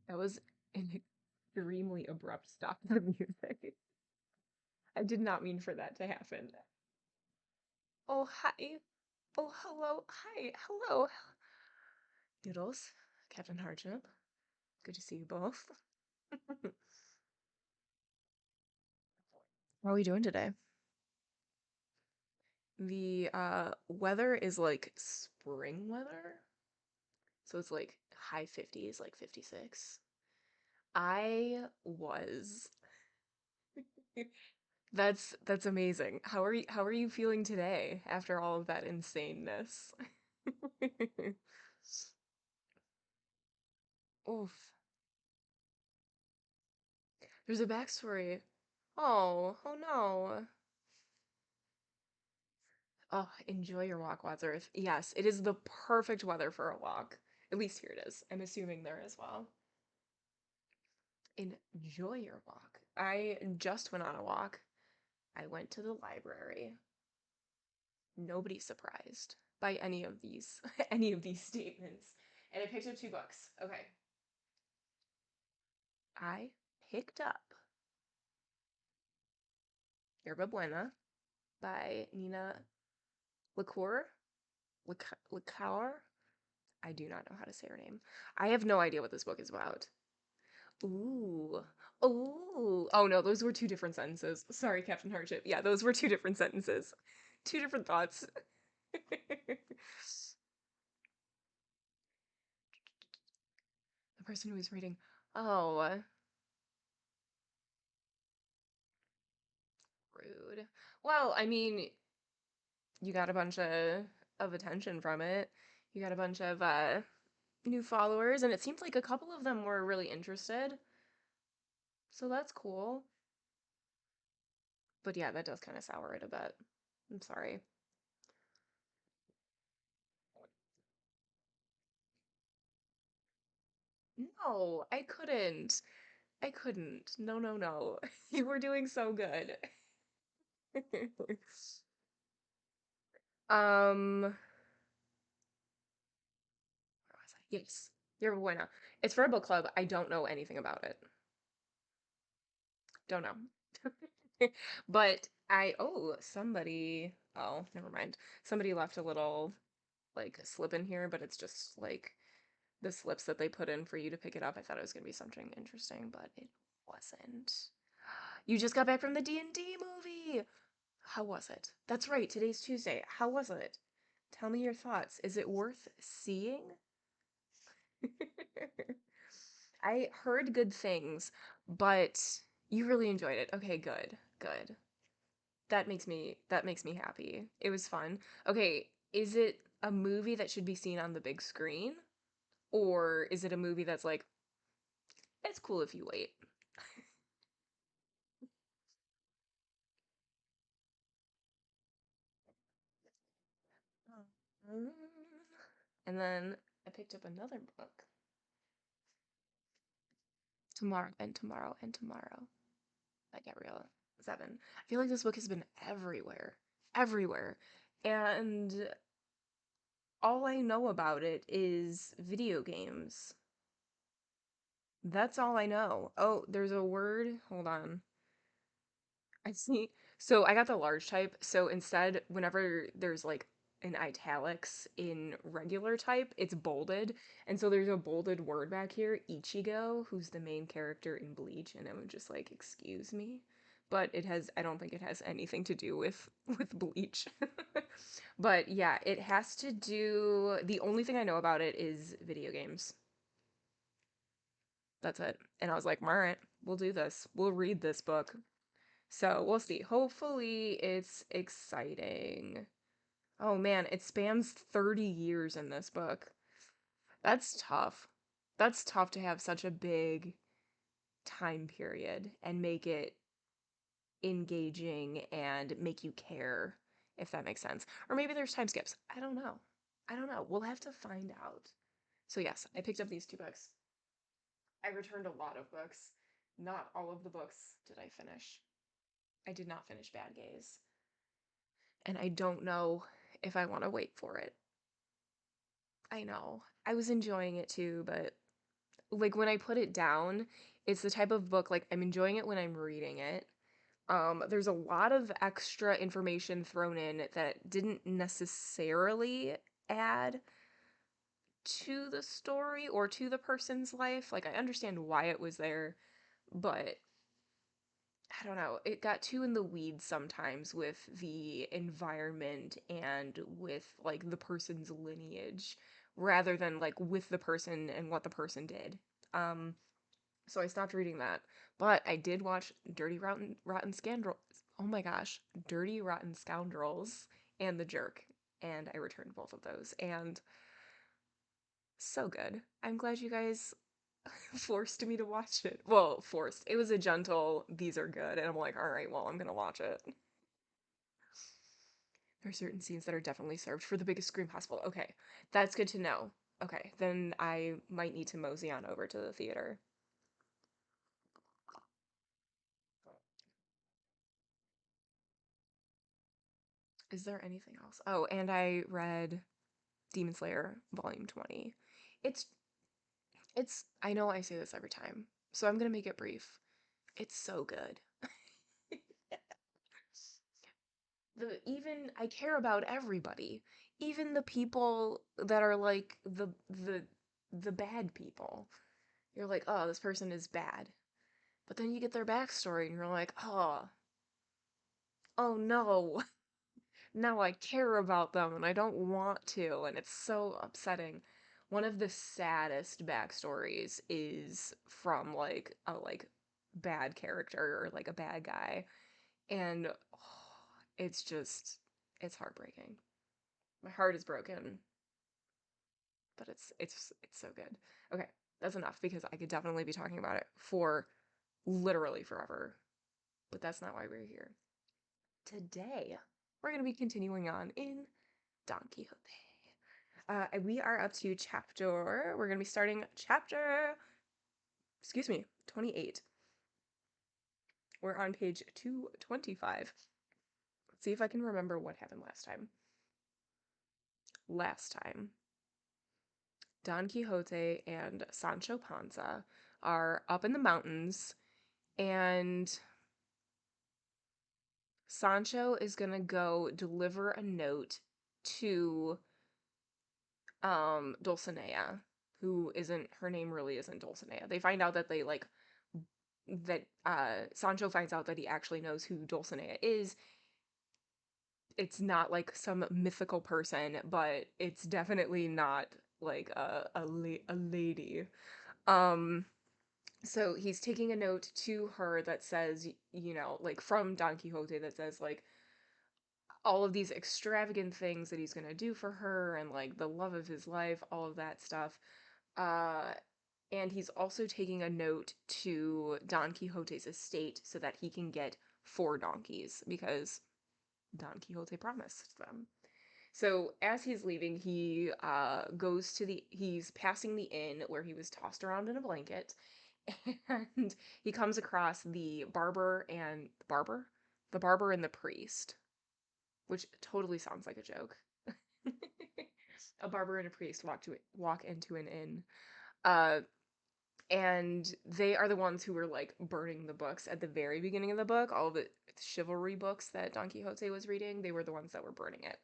That was an extremely abrupt stop to the music. I did not mean for that to happen. Oh, hi. Oh, hello. Hi. Hello. Noodles, Captain Hardship. Good to see you both. How are we doing today? The weather is like spring weather. So it's like high 50s, like 56. I was That's amazing. How are you feeling today after all of that insaneness? Oof. There's a backstory. Oh no. Oh, enjoy your walk, Wadsworth. Yes, it is the perfect weather for a walk. At least here it is. I'm assuming there as well. Enjoy your walk. I just went on a walk. I went to the library. Nobody's surprised by any of these any of these statements. And I picked up two books. Okay. I picked up Yerba Buena by Nina LaCour. LaCour? I do not know how to say her name. I have no idea what this book is about. Ooh. Ooh. Oh no, those were two different sentences. Sorry, Captain Hardship. Yeah, those were two different sentences. Two different thoughts. The person who was reading. Oh, rude. Well, I mean, you got a bunch of attention from it. You got a bunch of new followers, and it seems like a couple of them were really interested. So that's cool. But yeah, that does kind of sour it a bit. I'm sorry. No, I couldn't. I couldn't. No, no, no. You were doing so good. Where was I? Yes. You're buena. It's for a book club. I don't know anything about it. Don't know. But oh, never mind. Somebody left a little like slip in here, but it's just like the slips that they put in for you to pick it up. I thought it was going to be something interesting, but it wasn't. You just got back from the D&D movie. How was it? That's right. Today's Tuesday. How was it? Tell me your thoughts. Is it worth seeing? I heard good things, but you really enjoyed it. Okay, good. Good. That makes me happy. It was fun. Okay, is it a movie that should be seen on the big screen? Or is it a movie that's like, it's cool if you wait? Mm. And then I picked up another book, Tomorrow and Tomorrow and Tomorrow by Gabriella Zevin. I feel like this book has been everywhere, everywhere. And all I know about it is video games. That's all I know. Oh, there's a word. Hold on. I see. So I got the large type. So instead, whenever there's like an italics in regular type, it's bolded. And so there's a bolded word back here, Ichigo, who's the main character in Bleach, and I'm just like, excuse me. But I don't think it has anything to do with with Bleach. But yeah, it has to do, the only thing I know about it is video games. That's it. And I was like, all right, we'll do this. We'll read this book. So we'll see. Hopefully it's exciting. Oh man, it spans 30 years in this book. That's tough. That's tough to have such a big time period and make it engaging and make you care, if that makes sense. Or maybe there's time skips. I don't know. I don't know. We'll have to find out. So yes, I picked up these two books. I returned a lot of books. Not all of the books did I finish. I did not finish Bad Gaze. And I don't know if I want to wait for it. I know. I was enjoying it too, but like when I put it down, it's the type of book like I'm enjoying it when I'm reading it. There's a lot of extra information thrown in that didn't necessarily add to the story or to the person's life. Like I understand why it was there, but I don't know, it got too in the weeds sometimes with the environment and with like the person's lineage rather than like with the person and what the person did. Um, so I stopped reading that. But I did watch Rotten Scoundrels. Oh my gosh, Dirty Rotten Scoundrels and The Jerk, and I returned both of those, and so good. I'm glad you guys forced me to watch it. Well, forced. It was a gentle, these are good, and I'm like, all right, well, I'm gonna watch it. There are certain scenes that are definitely served for the biggest screen possible. Okay, that's good to know. Okay, then I might need to mosey on over to the theater. Is there anything else? Oh, and I read Demon Slayer Volume 20. It's I know I say this every time, so I'm gonna make it brief. It's so good. The even I care about everybody. Even the people that are like the bad people. You're like, "Oh, this person is bad." But then you get their backstory and you're like, "Oh, oh no." Now I care about them and I don't want to, and it's so upsetting. One of the saddest backstories is from like a bad character or like a bad guy, and it's just it's heartbreaking. My heart is broken, but it's so good. Okay, that's enough because I could definitely be talking about it for literally forever. But that's not why we're here. Today, we're going to be continuing on in Don Quixote. We are up to we're going to be starting chapter, excuse me, 28. We're on page 225. Let's see if I can remember what happened last time. Last time, Don Quixote and Sancho Panza are up in the mountains, and Sancho is going to go deliver a note to Dulcinea, who isn't her name really isn't Dulcinea. They find out that Sancho finds out that he actually knows who Dulcinea is. It's not like some mythical person, but it's definitely not like a lady. Um so he's taking a note to her that says, like from Don Quixote that says like all of these extravagant things that he's going to do for her and like the love of his life, all of that stuff. Uh and he's also taking a note to Don Quixote's estate so that he can get 4 donkeys because Don Quixote promised them. So as he's leaving, he he's passing the inn where he was tossed around in a blanket, and he comes across the barber and the priest, which totally sounds like a joke. A barber and a priest walk into an inn. Uh, and they are the ones who were like burning the books at the very beginning of the book. All the chivalry books that Don Quixote was reading, they were the ones that were burning it.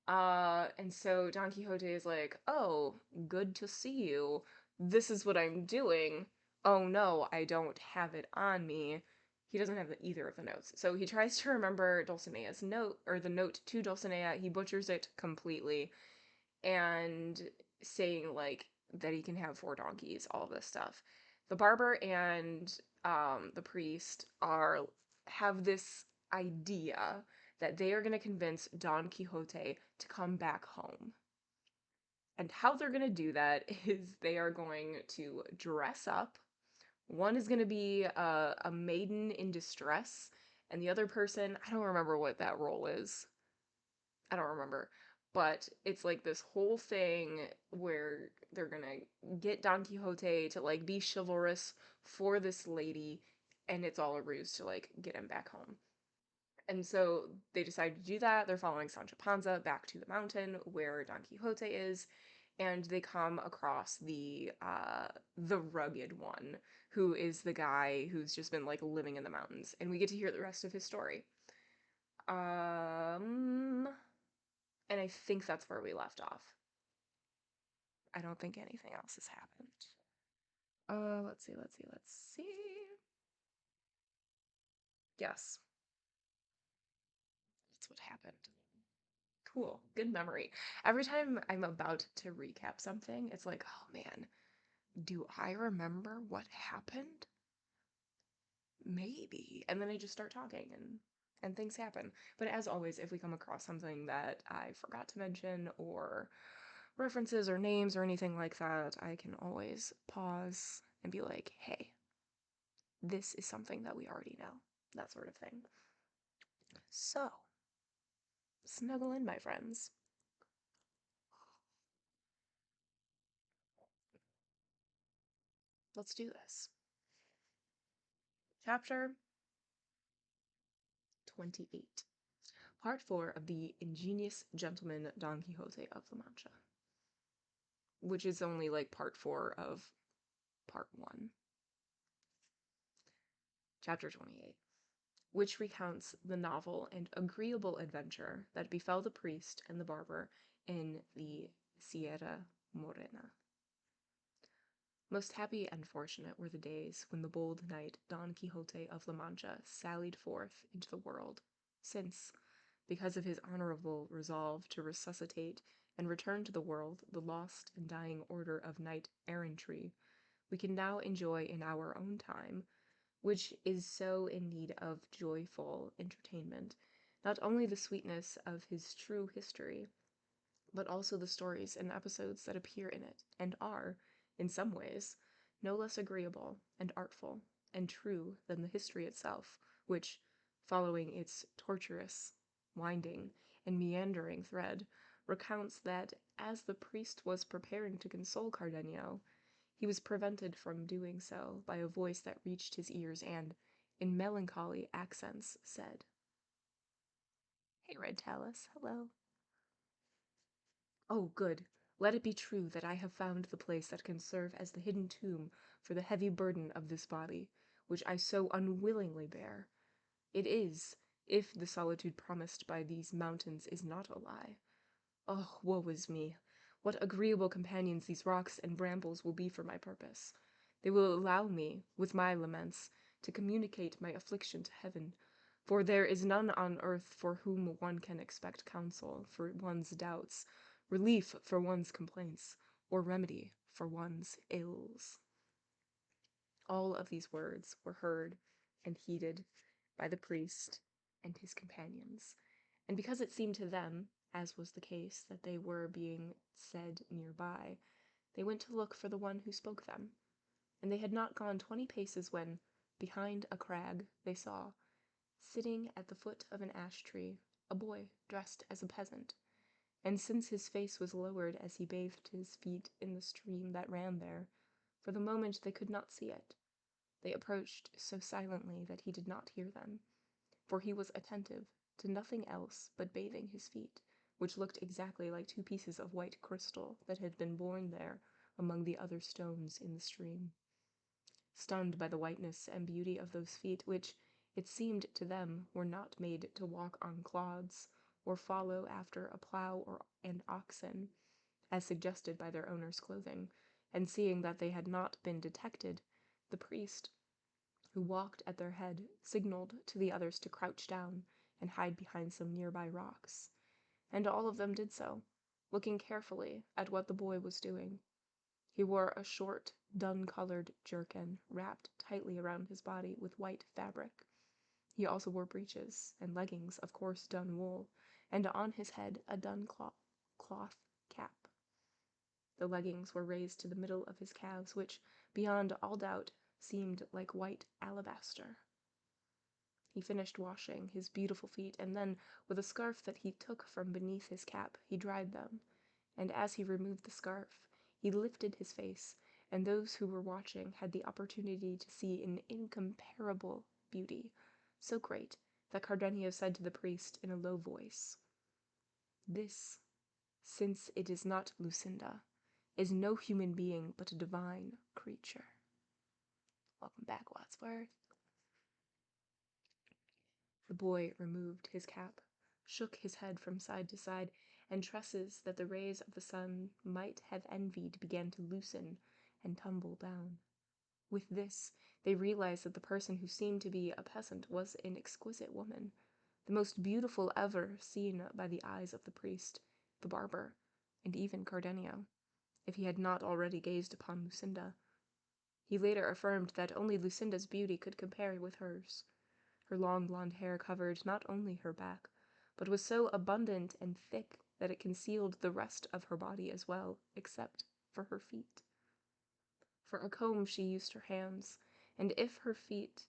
And so Don Quixote is like, "Oh, good to see you. This is what I'm doing. Oh no, I don't have it on me." He doesn't have either of the notes. So he tries to remember Dulcinea's note, or the note to Dulcinea. He butchers it completely, and saying like that he can have 4 donkeys, all of this stuff. The barber and the priest are have this idea that they are going to convince Don Quixote to come back home. And how they're going to do that is they are going to dress up. One is going to be a maiden in distress, and the other person, I don't remember what that role is. I don't remember. But it's like this whole thing where they're gonna get Don Quixote to like be chivalrous for this lady, and it's all a ruse to like get him back home. And so they decide to do that. They're following Sancho Panza back to the mountain where Don Quixote is, and they come across the rugged one, who is the guy who's just been like living in the mountains, and we get to hear the rest of his story. And I think that's where we left off. I don't think anything else has happened. Let's see. Yes, that's what happened. Cool, good memory. Every time I'm about to recap something, it's like, oh man, do I remember what happened? Maybe. And then I just start talking and things happen. But as always, if we come across something that I forgot to mention or references or names or anything like that, I can always pause and be like, hey, this is something that we already know. That sort of thing. So, snuggle in, my friends. Let's do this. Chapter 28. Part 4 of the ingenious gentleman Don Quixote of La Mancha. Which is only like part 4 of part 1. Chapter 28. Which recounts the novel and agreeable adventure that befell the priest and the barber in the Sierra Morena. Most happy and fortunate were the days when the bold knight Don Quixote of La Mancha sallied forth into the world, since, because of his honorable resolve to resuscitate and return to the world the lost and dying order of knight-errantry, we can now enjoy in our own time, which is so in need of joyful entertainment, not only the sweetness of his true history, but also the stories and episodes that appear in it, and are, in some ways, no less agreeable and artful and true than the history itself, which, following its tortuous, winding, and meandering thread, recounts that, as the priest was preparing to console Cardenio, he was prevented from doing so by a voice that reached his ears and, in melancholy accents, said, "Hey, Red Talus, hello. Oh, good. Let it be true that I have found the place that can serve as the hidden tomb for the heavy burden of this body, which I so unwillingly bear. It is, if the solitude promised by these mountains is not a lie. Oh, woe is me! What agreeable companions these rocks and brambles will be for my purpose. They will allow me, with my laments, to communicate my affliction to heaven, for there is none on earth for whom one can expect counsel for one's doubts, relief for one's complaints, or remedy for one's ills." All of these words were heard and heeded by the priest and his companions, and because it seemed to them, as was the case, that they were being said nearby, they went to look for the one who spoke them, and they had not gone 20 paces when, behind a crag, they saw, sitting at the foot of an ash tree, a boy dressed as a peasant, and since his face was lowered as he bathed his feet in the stream that ran there, for the moment they could not see it. They approached so silently that he did not hear them, for he was attentive to nothing else but bathing his feet, which looked exactly like 2 pieces of white crystal that had been borne there among the other stones in the stream. Stunned by the whiteness and beauty of those feet, which, it seemed to them, were not made to walk on clods, or follow after a plough and oxen, as suggested by their owner's clothing, and seeing that they had not been detected, the priest, who walked at their head, signaled to the others to crouch down and hide behind some nearby rocks, and all of them did so, looking carefully at what the boy was doing. He wore a short, dun-colored jerkin wrapped tightly around his body with white fabric. He also wore breeches and leggings of coarse dun wool, and on his head a dun cloth cap. The leggings were raised to the middle of his calves, which, beyond all doubt, seemed like white alabaster. He finished washing his beautiful feet, and then, with a scarf that he took from beneath his cap, he dried them, and as he removed the scarf, he lifted his face, and those who were watching had the opportunity to see an incomparable beauty, so great that Cardenio said to the priest in a low voice, "This, since it is not Lucinda, is no human being but a divine creature. Welcome back, Wadsworth. The boy removed his cap, shook his head from side to side, and tresses that the rays of the sun might have envied began to loosen and tumble down. With this, they realized that the person who seemed to be a peasant was an exquisite woman, the most beautiful ever seen by the eyes of the priest, the barber, and even Cardenio, if he had not already gazed upon Lucinda. He later affirmed that only Lucinda's beauty could compare with hers. Her long blonde hair covered not only her back, but was so abundant and thick that it concealed the rest of her body as well, except for her feet. For a comb she used her hands, and if her feet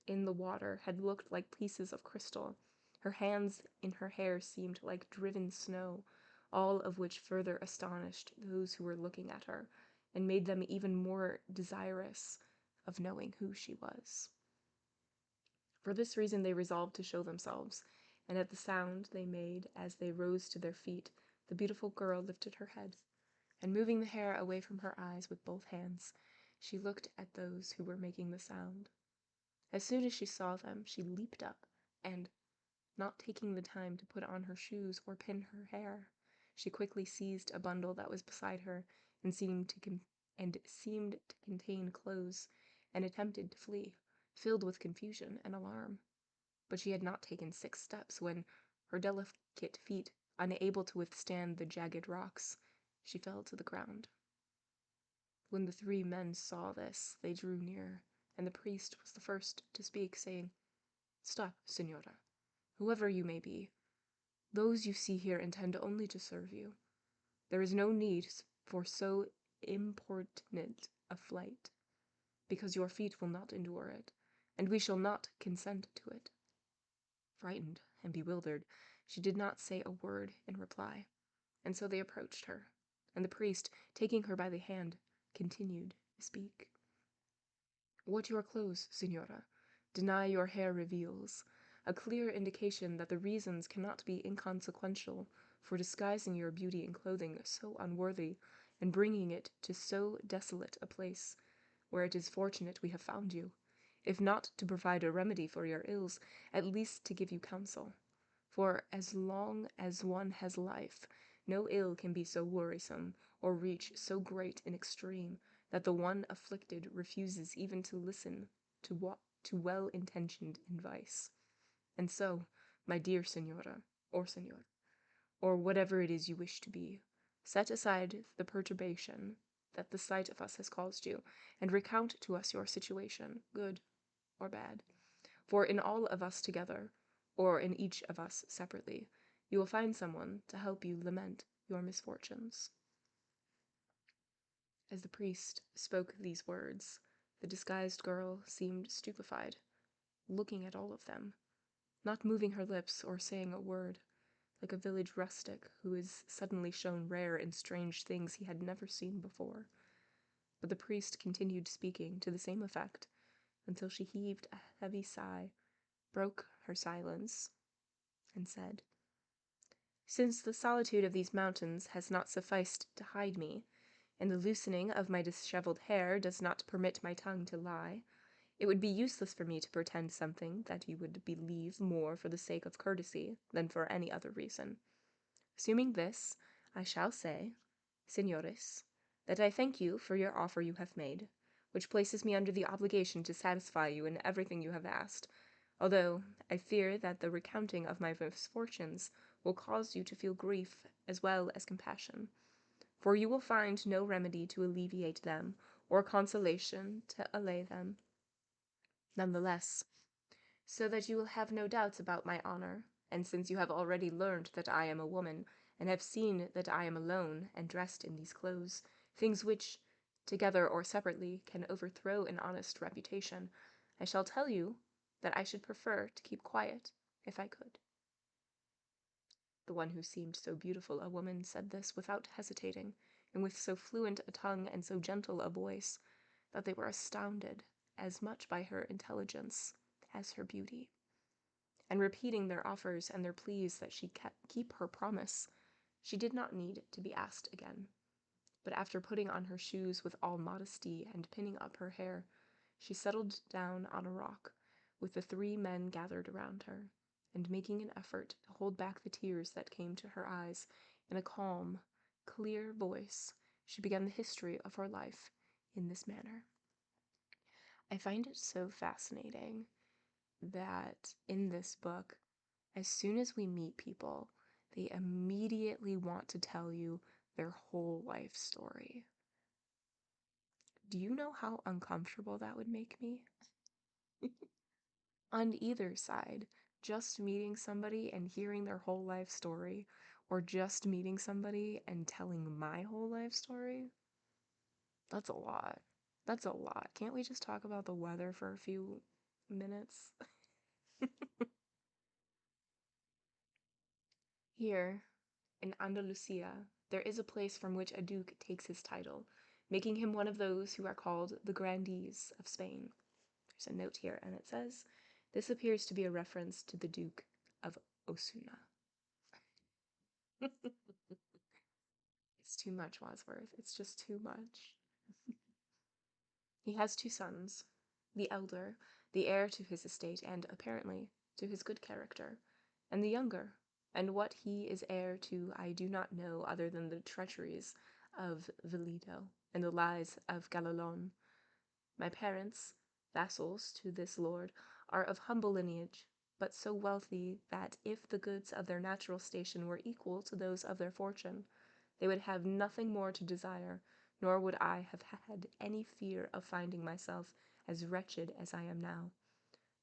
in the water had looked like pieces of crystal, her hands in her hair seemed like driven snow, all of which further astonished those who were looking at her, and made them even more desirous of knowing who she was. For this reason they resolved to show themselves, and at the sound they made as they rose to their feet, the beautiful girl lifted her head, and moving the hair away from her eyes with both hands, she looked at those who were making the sound. As soon as she saw them, she leaped up, and, not taking the time to put on her shoes or pin her hair, she quickly seized a bundle that was beside her, and seemed to contain clothes, and attempted to flee, filled with confusion and alarm. But she had not taken 6 steps when, her delicate feet unable to withstand the jagged rocks, she fell to the ground. When the 3 men saw this, they drew near, and the priest was the first to speak, saying, "Stop, Signora, whoever you may be. Those you see here intend only to serve you. There is no need for so importunate a flight, because your feet will not endure it, and we shall not consent to it." Frightened and bewildered, she did not say a word in reply, and so they approached her, and the priest, taking her by the hand, continued to speak. "What your clothes, Signora, deny your hair reveals, a clear indication that the reasons cannot be inconsequential for disguising your beauty in clothing so unworthy, and bringing it to so desolate a place, where it is fortunate we have found you, if not to provide a remedy for your ills, at least to give you counsel. For as long as one has life, no ill can be so worrisome, or reach so great an extreme, that the one afflicted refuses even to listen to well-intentioned advice. And so, my dear Signora, or Signor, or whatever it is you wish to be, set aside the perturbation that the sight of us has caused you, and recount to us your situation, good or bad. For in all of us together, or in each of us separately, you will find someone to help you lament your misfortunes." As the priest spoke these words, the disguised girl seemed stupefied, looking at all of them, not moving her lips or saying a word, like a village rustic who is suddenly shown rare and strange things he had never seen before. But the priest continued speaking to the same effect, until she heaved a heavy sigh, broke her silence, and said, "Since the solitude of these mountains has not sufficed to hide me, and the loosening of my disheveled hair does not permit my tongue to lie, it would be useless for me to pretend something that you would believe more for the sake of courtesy than for any other reason. Assuming this, I shall say, Signores, that I thank you for your offer you have made, which places me under the obligation to satisfy you in everything you have asked, although I fear that the recounting of my misfortunes will cause you to feel grief as well as compassion, for you will find no remedy to alleviate them, or consolation to allay them. Nonetheless, so that you will have no doubts about my honor, and since you have already learned that I am a woman, and have seen that I am alone and dressed in these clothes, things which, together or separately, can overthrow an honest reputation, I shall tell you that I should prefer to keep quiet if I could." The one who seemed so beautiful a woman said this without hesitating, and with so fluent a tongue and so gentle a voice, that they were astounded as much by her intelligence as her beauty. And repeating their offers and their pleas that she keep her promise, she did not need to be asked again. But after putting on her shoes with all modesty and pinning up her hair, she settled down on a rock, with the 3 men gathered around her, and making an effort to hold back the tears that came to her eyes, in a calm, clear voice, she began the history of her life in this manner. I find it so fascinating that in this book, as soon as we meet people, they immediately want to tell you their whole life story. Do you know how uncomfortable that would make me? On either side, just meeting somebody and hearing their whole life story, or just meeting somebody and telling my whole life story, that's a lot. That's a lot. Can't we just talk about the weather for a few minutes? Here, in Andalusia, there is a place from which a duke takes his title, making him one of those who are called the grandees of Spain. There's a note here, and it says, this appears to be a reference to the Duke of Osuna. It's too much, Wadsworth. It's just too much. He has 2 sons. The elder, the heir to his estate and, apparently, to his good character, and the younger, and what he is heir to I do not know other than the treacheries of Velito and the lies of Galilon. My parents, vassals to this lord, are of humble lineage, but so wealthy that if the goods of their natural station were equal to those of their fortune, they would have nothing more to desire, nor would I have had any fear of finding myself as wretched as I am now.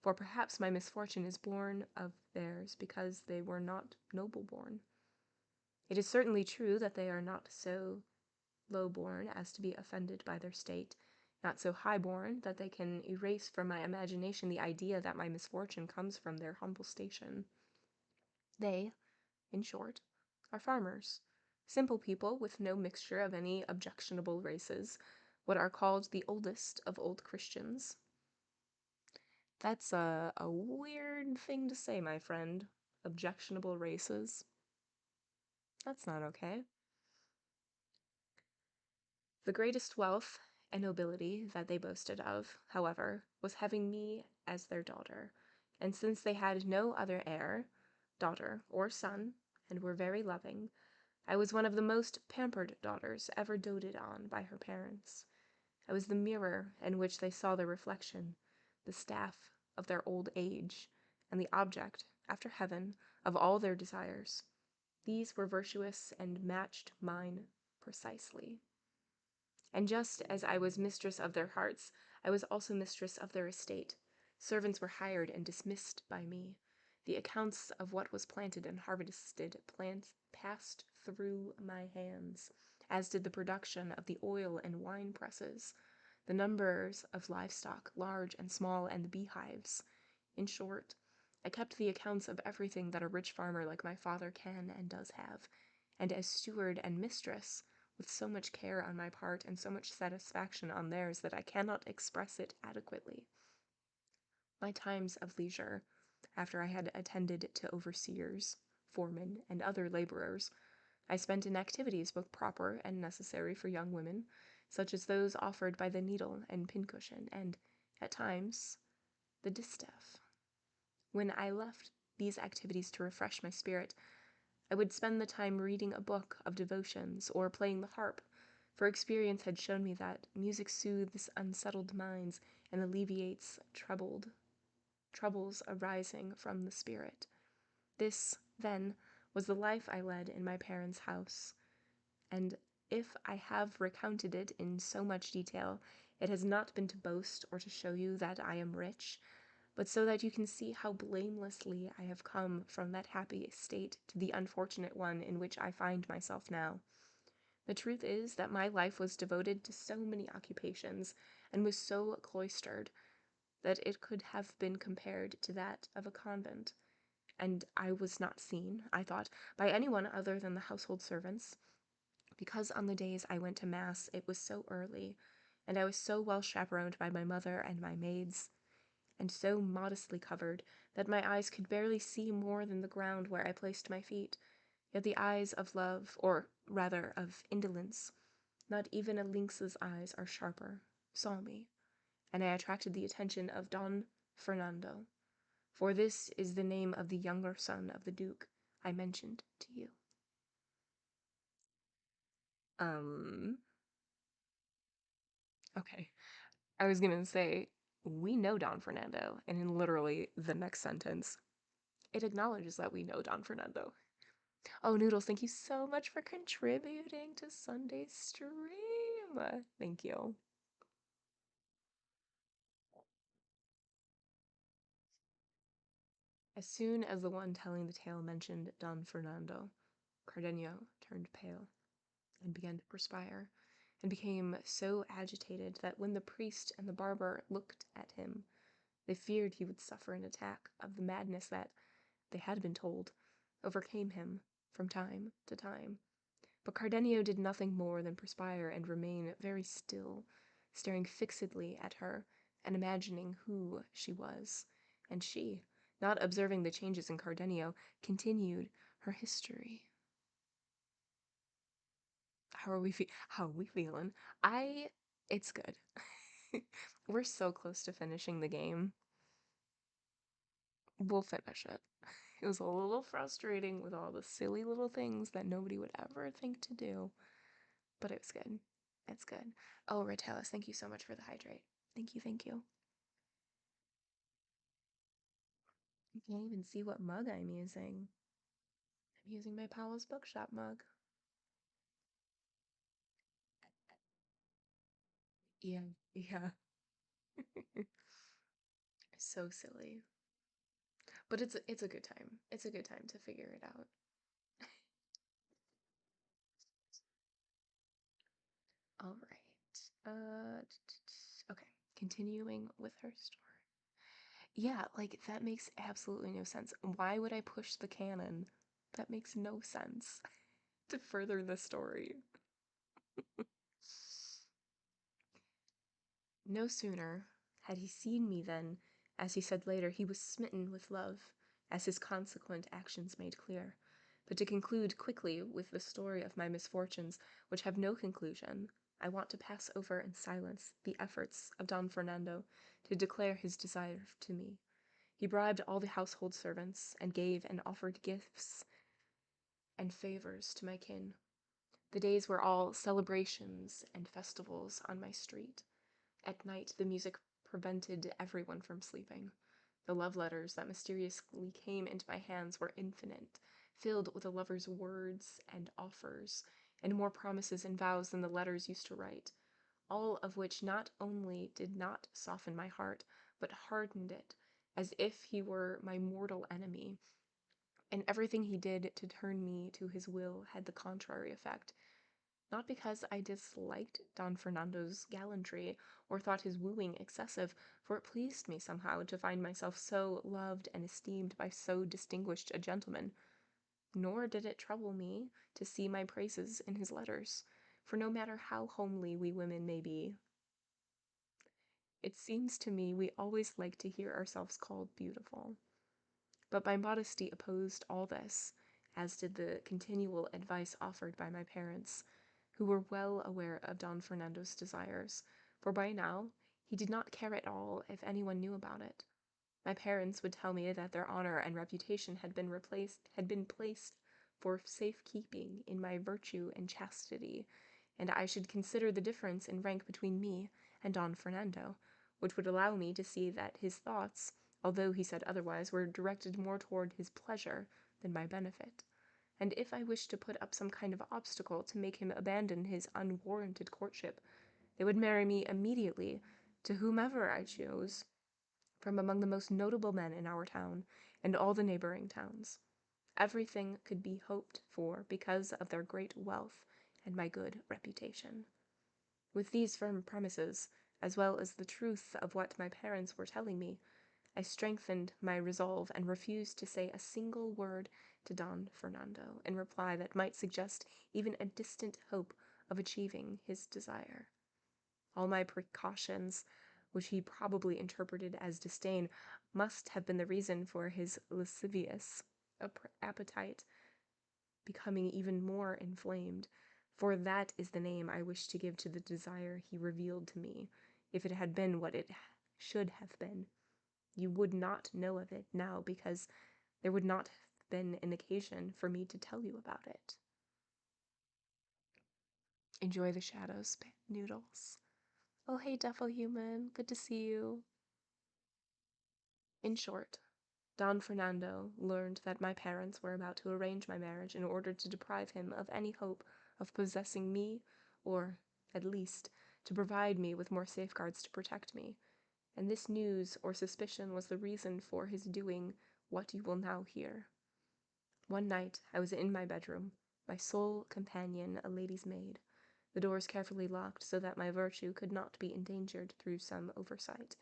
For perhaps my misfortune is born of theirs because they were not noble-born. It is certainly true that they are not so low-born as to be offended by their state, not so high-born that they can erase from my imagination the idea that my misfortune comes from their humble station. They, in short, are farmers, simple people with no mixture of any objectionable races, what are called the oldest of old Christians. That's a weird thing to say, my friend. Objectionable races. That's not okay. The greatest wealth and nobility that they boasted of, however, was having me as their daughter, and since they had no other heir, daughter, or son, and were very loving, I was one of the most pampered daughters ever doted on by her parents. I was the mirror in which they saw their reflection, the staff of their old age, and the object, after heaven, of all their desires. These were virtuous and matched mine precisely. And just as I was mistress of their hearts, I was also mistress of their estate. Servants were hired and dismissed by me. The accounts of what was planted and harvested passed through my hands, as did the production of the oil and wine presses, the numbers of livestock, large and small, and the beehives. In short, I kept the accounts of everything that a rich farmer like my father can and does have, and as steward and mistress, with so much care on my part and so much satisfaction on theirs that I cannot express it adequately. My times of leisure, after I had attended to overseers, foremen, and other laborers, I spent in activities both proper and necessary for young women, such as those offered by the needle and pincushion, and, at times, the distaff. When I left these activities to refresh my spirit, I would spend the time reading a book of devotions or playing the harp, for experience had shown me that music soothes unsettled minds and alleviates troubles arising from the spirit. This, then, was the life I led in my parents' house, and if I have recounted it in so much detail, it has not been to boast or to show you that I am rich, but so that you can see how blamelessly I have come from that happy state to the unfortunate one in which I find myself now. The truth is that my life was devoted to so many occupations, and was so cloistered, that it could have been compared to that of a convent, and I was not seen, I thought, by anyone other than the household servants, because on the days I went to Mass it was so early, and I was so well chaperoned by my mother and my maids, and so modestly covered, that my eyes could barely see more than the ground where I placed my feet, yet the eyes of love, or rather of indolence, not even a lynx's eyes are sharper, saw me, and I attracted the attention of Don Fernando, for this is the name of the younger son of the Duke I mentioned to you. Okay. I was gonna say, we know Don Fernando, and in literally the next sentence, it acknowledges that we know Don Fernando. Oh, Noodles, thank you so much for contributing to Sunday's stream. Thank you. As soon as the one telling the tale mentioned Don Fernando, Cardenio turned pale and began to perspire, and became so agitated that when the priest and the barber looked at him, they feared he would suffer an attack of the madness that, they had been told, overcame him from time to time. But Cardenio did nothing more than perspire and remain very still, staring fixedly at her and imagining who she was. And she, not observing the changes in Cardenio, continued her history. How are we feeling? It's good. We're so close to finishing the game. We'll finish it. It was a little frustrating with all the silly little things that nobody would ever think to do, but it was good. It's good. Oh, Retalis, thank you so much for the hydrate. Thank you, thank you. You can't even see what mug I'm using. I'm using my Powell's Bookshop mug. Yeah, yeah. So silly. But it's a good time. It's a good time to figure it out. All right. Okay. Continuing with her story. Yeah, like that makes absolutely no sense. Why would I push the canon? That makes no sense to further the story. No sooner had he seen me than, as he said later, he was smitten with love, as his consequent actions made clear. But to conclude quickly with the story of my misfortunes, which have no conclusion, I want to pass over in silence the efforts of Don Fernando to declare his desire to me. He bribed all the household servants, and gave and offered gifts and favors to my kin. The days were all celebrations and festivals on my street. At night, the music prevented everyone from sleeping. The love letters that mysteriously came into my hands were infinite, filled with a lover's words and offers, and more promises and vows than the letters used to write, all of which not only did not soften my heart, but hardened it, as if he were my mortal enemy, and everything he did to turn me to his will had the contrary effect. Not because I disliked Don Fernando's gallantry, or thought his wooing excessive, for it pleased me somehow to find myself so loved and esteemed by so distinguished a gentleman, nor did it trouble me to see my praises in his letters, for no matter how homely we women may be, it seems to me we always like to hear ourselves called beautiful. But my modesty opposed all this, as did the continual advice offered by my parents, who were well aware of Don Fernando's desires, for by now he did not care at all if anyone knew about it. My parents would tell me that their honor and reputation had been placed for safekeeping in my virtue and chastity, and I should consider the difference in rank between me and Don Fernando, which would allow me to see that his thoughts, although he said otherwise, were directed more toward his pleasure than my benefit. And if I wished to put up some kind of obstacle to make him abandon his unwarranted courtship, they would marry me immediately to whomever I chose from among the most notable men in our town and all the neighboring towns. Everything could be hoped for because of their great wealth and my good reputation. With these firm premises, as well as the truth of what my parents were telling me, I strengthened my resolve and refused to say a single word to Don Fernando in reply that might suggest even a distant hope of achieving his desire. All my precautions, which he probably interpreted as disdain, must have been the reason for his lascivious appetite becoming even more inflamed, for that is the name I wish to give to the desire he revealed to me, if it had been what it should have been. You would not know of it now, because there would not have been an occasion for me to tell you about it. Enjoy the shadows, Noodles. Oh, hey, Duffel Human. Good to see you. In short, Don Fernando learned that my parents were about to arrange my marriage in order to deprive him of any hope of possessing me, or, at least, to provide me with more safeguards to protect me, and this news or suspicion was the reason for his doing what you will now hear. One night I was in my bedroom, my sole companion a lady's maid, the doors carefully locked so that my virtue could not be endangered through some oversight.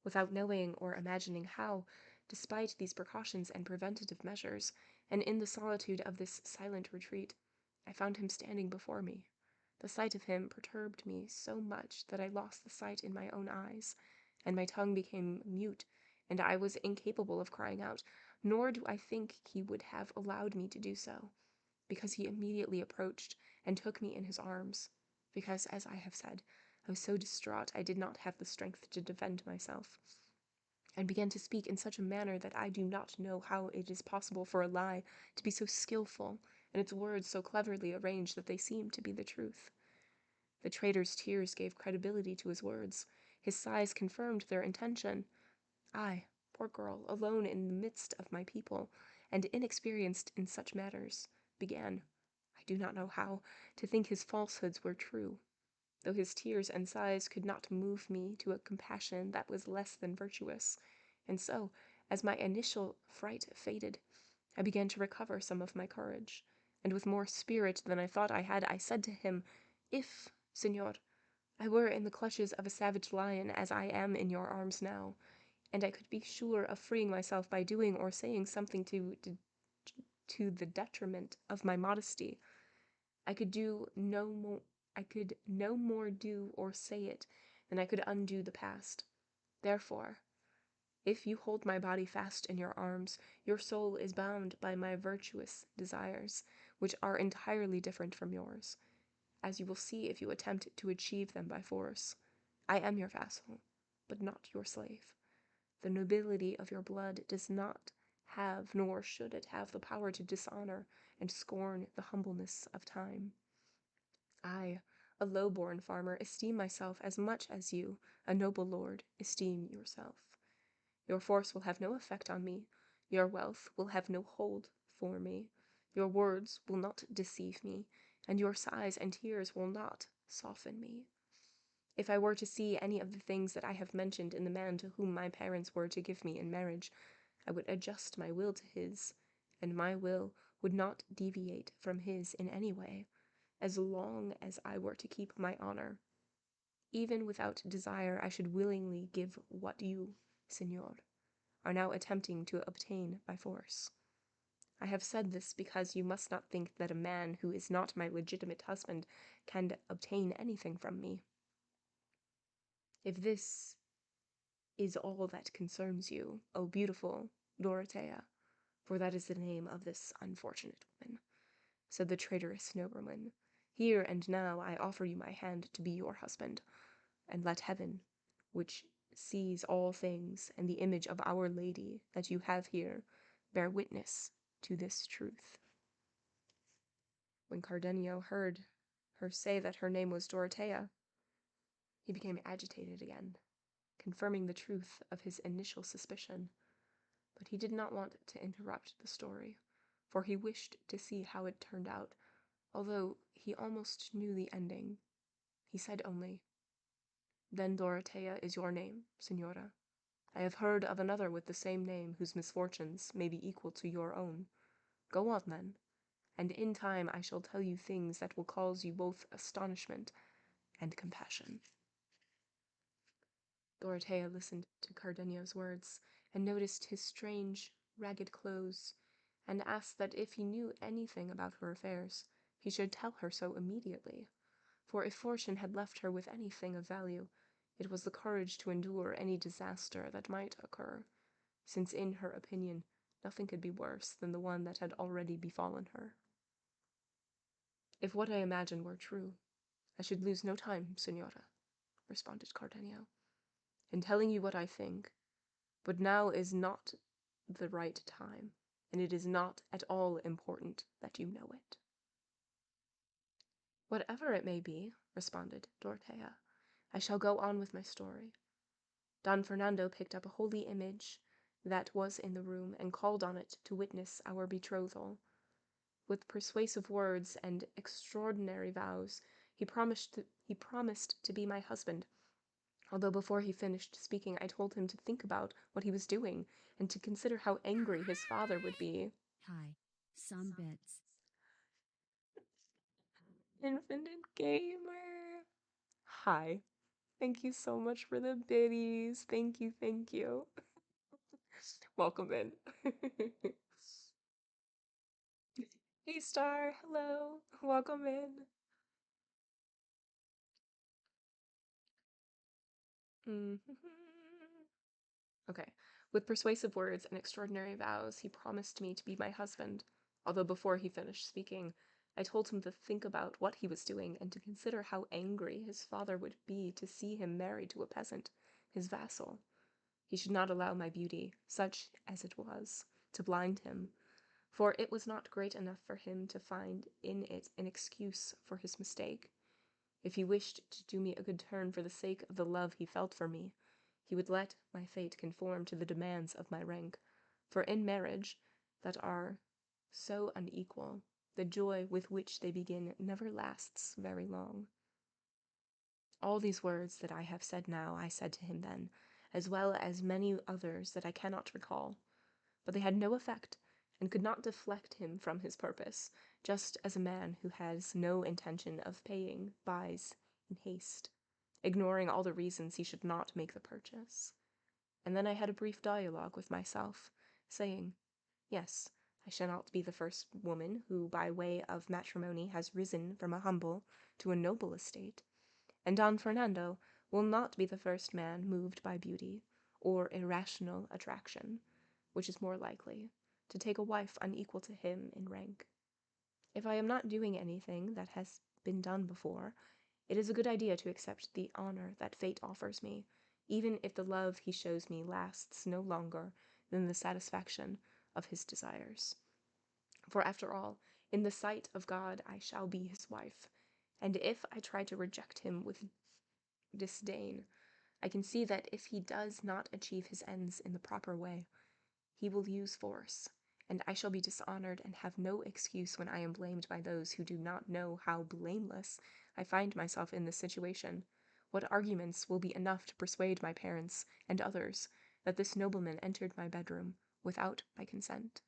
Without knowing or imagining how, despite these precautions and preventative measures, and in the solitude of this silent retreat, I found him standing before me. The sight of him perturbed me so much that I lost the sight in my own eyes, and my tongue became mute, and I was incapable of crying out, nor do I think he would have allowed me to do so, because he immediately approached and took me in his arms, because, as I have said, I was so distraught I did not have the strength to defend myself, and began to speak in such a manner that I do not know how it is possible for a lie to be so skillful, and its words so cleverly arranged that they seem to be the truth. The traitor's tears gave credibility to his words. His sighs confirmed their intention. I, poor girl, alone in the midst of my people, and inexperienced in such matters, began, I do not know how, to think his falsehoods were true, though his tears and sighs could not move me to a compassion that was less than virtuous, and so, as my initial fright faded, I began to recover some of my courage, and with more spirit than I thought I had, I said to him, if, Señor, I were in the clutches of a savage lion as I am in your arms now, and I could be sure of freeing myself by doing or saying something to the detriment of my modesty, I could no more do or say it than I could undo the past. Therefore, if you hold my body fast in your arms, your soul is bound by my virtuous desires, which are entirely different from yours, as you will see if you attempt to achieve them by force. I am your vassal, but not your slave. The nobility of your blood does not have, nor should it have, the power to dishonor and scorn the humbleness of time. I, a low-born farmer, esteem myself as much as you, a noble lord, esteem yourself. Your force will have no effect on me, your wealth will have no hold for me, your words will not deceive me, and your sighs and tears will not soften me. If I were to see any of the things that I have mentioned in the man to whom my parents were to give me in marriage, I would adjust my will to his, and my will would not deviate from his in any way, as long as I were to keep my honor. Even without desire, I should willingly give what you, Señor, are now attempting to obtain by force. I have said this because you must not think that a man who is not my legitimate husband can obtain anything from me. If this is all that concerns you, O beautiful Dorothea, for that is the name of this unfortunate woman, said the traitorous nobleman, here and now I offer you my hand to be your husband, and let heaven, which sees all things, and the image of Our Lady that you have here, bear witness to this truth. When Cardenio heard her say that her name was Dorothea, he became agitated again, confirming the truth of his initial suspicion, but he did not want to interrupt the story, for he wished to see how it turned out, although he almost knew the ending. He said only, "Then Dorothea is your name, Señora. I have heard of another with the same name whose misfortunes may be equal to your own. Go on, then, and in time I shall tell you things that will cause you both astonishment and compassion." Dorothea listened to Cardenio's words, and noticed his strange, ragged clothes, and asked that if he knew anything about her affairs, he should tell her so immediately, for if fortune had left her with anything of value, it was the courage to endure any disaster that might occur, since in her opinion nothing could be worse than the one that had already befallen her. If what I imagine were true, I should lose no time, Senora, responded Cardenio, in telling you what I think, but now is not the right time, and it is not at all important that you know it. Whatever it may be, responded Dorothea, I shall go on with my story. Don Fernando picked up a holy image that was in the room and called on it to witness our betrothal. With persuasive words and extraordinary vows, he promised to be my husband, although before he finished speaking I told him to think about what he was doing and to consider how angry his father would be. Hi, some bits. Infinite Gamer. Hi. Thank you so much for the biddies. Thank you, thank you. Welcome in. Hey Star, hello. Welcome in. Okay. With persuasive words and extraordinary vows, he promised me to be my husband, although before he finished speaking, I told him to think about what he was doing and to consider how angry his father would be to see him married to a peasant, his vassal. He should not allow my beauty, such as it was, to blind him, for it was not great enough for him to find in it an excuse for his mistake. If he wished to do me a good turn for the sake of the love he felt for me, he would let my fate conform to the demands of my rank, for in marriage, that are so unequal, the joy with which they begin never lasts very long. All these words that I have said now I said to him then, as well as many others that I cannot recall, but they had no effect, and could not deflect him from his purpose, just as a man who has no intention of paying buys in haste, ignoring all the reasons he should not make the purchase. And then I had a brief dialogue with myself, saying, yes, I shall not be the first woman who by way of matrimony has risen from a humble to a noble estate, and Don Fernando will not be the first man moved by beauty or irrational attraction, which is more likely, to take a wife unequal to him in rank. If I am not doing anything that has been done before, it is a good idea to accept the honor that fate offers me, even if the love he shows me lasts no longer than the satisfaction of his desires. For after all, in the sight of God I shall be his wife, and if I try to reject him with disdain, I can see that if he does not achieve his ends in the proper way, he will use force, and I shall be dishonored and have no excuse when I am blamed by those who do not know how blameless I find myself in this situation. What arguments will be enough to persuade my parents and others that this nobleman entered my bedroom without my consent?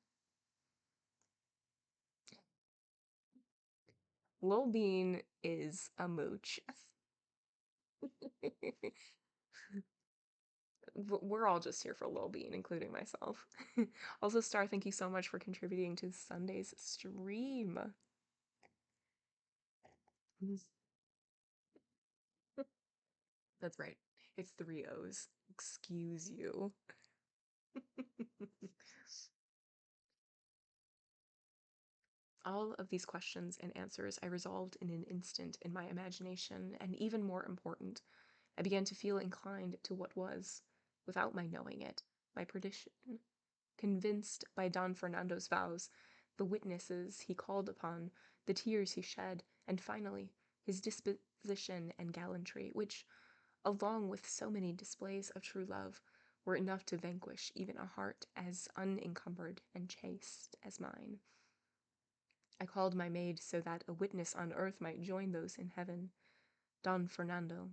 Lil Bean is a mooch. We're all just here for Lil Bean, including myself. Also, Star, thank you so much for contributing to Sunday's stream. That's right. It's 3 O's. Excuse you. All of these questions and answers I resolved in an instant in my imagination, and even more important, I began to feel inclined to what was, without my knowing it, my perdition. Convinced by Don Fernando's vows, the witnesses he called upon, the tears he shed, and finally, his disposition and gallantry, which, along with so many displays of true love, were enough to vanquish even a heart as unencumbered and chaste as mine. I called my maid so that a witness on earth might join those in heaven. Don Fernando,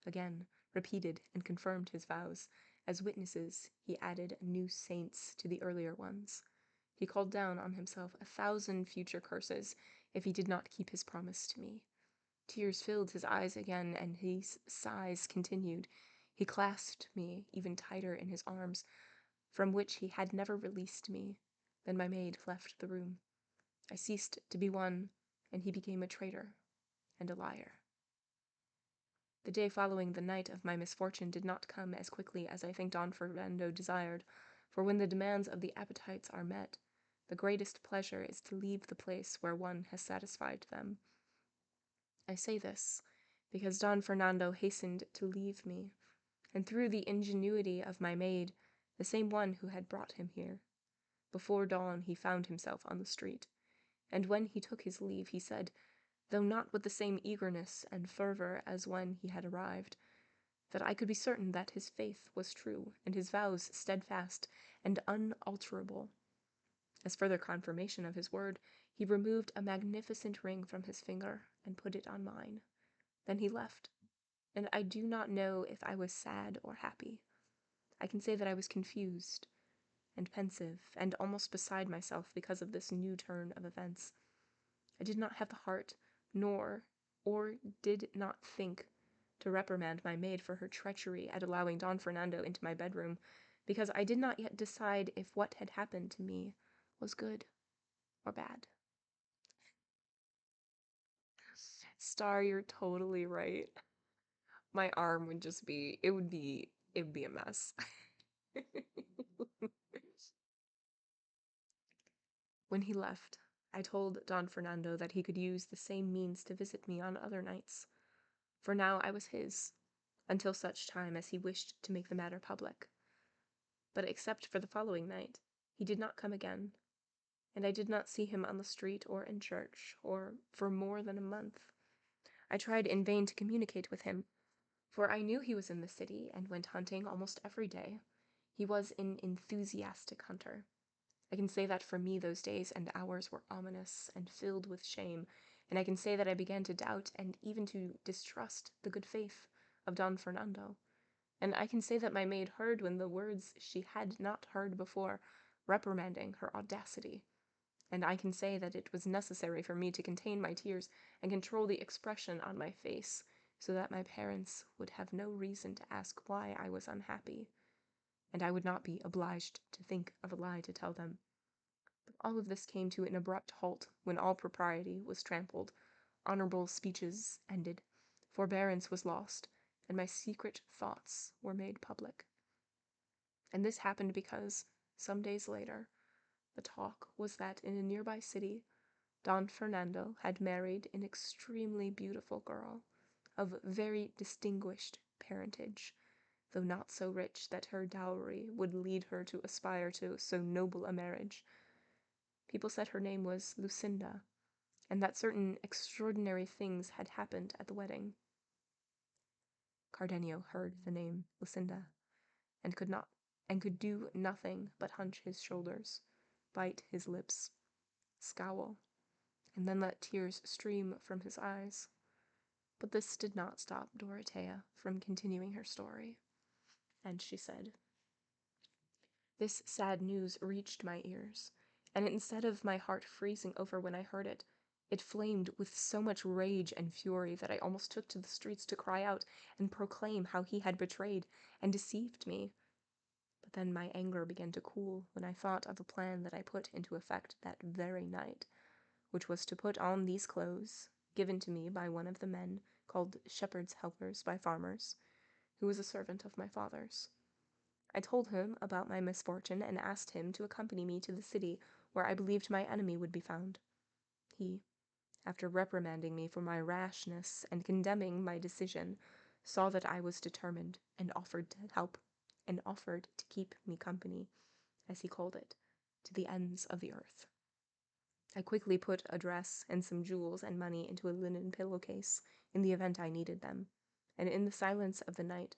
again, repeated and confirmed his vows. As witnesses, he added new saints to the earlier ones. He called down on himself 1,000 future curses if he did not keep his promise to me. Tears filled his eyes again, and his sighs continued. He clasped me even tighter in his arms, from which he had never released me. Then my maid left the room. I ceased to be one, and he became a traitor and a liar. The day following the night of my misfortune did not come as quickly as I think Don Fernando desired, for when the demands of the appetites are met, the greatest pleasure is to leave the place where one has satisfied them. I say this because Don Fernando hastened to leave me, and through the ingenuity of my maid, the same one who had brought him here. Before dawn he found himself on the street, and when he took his leave he said, though not with the same eagerness and fervor as when he had arrived, that I could be certain that his faith was true, and his vows steadfast and unalterable. As further confirmation of his word, he removed a magnificent ring from his finger and put it on mine. Then he left, and I do not know if I was sad or happy. I can say that I was confused and pensive and almost beside myself because of this new turn of events. I did not have the heart, or did not think, to reprimand my maid for her treachery at allowing Don Fernando into my bedroom, because I did not yet decide if what had happened to me was good or bad. Star, you're totally right. My arm would just be, it would be a mess. When he left, I told Don Fernando that he could use the same means to visit me on other nights, for now I was his, until such time as he wished to make the matter public. But except for the following night, he did not come again, and I did not see him on the street or in church, or for more than a month. I tried in vain to communicate with him, for I knew he was in the city and went hunting almost every day. He was an enthusiastic hunter. I can say that for me those days and hours were ominous and filled with shame, and I can say that I began to doubt and even to distrust the good faith of Don Fernando. And I can say that my maid heard when the words she had not heard before, reprimanding her audacity. And I can say that it was necessary for me to contain my tears and control the expression on my face, so that my parents would have no reason to ask why I was unhappy, and I would not be obliged to think of a lie to tell them. But all of this came to an abrupt halt when all propriety was trampled, honorable speeches ended, forbearance was lost, and my secret thoughts were made public. And this happened because, some days later, the talk was that in a nearby city, Don Fernando had married an extremely beautiful girl, of very distinguished parentage, though not so rich that her dowry would lead her to aspire to so noble a marriage. People said her name was Lucinda, and that certain extraordinary things had happened at the wedding. Cardenio heard the name Lucinda, and could do nothing but hunch his shoulders, bite his lips, scowl, and then let tears stream from his eyes. But this did not stop Dorothea from continuing her story, and she said, "This sad news reached my ears, and instead of my heart freezing over when I heard it, it flamed with so much rage and fury that I almost took to the streets to cry out and proclaim how he had betrayed and deceived me. But then my anger began to cool when I thought of a plan that I put into effect that very night, which was to put on these clothes, given to me by one of the men called shepherd's helpers by farmers, who was a servant of my father's. I told him about my misfortune and asked him to accompany me to the city where I believed my enemy would be found. He, after reprimanding me for my rashness and condemning my decision, saw that I was determined and offered to help, and offered to keep me company, as he called it, to the ends of the earth. I quickly put a dress and some jewels and money into a linen pillowcase in the event I needed them, and in the silence of the night,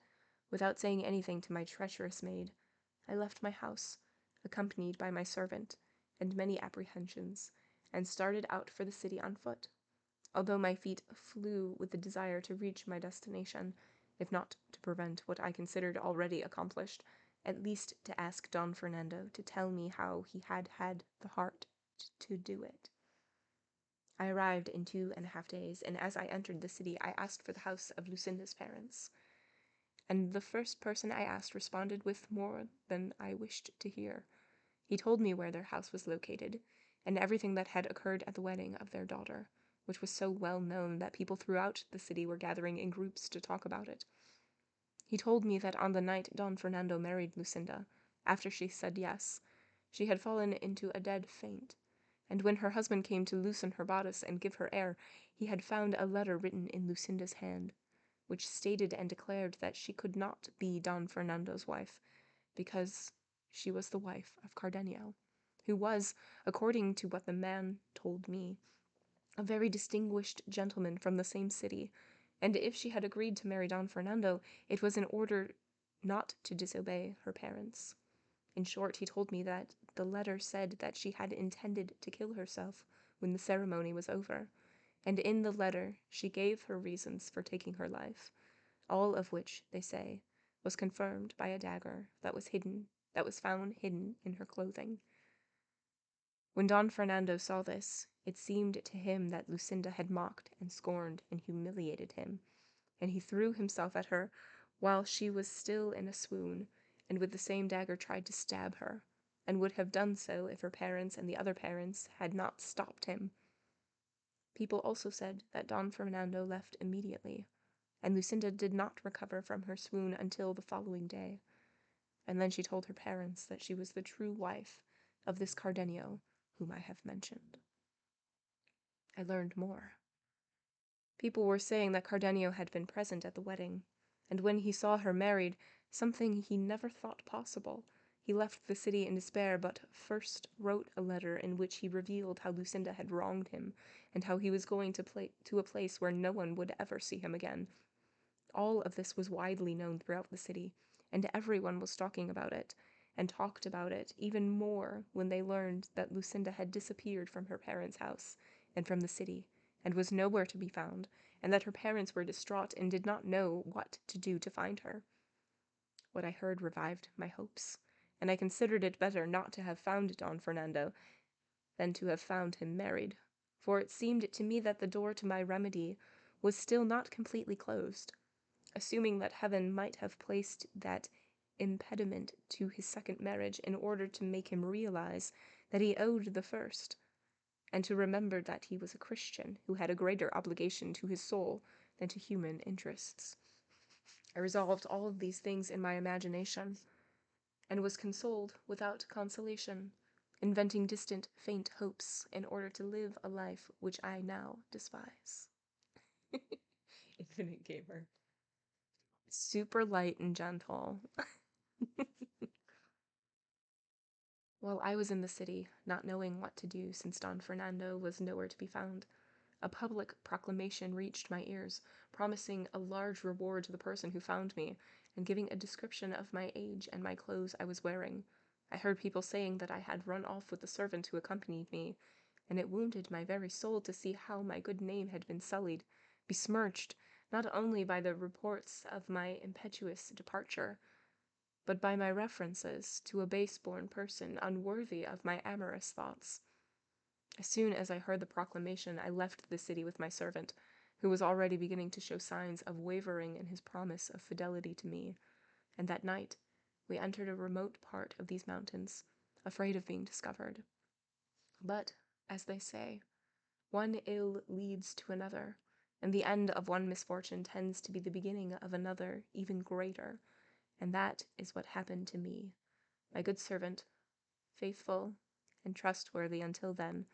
without saying anything to my treacherous maid, I left my house, accompanied by my servant, and many apprehensions, and started out for the city on foot, although my feet flew with the desire to reach my destination, if not to prevent what I considered already accomplished, at least to ask Don Fernando to tell me how he had had the heart to do it. I arrived in 2.5 days, and as I entered the city I asked for the house of Lucinda's parents, and the first person I asked responded with more than I wished to hear. He told me where their house was located, and everything that had occurred at the wedding of their daughter, which was so well known that people throughout the city were gathering in groups to talk about it. He told me that on the night Don Fernando married Lucinda, after she said yes, she had fallen into a dead faint, and when her husband came to loosen her bodice and give her air, he had found a letter written in Lucinda's hand, which stated and declared that she could not be Don Fernando's wife, because she was the wife of Cardenio, who was, according to what the man told me, a very distinguished gentleman from the same city, and if she had agreed to marry Don Fernando, it was in order not to disobey her parents. In short, he told me that the letter said that she had intended to kill herself when the ceremony was over, and in the letter she gave her reasons for taking her life, all of which, they say, was confirmed by a dagger that was found hidden in her clothing. When Don Fernando saw this, it seemed to him that Lucinda had mocked and scorned and humiliated him, and he threw himself at her while she was still in a swoon, and with the same dagger tried to stab her, and would have done so if her parents and the other parents had not stopped him. People also said that Don Fernando left immediately, and Lucinda did not recover from her swoon until the following day, and then she told her parents that she was the true wife of this Cardenio whom I have mentioned. I learned more. People were saying that Cardenio had been present at the wedding, and when he saw her married, something he never thought possible, he left the city in despair, but first wrote a letter in which he revealed how Lucinda had wronged him, and how he was going to a place where no one would ever see him again. All of this was widely known throughout the city, and everyone was talking about it, and talked about it even more when they learned that Lucinda had disappeared from her parents' house and from the city, and was nowhere to be found, and that her parents were distraught and did not know what to do to find her. What I heard revived my hopes, and I considered it better not to have found Don Fernando than to have found him married, for it seemed to me that the door to my remedy was still not completely closed. Assuming that heaven might have placed that impediment to his second marriage in order to make him realize that he owed the first, and to remember that he was a Christian who had a greater obligation to his soul than to human interests. I resolved all of these things in my imagination, and was consoled without consolation, inventing distant, faint hopes in order to live a life which I now despise. Infinite Gamer. Super light and gentle. While I was in the city, not knowing what to do since Don Fernando was nowhere to be found, a public proclamation reached my ears, promising a large reward to the person who found me, and giving a description of my age and my clothes I was wearing. I heard people saying that I had run off with the servant who accompanied me, and it wounded my very soul to see how my good name had been sullied, besmirched, not only by the reports of my impetuous departure, but by my references to a base-born person unworthy of my amorous thoughts. As soon as I heard the proclamation, I left the city with my servant, who was already beginning to show signs of wavering in his promise of fidelity to me, and that night we entered a remote part of these mountains, afraid of being discovered. But, as they say, one ill leads to another, and the end of one misfortune tends to be the beginning of another even greater, and that is what happened to me. My good servant, faithful and trustworthy until then,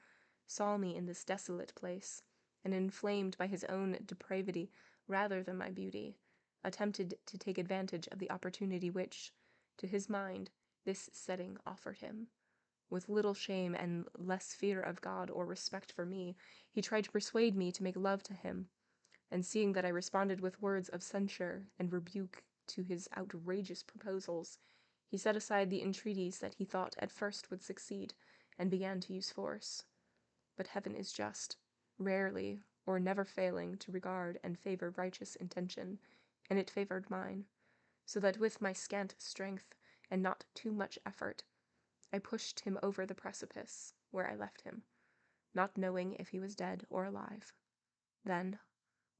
saw me in this desolate place, and inflamed by his own depravity rather than my beauty, attempted to take advantage of the opportunity which, to his mind, this setting offered him. With little shame and less fear of God or respect for me, he tried to persuade me to make love to him, and seeing that I responded with words of censure and rebuke to his outrageous proposals, he set aside the entreaties that he thought at first would succeed, and began to use force. But heaven is just, rarely or never failing to regard and favor righteous intention, and it favored mine, so that with my scant strength and not too much effort, I pushed him over the precipice, where I left him, not knowing if he was dead or alive. Then,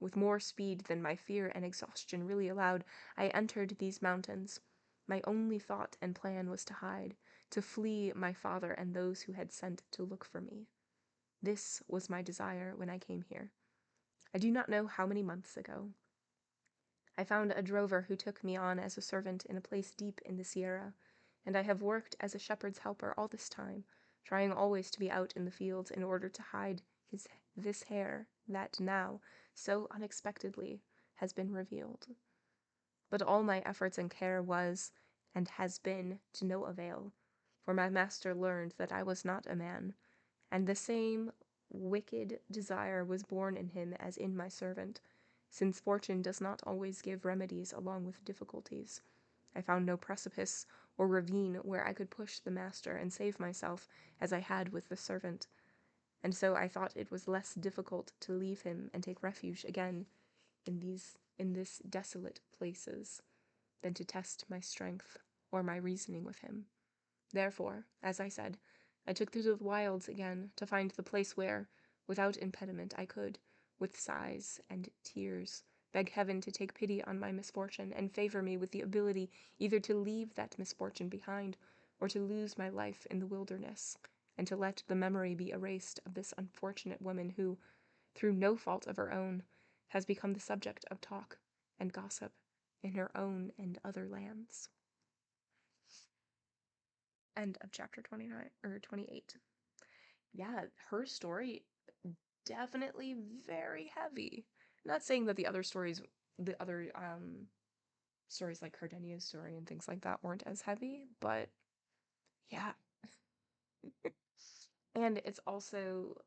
with more speed than my fear and exhaustion really allowed, I entered these mountains. My only thought and plan was to hide, to flee my father and those who had sent to look for me. This was my desire when I came here. I do not know how many months ago. I found a drover who took me on as a servant in a place deep in the Sierra, and I have worked as a shepherd's helper all this time, trying always to be out in the fields in order to hide this hair that now, so unexpectedly, has been revealed. But all my efforts and care was, and has been, to no avail, for my master learned that I was not a man, and the same wicked desire was born in him as in my servant, since fortune does not always give remedies along with difficulties. I found no precipice or ravine where I could push the master and save myself as I had with the servant, and so I thought it was less difficult to leave him and take refuge again in this desolate places than to test my strength or my reasoning with him. Therefore, as I said, I took to the wilds again to find the place where, without impediment, I could, with sighs and tears, beg heaven to take pity on my misfortune and favor me with the ability either to leave that misfortune behind or to lose my life in the wilderness, and to let the memory be erased of this unfortunate woman who, through no fault of her own, has become the subject of talk and gossip in her own and other lands. End of chapter 29 or 28. Yeah, her story definitely very heavy. Not saying that the other stories like Cardenia's story and things like that weren't as heavy, but yeah. And it's also,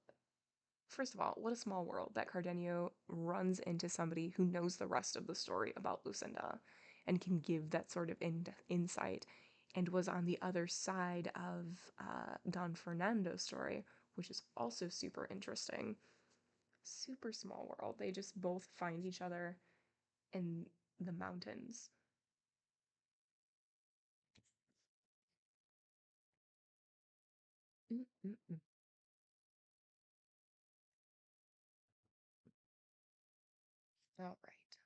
first of all, what a small world that Cardenio runs into somebody who knows the rest of the story about Lucinda and can give that sort of insight, and was on the other side of Don Fernando's story, which is also super interesting. Super small world. They just both find each other in the mountains. Mm-mm-mm. All right.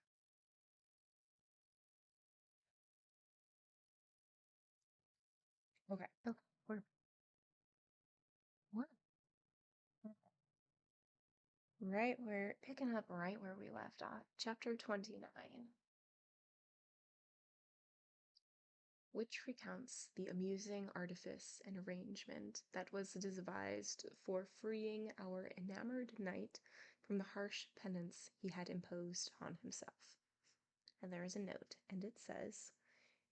Okay. Okay. We're we're picking up right where we left off. Chapter 29, which recounts the amusing artifice and arrangement that was devised for freeing our enamored knight from the harsh penance he had imposed on himself. And there is a note, and it says,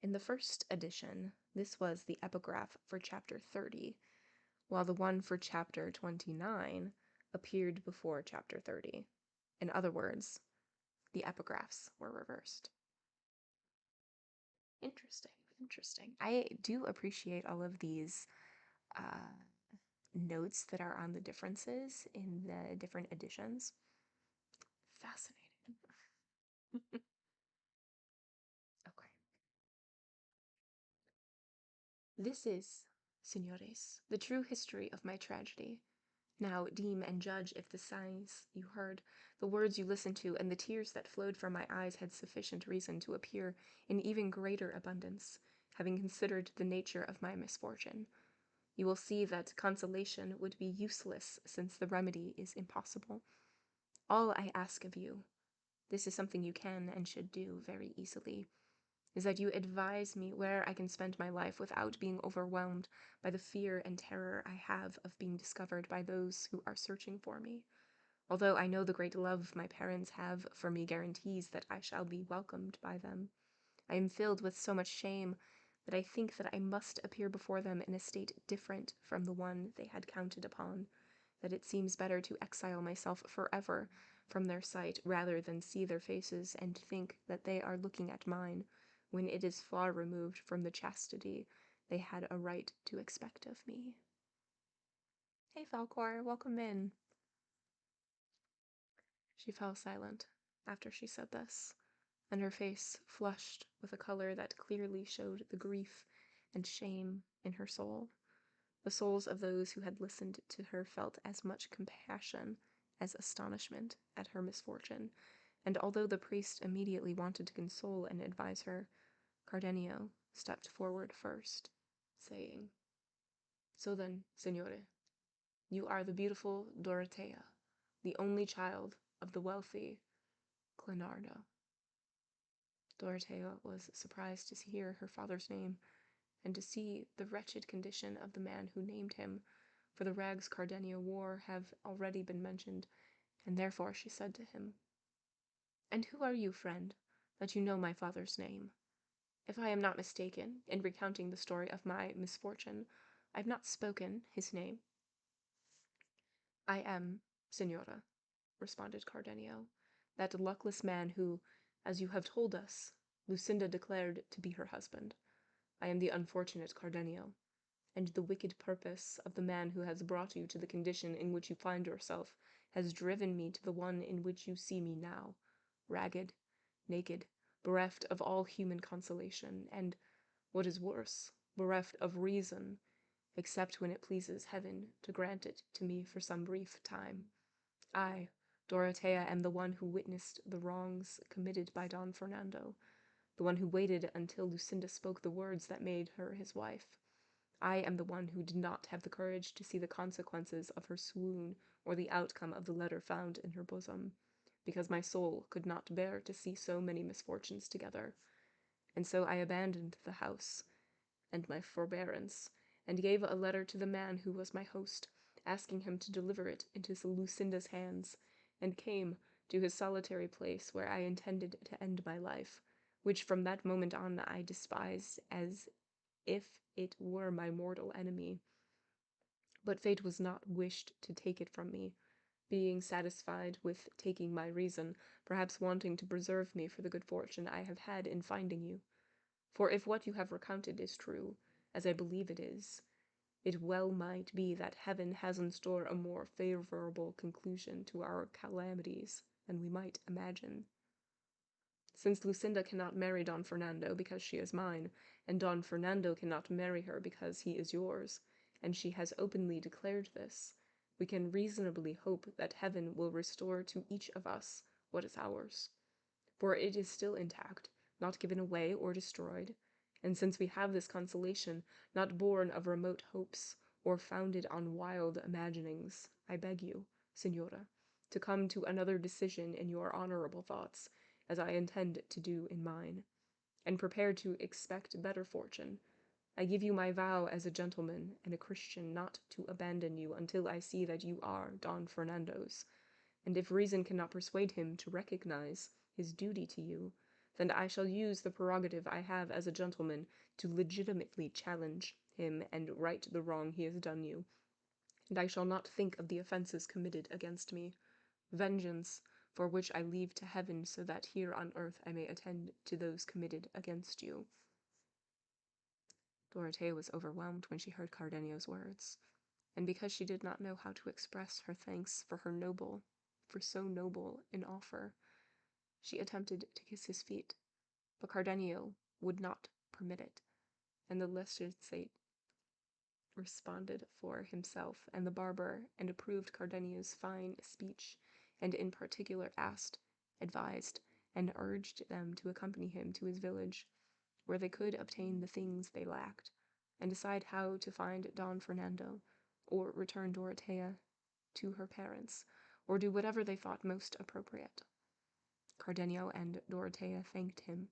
in the first edition, this was the epigraph for chapter 30, while the one for chapter 29 appeared before chapter 30. In other words, the epigraphs were reversed. Interesting, interesting. I do appreciate all of these notes that are on the differences in the different editions. Fascinating. Okay. This is, Signores, the true history of my tragedy. Now deem and judge if the sighs you heard, the words you listened to, and the tears that flowed from my eyes had sufficient reason to appear in even greater abundance, having considered the nature of my misfortune. You will see that consolation would be useless, since the remedy is impossible. All I ask of you, this is something you can and should do very easily, is that you advise me where I can spend my life without being overwhelmed by the fear and terror I have of being discovered by those who are searching for me. Although I know the great love my parents have for me guarantees that I shall be welcomed by them, I am filled with so much shame that I think that I must appear before them in a state different from the one they had counted upon, that it seems better to exile myself forever from their sight rather than see their faces and think that they are looking at mine, when it is far removed from the chastity they had a right to expect of me. Hey, Falcor, welcome in. She fell silent after she said this, and her face flushed with a color that clearly showed the grief and shame in her soul. The souls of those who had listened to her felt as much compassion as astonishment at her misfortune, and although the priest immediately wanted to console and advise her, Cardenio stepped forward first, saying, so then, Signore, you are the beautiful Dorothea, the only child of the wealthy Clenardo. Dorothea was surprised to hear her father's name, and to see the wretched condition of the man who named him, for the rags Cardenio wore have already been mentioned, And therefore she said to him, "And who are you, friend, that you know my father's name? If I am not mistaken, in recounting the story of my misfortune, I have not spoken his name." "I am, Signora," responded Cardenio, "that luckless man who, as you have told us, Lucinda declared to be her husband. I am the unfortunate Cardenio, and the wicked purpose of the man who has brought you to the condition in which you find yourself has driven me to the one in which you see me now, ragged, naked, bereft of all human consolation, and, what is worse, bereft of reason, except when it pleases Heaven to grant it to me for some brief time. I, Dorothea, am the one who witnessed the wrongs committed by Don Fernando, the one who waited until Lucinda spoke the words that made her his wife. I am the one who did not have the courage to see the consequences of her swoon or the outcome of the letter found in her bosom, because my soul could not bear to see so many misfortunes together. And so I abandoned the house and my forbearance, and gave a letter to the man who was my host, asking him to deliver it into Lucinda's hands, and came to his solitary place where I intended to end my life, which from that moment on I despised as if it were my mortal enemy. But fate was not wished to take it from me, being satisfied with taking my reason, perhaps wanting to preserve me for the good fortune I have had in finding you. For if what you have recounted is true, as I believe it is, it well might be that Heaven has in store a more favorable conclusion to our calamities than we might imagine. Since Lucinda cannot marry Don Fernando because she is mine, and Don Fernando cannot marry her because he is yours, and she has openly declared this, we can reasonably hope that Heaven will restore to each of us what is ours. For it is still intact, not given away or destroyed, and since we have this consolation, not born of remote hopes, or founded on wild imaginings, I beg you, Signora, to come to another decision in your honorable thoughts, as I intend to do in mine, and prepare to expect better fortune. I give you my vow as a gentleman and a Christian not to abandon you until I see that you are Don Fernando's, and if reason cannot persuade him to recognize his duty to you, then I shall use the prerogative I have as a gentleman to legitimately challenge him and right the wrong he has done you, and I shall not think of the offenses committed against me. Vengeance, for which I leave to Heaven, so that here on earth I may attend to those committed against you." Dorothea was overwhelmed when she heard Cardenio's words, and because she did not know how to express her thanks for so noble an offer, she attempted to kiss his feet, but Cardenio would not permit it, and the legislate responded for himself and the barber, and approved Cardenio's fine speech, and in particular asked, advised, and urged them to accompany him to his village, where they could obtain the things they lacked, and decide how to find Don Fernando, or return Dorothea to her parents, or do whatever they thought most appropriate. Cardenio and Dorothea thanked him,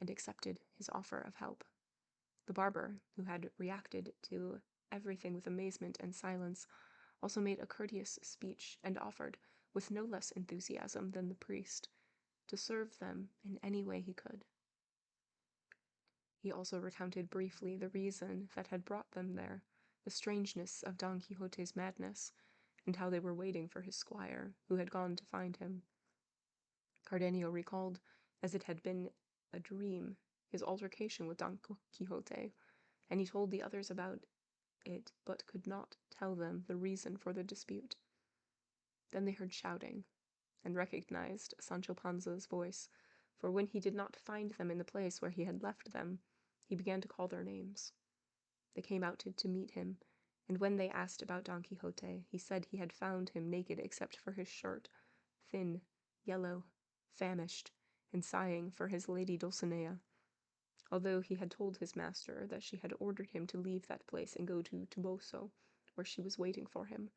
and accepted his offer of help. The barber, who had reacted to everything with amazement and silence, also made a courteous speech, and offered, with no less enthusiasm than the priest, to serve them in any way he could. He also recounted briefly the reason that had brought them there, the strangeness of Don Quixote's madness, and how they were waiting for his squire, who had gone to find him. Cardenio recalled, as it had been a dream, his altercation with Don Quixote, and he told the others about it, but could not tell them the reason for the dispute. Then they heard shouting, and recognized Sancho Panza's voice, for when he did not find them in the place where he had left them, he began to call their names. They came out to meet him, and when they asked about Don Quixote, he said he had found him naked except for his shirt, thin, yellow, famished, and sighing for his lady Dulcinea, although he had told his master that she had ordered him to leave that place and go to Toboso, where she was waiting for him.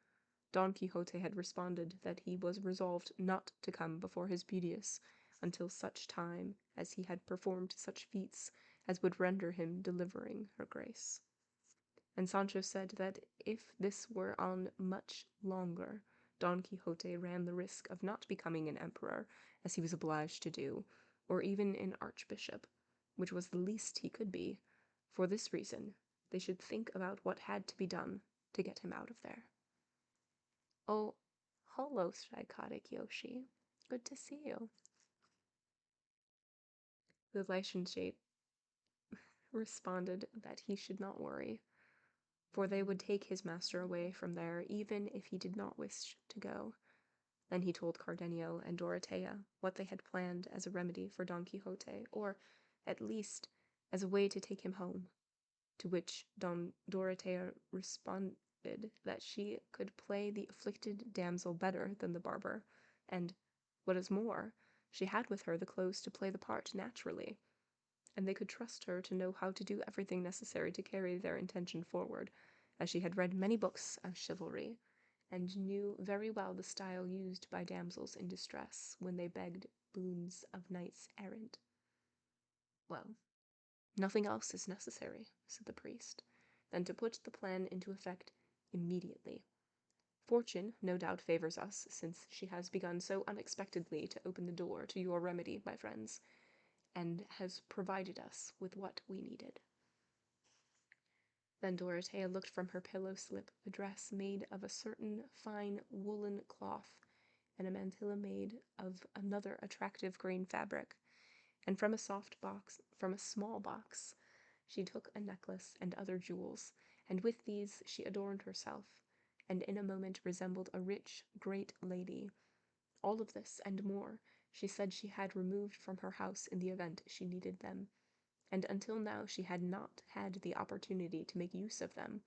Don Quixote had responded that he was resolved not to come before his beauteous until such time as he had performed such feats as would render him delivering her grace. And Sancho said that if this were on much longer, Don Quixote ran the risk of not becoming an emperor, as he was obliged to do, or even an archbishop, which was the least he could be. For this reason, they should think about what had to be done to get him out of there. Oh, hello, Psychotic Yoshi. Good to see you. The licentiate responded that he should not worry, for they would take his master away from there even if he did not wish to go. Then he told Cardenio and Dorotea what they had planned as a remedy for Don Quixote, or, at least, as a way to take him home, to which Dorotea responded that she could play the afflicted damsel better than the barber, and, what is more, she had with her the clothes to play the part naturally, and they could trust her to know how to do everything necessary to carry their intention forward, as she had read many books of chivalry, and knew very well the style used by damsels in distress when they begged boons of knights-errant. Well, nothing else is necessary, said the priest, than to put the plan into effect immediately. Fortune no doubt favors us, since she has begun so unexpectedly to open the door to your remedy, my friends, and has provided us with what we needed. Then Dorotea looked from her pillow slip a dress made of a certain fine woolen cloth, and a mantilla made of another attractive green fabric, and from a small box, she took a necklace and other jewels, and with these she adorned herself, and in a moment resembled a rich, great lady. All of this, and more, she said she had removed from her house in the event she needed them, and until now she had not had the opportunity to make use of them.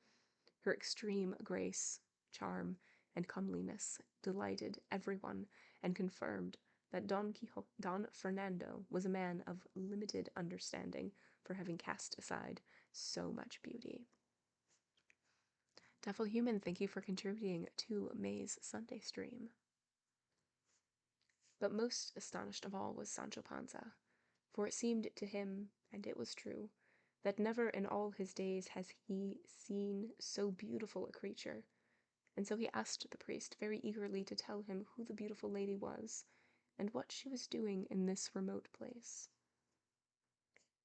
Her extreme grace, charm, and comeliness delighted everyone, and confirmed that Don Fernando was a man of limited understanding for having cast aside so much beauty. Devil Human, thank you for contributing to May's Sunday stream. But most astonished of all was Sancho Panza, for it seemed to him, and it was true, that never in all his days has he seen so beautiful a creature, and so he asked the priest very eagerly to tell him who the beautiful lady was, and what she was doing in this remote place.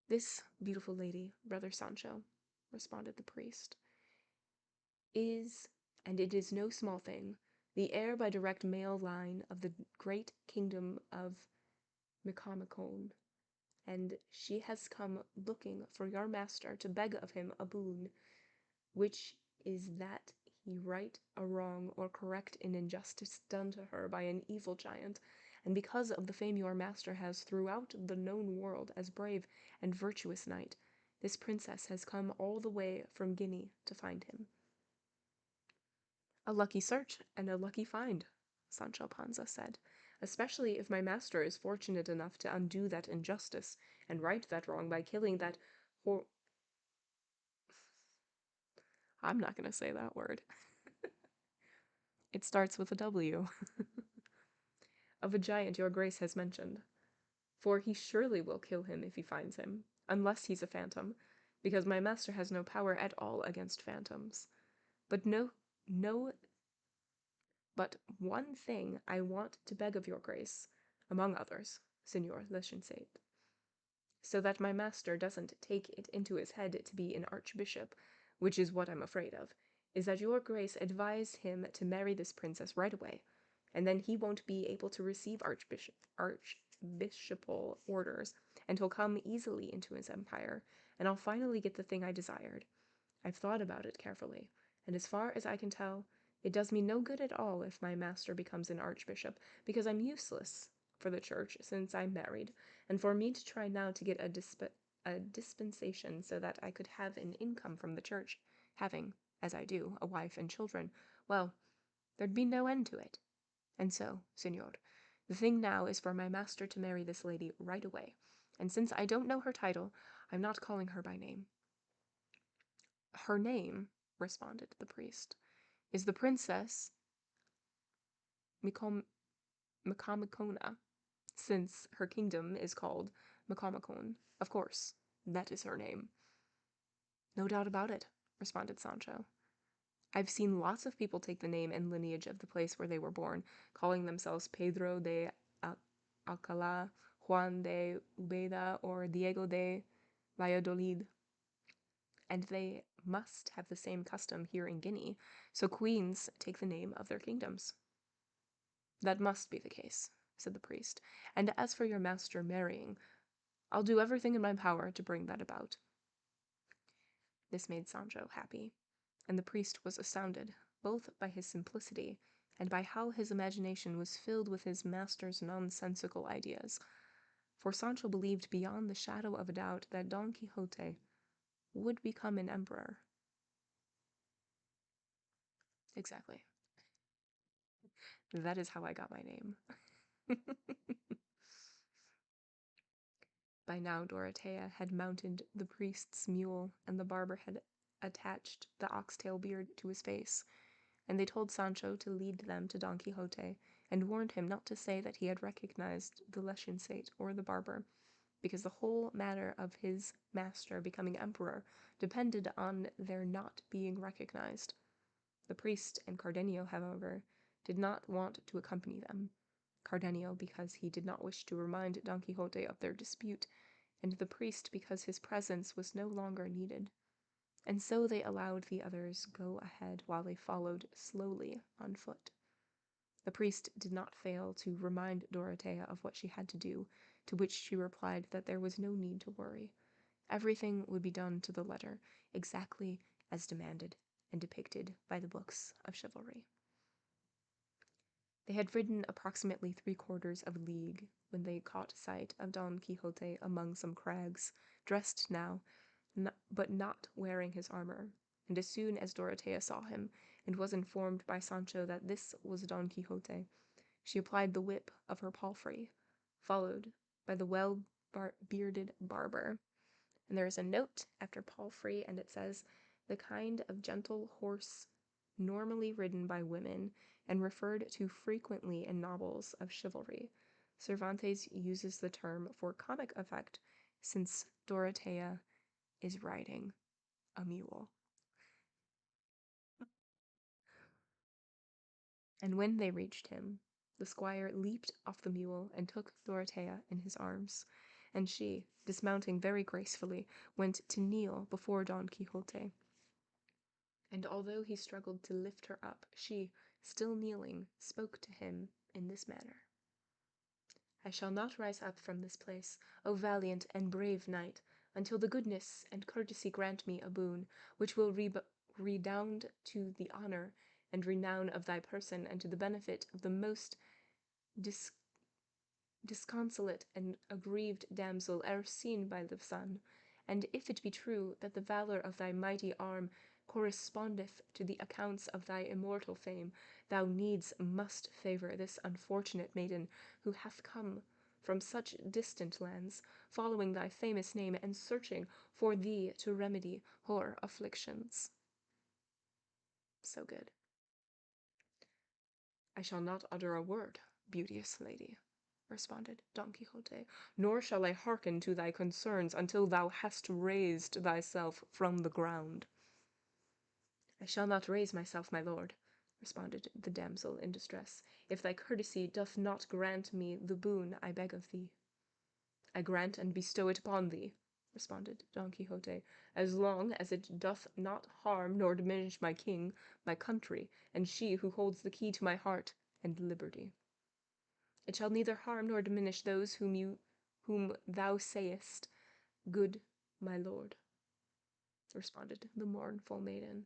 This beautiful lady, brother Sancho, responded the priest, is, and it is no small thing, the heir by direct male line of the great kingdom of Micomicon, and she has come looking for your master to beg of him a boon, which is that he right a wrong or correct an injustice done to her by an evil giant, and because of the fame your master has throughout the known world as brave and virtuous knight, this princess has come all the way from Guinea to find him. A lucky search and a lucky find, Sancho Panza said, especially if my master is fortunate enough to undo that injustice and right that wrong by killing that I'm not going to say that word. It starts with a W. Of a giant your grace has mentioned. For he surely will kill him if he finds him, unless he's a phantom, because my master has no power at all against phantoms. But but one thing I want to beg of your grace, among others, Signor Licentiate, so that my master doesn't take it into his head to be an archbishop, which is what I'm afraid of, is that your grace advise him to marry this princess right away, and then he won't be able to receive archbishopal orders, and he'll come easily into his empire, and I'll finally get the thing I desired. I've thought about it carefully, and as far as I can tell, it does me no good at all if my master becomes an archbishop, because I'm useless for the church since I'm married, and for me to try now to get a dispensation so that I could have an income from the church, having, as I do, a wife and children, well, there'd be no end to it. And so, Signor, the thing now is for my master to marry this lady right away, and since I don't know her title, I'm not calling her by name. Her name, responded the priest, is the Princess Micomicona, since her kingdom is called Micomicon. Of course, that is her name. No doubt about it, responded Sancho. I've seen lots of people take the name and lineage of the place where they were born, calling themselves Pedro de Alcalá, Juan de Ubeda, or Diego de Valladolid. And they must have the same custom here in Guinea, so queens take the name of their kingdoms. That must be the case, said the priest. And as for your master marrying, I'll do everything in my power to bring that about. This made Sancho happy, and the priest was astounded, both by his simplicity and by how his imagination was filled with his master's nonsensical ideas. For Sancho believed beyond the shadow of a doubt that Don Quixote would become an emperor. Exactly. That is how I got my name. By now Dorothea had mounted the priest's mule, and the barber had attached the oxtail beard to his face, and they told Sancho to lead them to Don Quixote, and warned him not to say that he had recognized the licentiate or the barber, because the whole matter of his master becoming emperor depended on their not being recognized. The priest and Cardenio, however, did not want to accompany them. Cardenio because he did not wish to remind Don Quixote of their dispute, and the priest because his presence was no longer needed. And so they allowed the others go ahead while they followed slowly on foot. The priest did not fail to remind Dorothea of what she had to do, to which she replied that there was no need to worry. Everything would be done to the letter, exactly as demanded and depicted by the books of chivalry. They had ridden approximately 3/4 of a league when they caught sight of Don Quixote among some crags, dressed now, but not wearing his armor, and as soon as Dorothea saw him, and was informed by Sancho that this was Don Quixote, she applied the whip of her palfrey, followed by the well-bearded barber. And there is a note after palfrey, and it says, the kind of gentle horse normally ridden by women and referred to frequently in novels of chivalry. Cervantes uses the term for comic effect since Dorothea is riding a mule. And when they reached him, the squire leaped off the mule and took Dorothea in his arms, and she, dismounting very gracefully, went to kneel before Don Quixote. And although he struggled to lift her up, she, still kneeling, spoke to him in this manner. I shall not rise up from this place, O valiant and brave knight, until the goodness and courtesy grant me a boon, which will redound to the honour and renown of thy person, and to the benefit of the most disconsolate and aggrieved damsel e'er seen by the sun. And if it be true that the valour of thy mighty arm correspondeth to the accounts of thy immortal fame, thou needs must favour this unfortunate maiden, who hath come from such distant lands, following thy famous name, and searching for thee to remedy her afflictions. So good. I shall not utter a word, beauteous lady, responded Don Quixote, nor shall I hearken to thy concerns until thou hast raised thyself from the ground. I shall not raise myself, my lord, responded the damsel in distress, if thy courtesy doth not grant me the boon I beg of thee. I grant and bestow it upon thee, responded Don Quixote, as long as it doth not harm nor diminish my king, my country, and she who holds the key to my heart and liberty. It shall neither harm nor diminish those whom thou sayest, good my lord, responded the mournful maiden.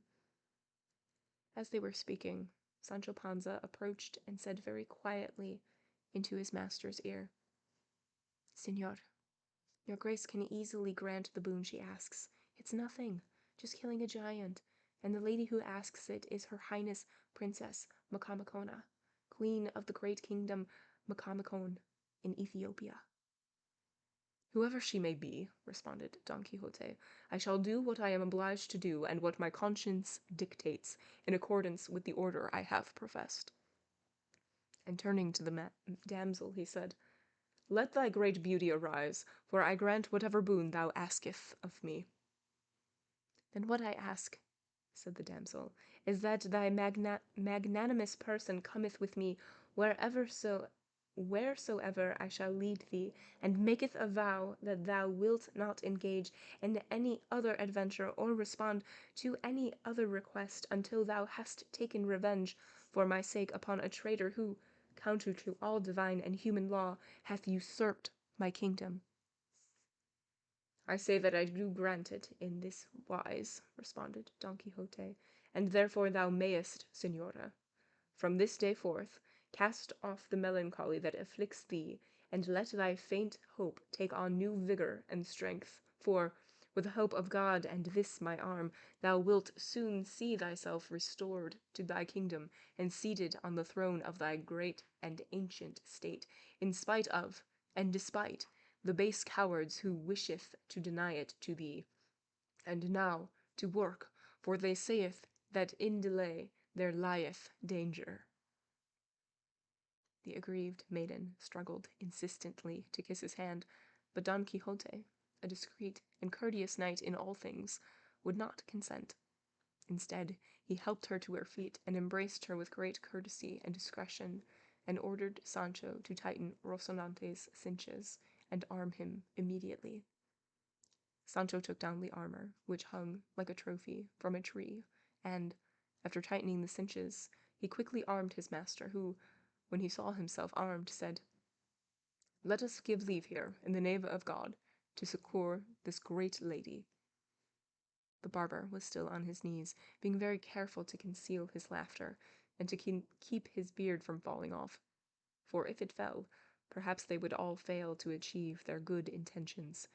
As they were speaking, Sancho Panza approached and said very quietly into his master's ear, Señor, your grace can easily grant the boon she asks. It's nothing, just killing a giant, and the lady who asks it is Her Highness Princess Macomacona, Queen of the great kingdom Macomacon in Ethiopia. Whoever she may be, responded Don Quixote, I shall do what I am obliged to do, and what my conscience dictates, in accordance with the order I have professed. And turning to the damsel, he said, Let thy great beauty arise, for I grant whatever boon thou asketh of me. Then what I ask said the damsel, is that thy magnanimous person cometh with me wheresoever I shall lead thee, and maketh a vow that thou wilt not engage in any other adventure or respond to any other request until thou hast taken revenge for my sake upon a traitor who, counter to all divine and human law, hath usurped my kingdom. I say that I do grant it in this wise, responded Don Quixote, and therefore thou mayest, señora, from this day forth, cast off the melancholy that afflicts thee, and let thy faint hope take on new vigour and strength, for, with the hope of God and this my arm, thou wilt soon see thyself restored to thy kingdom, and seated on the throne of thy great and ancient state, in spite of, and despite, the base cowards who wisheth to deny it to thee. And now to work, for they saith that in delay there lieth danger. The aggrieved maiden struggled insistently to kiss his hand, but Don Quixote, a discreet and courteous knight in all things, would not consent. Instead, he helped her to her feet and embraced her with great courtesy and discretion, and ordered Sancho to tighten Rocinante's cinches and arm him immediately. Sancho took down the armor, which hung like a trophy from a tree, and, after tightening the cinches, he quickly armed his master, who, when he saw himself armed, said, "Let us give leave here, in the name of God, to succour this great lady." The barber was still on his knees, being very careful to conceal his laughter, and to keep his beard from falling off, for if it fell, perhaps they would all fail to achieve their good intentions.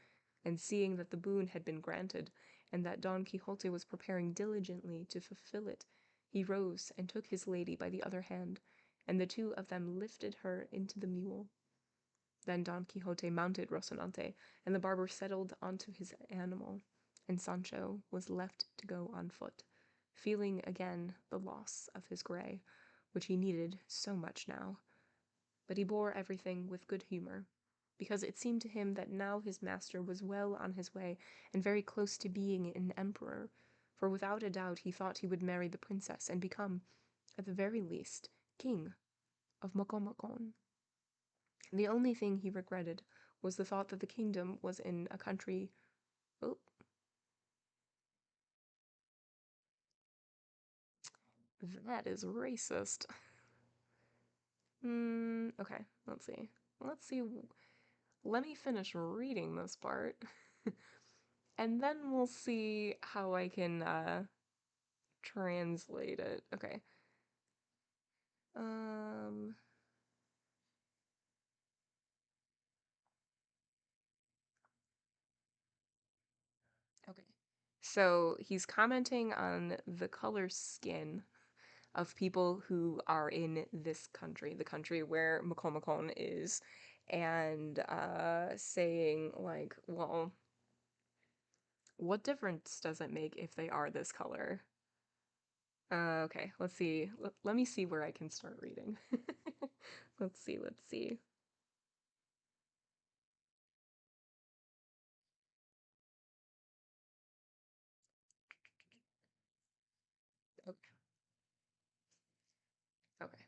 And seeing that the boon had been granted, and that Don Quixote was preparing diligently to fulfill it, he rose and took his lady by the other hand, and the two of them lifted her into the mule. Then Don Quixote mounted Rocinante, and the barber settled onto his animal, and Sancho was left to go on foot, feeling again the loss of his grey, which he needed so much now. But he bore everything with good humour, because it seemed to him that now his master was well on his way and very close to being an emperor, for without a doubt he thought he would marry the princess and become, at the very least, king of Mocomocon. The only thing he regretted was the thought that the kingdom was in a country... Oh. That is racist. Okay, let's see. Let's see. Let me finish reading this part. And then we'll see how I can translate it. Okay. Um okay. So he's commenting on the color skin of people who are in this country, the country where Mocomocon is, and saying like, well, what difference does it make if they are this color? Okay, let's see. Let me see where I can start reading. Let's see, let's see. Okay. Okay.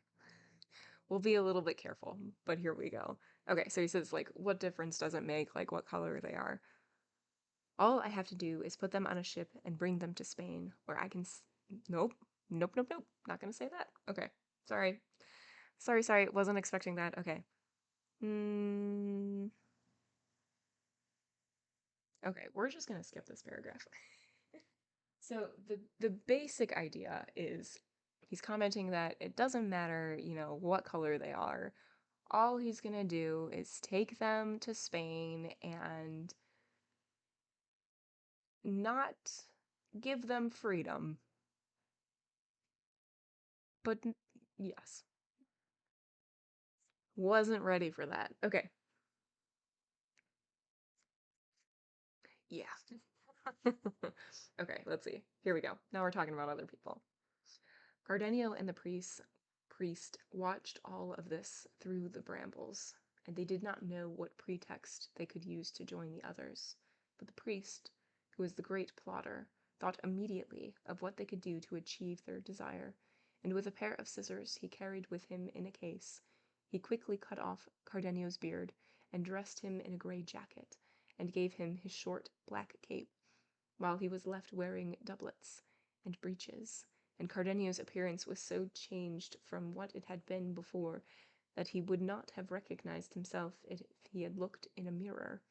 We'll be a little bit careful, but here we go. Okay, so he says, like, what difference does it make, like, what color they are? All I have to do is put them on a ship and bring them to Spain, where I can Nope. Nope, nope, nope. Not gonna say that. Okay. Sorry. Sorry. Wasn't expecting that. Okay. Okay, we're just gonna skip this paragraph. So the basic idea is he's commenting that it doesn't matter, what color they are. All he's gonna do is take them to Spain and not give them freedom. But yes, wasn't ready for that. Okay. Yeah. Okay, let's see. Here we go. Now we're talking about other people. Cardenio and the priest watched all of this through the brambles, and they did not know what pretext they could use to join the others. But the priest, who was the great plotter, thought immediately of what they could do to achieve their desire, and with a pair of scissors he carried with him in a case, he quickly cut off Cardenio's beard and dressed him in a grey jacket, and gave him his short black cape, while he was left wearing doublets and breeches, and Cardenio's appearance was so changed from what it had been before that he would not have recognized himself if he had looked in a mirror.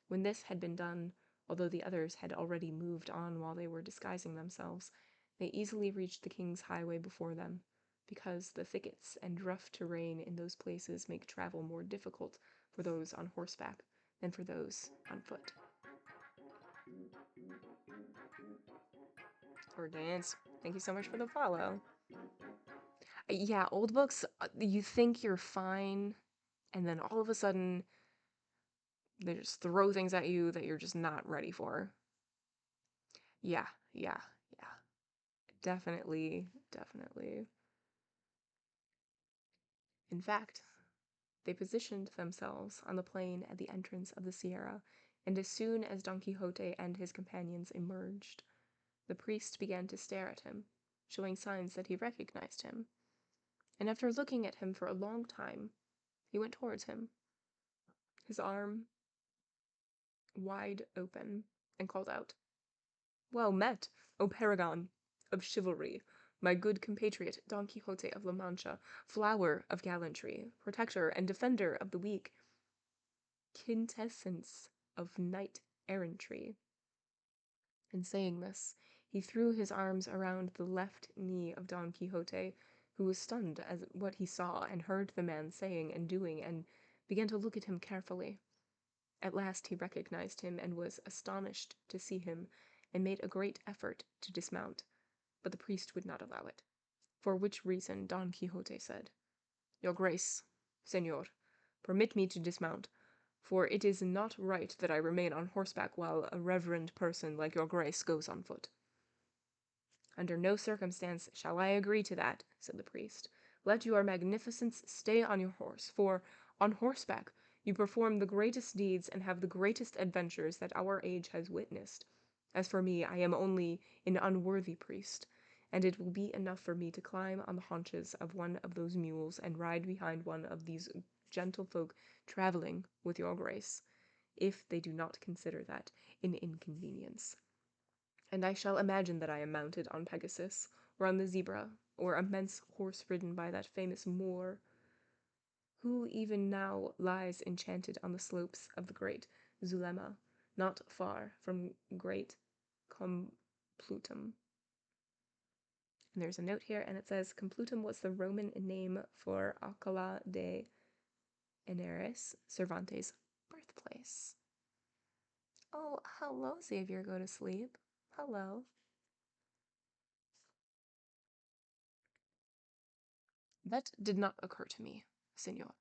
When this had been done, although the others had already moved on while they were disguising themselves, they easily reached the king's highway before them, because the thickets and rough terrain in those places make travel more difficult for those on horseback than for those on foot. Or dance. Thank you so much for the follow. Yeah, old books, you think you're fine, and then all of a sudden, they just throw things at you that you're just not ready for. Yeah. Definitely. In fact, they positioned themselves on the plain at the entrance of the Sierra, and as soon as Don Quixote and his companions emerged, the priest began to stare at him, showing signs that he recognized him. And after looking at him for a long time, he went towards him, his arm wide open, and called out, "Well met, O paragon of chivalry, my good compatriot Don Quixote of La Mancha, flower of gallantry, protector and defender of the weak, quintessence of knight-errantry." In saying this, he threw his arms around the left knee of Don Quixote, who was stunned at what he saw and heard the man saying and doing, and began to look at him carefully. At last he recognized him and was astonished to see him, and made a great effort to dismount, but the priest would not allow it, for which reason Don Quixote said, "Your grace, señor, permit me to dismount, for it is not right that I remain on horseback while a reverend person like your grace goes on foot." "Under no circumstance shall I agree to that," said the priest. "Let your magnificence stay on your horse, for, on horseback, you perform the greatest deeds and have the greatest adventures that our age has witnessed. As for me, I am only an unworthy priest, and it will be enough for me to climb on the haunches of one of those mules and ride behind one of these gentlefolk travelling with your grace, if they do not consider that an inconvenience. And I shall imagine that I am mounted on Pegasus, or on the zebra, or immense horse ridden by that famous Moor, who even now lies enchanted on the slopes of the great Zulema, not far from great Complutum. And there's a note here, and it says, Complutum was the Roman name for Alcalá de Henares, Cervantes' birthplace. Oh, hello, Xavier, go to sleep. Hello. "That did not occur to me, señor,"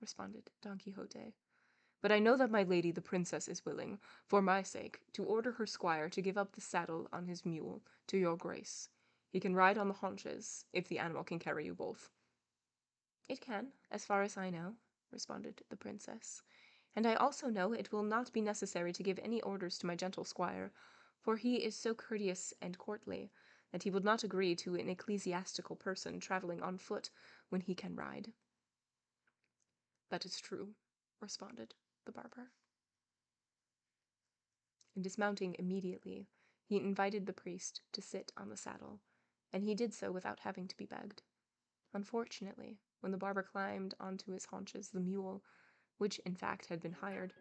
responded Don Quixote. "But I know that my lady the princess is willing, for my sake, to order her squire to give up the saddle on his mule to your grace. He can ride on the haunches, if the animal can carry you both." "It can, as far as I know," responded the princess. "And I also know it will not be necessary to give any orders to my gentle squire, for he is so courteous and courtly that he would not agree to an ecclesiastical person traveling on foot when he can ride." "That is true," responded the barber. And dismounting immediately, he invited the priest to sit on the saddle, and he did so without having to be begged. Unfortunately, when the barber climbed onto his haunches, the mule, which in fact had been hired.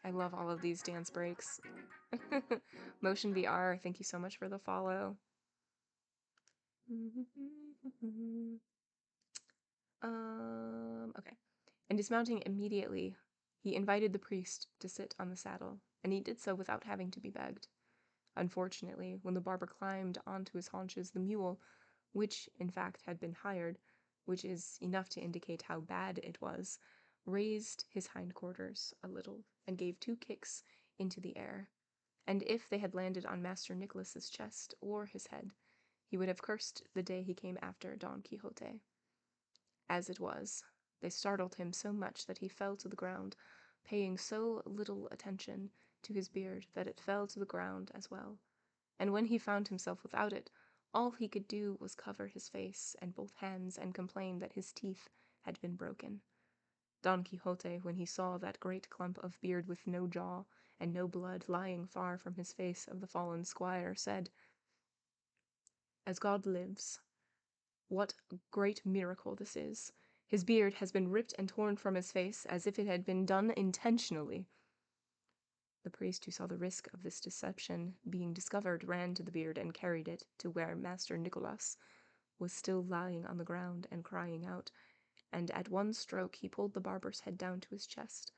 I love all of these dance breaks. Motion VR, thank you so much for the follow. Okay. And dismounting immediately, he invited the priest to sit on the saddle, and he did so without having to be begged. Unfortunately, when the barber climbed onto his haunches, the mule, which in fact had been hired, which is enough to indicate how bad it was, raised his hindquarters a little and gave 2 kicks into the air, and if they had landed on Master Nicholas's chest or his head, he would have cursed the day he came after Don Quixote. As it was, they startled him so much that he fell to the ground, paying so little attention to his beard that it fell to the ground as well. And when he found himself without it, all he could do was cover his face and both hands and complain that his teeth had been broken. Don Quixote, when he saw that great clump of beard with no jaw and no blood lying far from his face of the fallen squire, said, "As God lives, what a great miracle this is! His beard has been ripped and torn from his face as if it had been done intentionally." The priest, who saw the risk of this deception being discovered, ran to the beard and carried it to where Master Nicholas was still lying on the ground and crying out, and at one stroke he pulled the barber's head down to his chest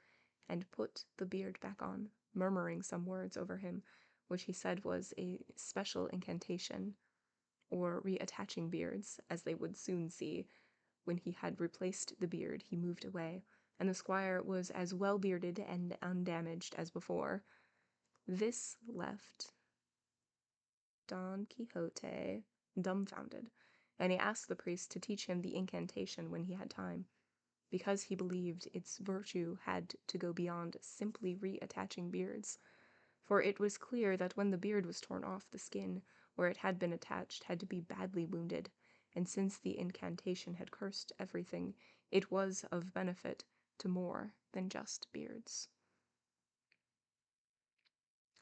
and put the beard back on, murmuring some words over him, which he said was a special incantation, or reattaching beards, as they would soon see. When he had replaced the beard, he moved away, and the squire was as well bearded and undamaged as before. This left Don Quixote dumbfounded, and he asked the priest to teach him the incantation when he had time, because he believed its virtue had to go beyond simply reattaching beards, for it was clear that when the beard was torn off, the skin where it had been attached had to be badly wounded, and since the incantation had cursed everything, it was of benefit to more than just beards.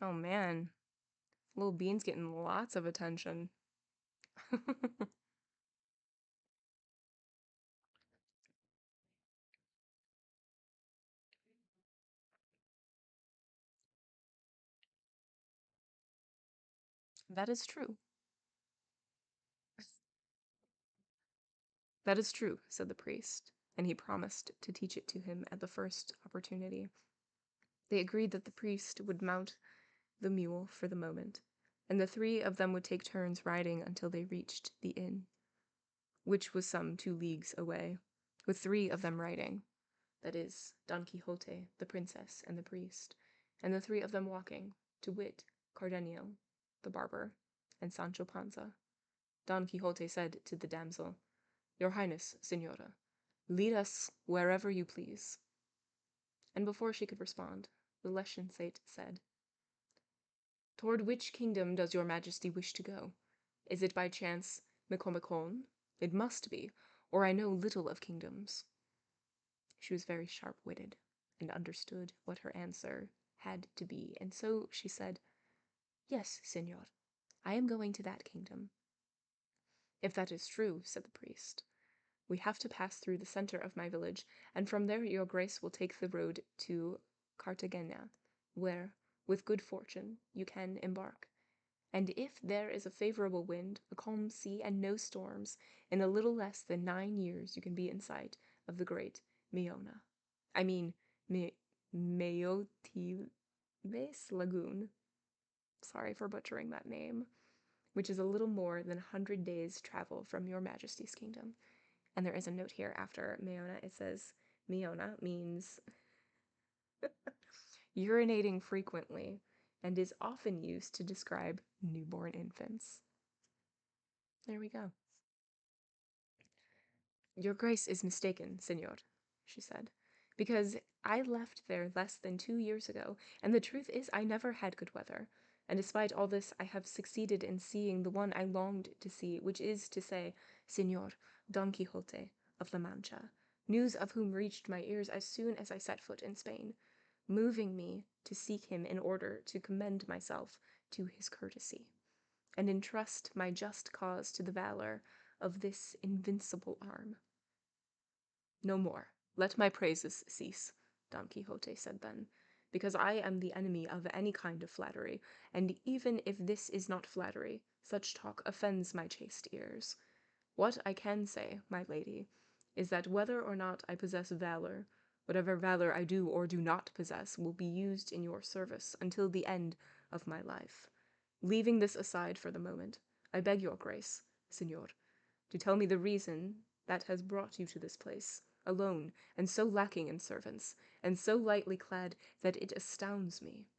Oh man, little Bean's getting lots of attention. That is true. That is true, said the priest, and he promised to teach it to him at the first opportunity. They agreed that the priest would mount the mule for the moment, and the three of them would take turns riding until they reached the inn, which was some 2 leagues away, with 3 of them riding, that is, Don Quixote, the princess, and the priest, and the 3 of them walking, to wit, Cardenio, the barber, and Sancho Panza. Don Quixote said to the damsel, "Your Highness, Señora, lead us wherever you please." And before she could respond, the lecensate said, "Toward which kingdom does your majesty wish to go? Is it by chance Micomicon? It must be, or I know little of kingdoms." She was very sharp-witted, and understood what her answer had to be, and so she said, "Yes, señor, I am going to that kingdom." "If that is true," said the priest, "we have to pass through the center of my village, and from there your grace will take the road to Cartagena, where, with good fortune, you can embark. And if there is a favorable wind, a calm sea, and no storms, in a little less than 9 years you can be in sight of the great Miona. I mean, Meotives Lagoon. Sorry for butchering that name, which is a little more than 100 days' travel from your majesty's kingdom." And there is a note here after Meona. It says, Meona means urinating frequently and is often used to describe newborn infants. There we go. "Your grace is mistaken, señor," she said, "because I left there less than 2 years ago, and the truth is I never had good weather, and despite all this I have succeeded in seeing the one I longed to see, which is to say, Señor Don Quixote of La Mancha, news of whom reached my ears as soon as I set foot in Spain, moving me to seek him in order to commend myself to his courtesy, and entrust my just cause to the valor of this invincible arm." "No more. Let my praises cease," Don Quixote said then, "because I am the enemy of any kind of flattery, and even if this is not flattery, such talk offends my chaste ears. What I can say, my lady, is that whether or not I possess valor, whatever valor I do or do not possess will be used in your service until the end of my life. Leaving this aside for the moment, I beg your grace, señor, to tell me the reason that has brought you to this place, alone, and so lacking in servants, and so lightly clad that it astounds me."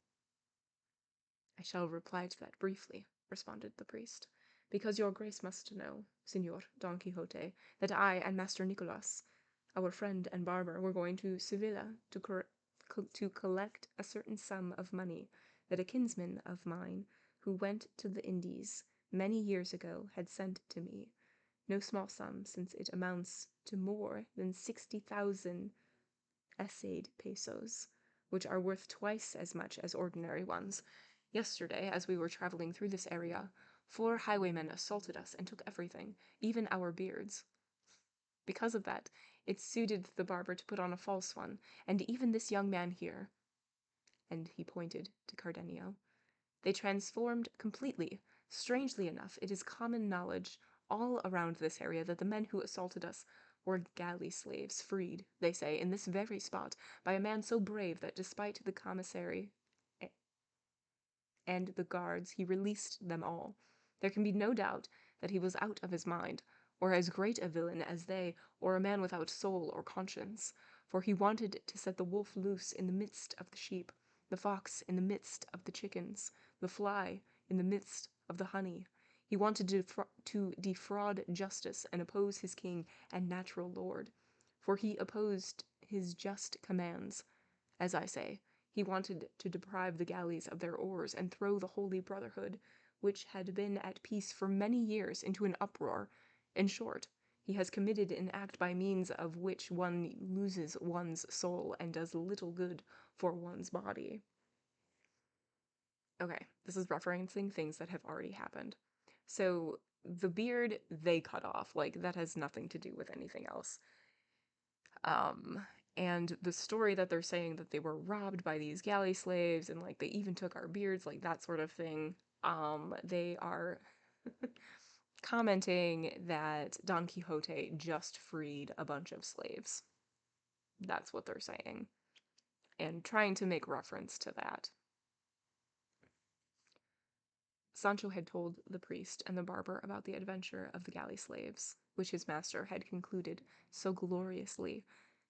"I shall reply to that briefly," responded the priest, "because your grace must know, Señor Don Quixote, that I and Master Nicholas, our friend and barber, were going to Sevilla to to collect a certain sum of money that a kinsman of mine, who went to the Indies many years ago, had sent to me. No small sum, since it amounts to more than 60,000 essayed pesos, which are worth twice as much as ordinary ones. Yesterday, as we were traveling through this area, 4 highwaymen assaulted us and took everything, even our beards. Because of that, it suited the barber to put on a false one, and even this young man here, and he pointed to Cardenio, they transformed completely. Strangely enough, it is common knowledge all around this area that the men who assaulted us were galley slaves, freed, they say, in this very spot, by a man so brave that despite the commissary and the guards, he released them all. There can be no doubt that he was out of his mind, or as great a villain as they, or a man without soul or conscience, for he wanted to set the wolf loose in the midst of the sheep, the fox in the midst of the chickens, the fly in the midst of the honey. He wanted to defraud justice and oppose his king and natural lord, for he opposed his just commands. As I say, he wanted to deprive the galleys of their oars and throw the Holy Brotherhood, which had been at peace for many years, into an uproar. In short, he has committed an act by means of which one loses one's soul and does little good for one's body. Okay, this is referencing things that have already happened. So the beard they cut off, like that has nothing to do with anything else. And the story that they're saying that they were robbed by these galley slaves and like they even took our beards, like that sort of thing. They are commenting that Don Quixote just freed a bunch of slaves. That's what they're saying. And trying to make reference to that. Sancho had told the priest and the barber about the adventure of the galley slaves, which his master had concluded so gloriously,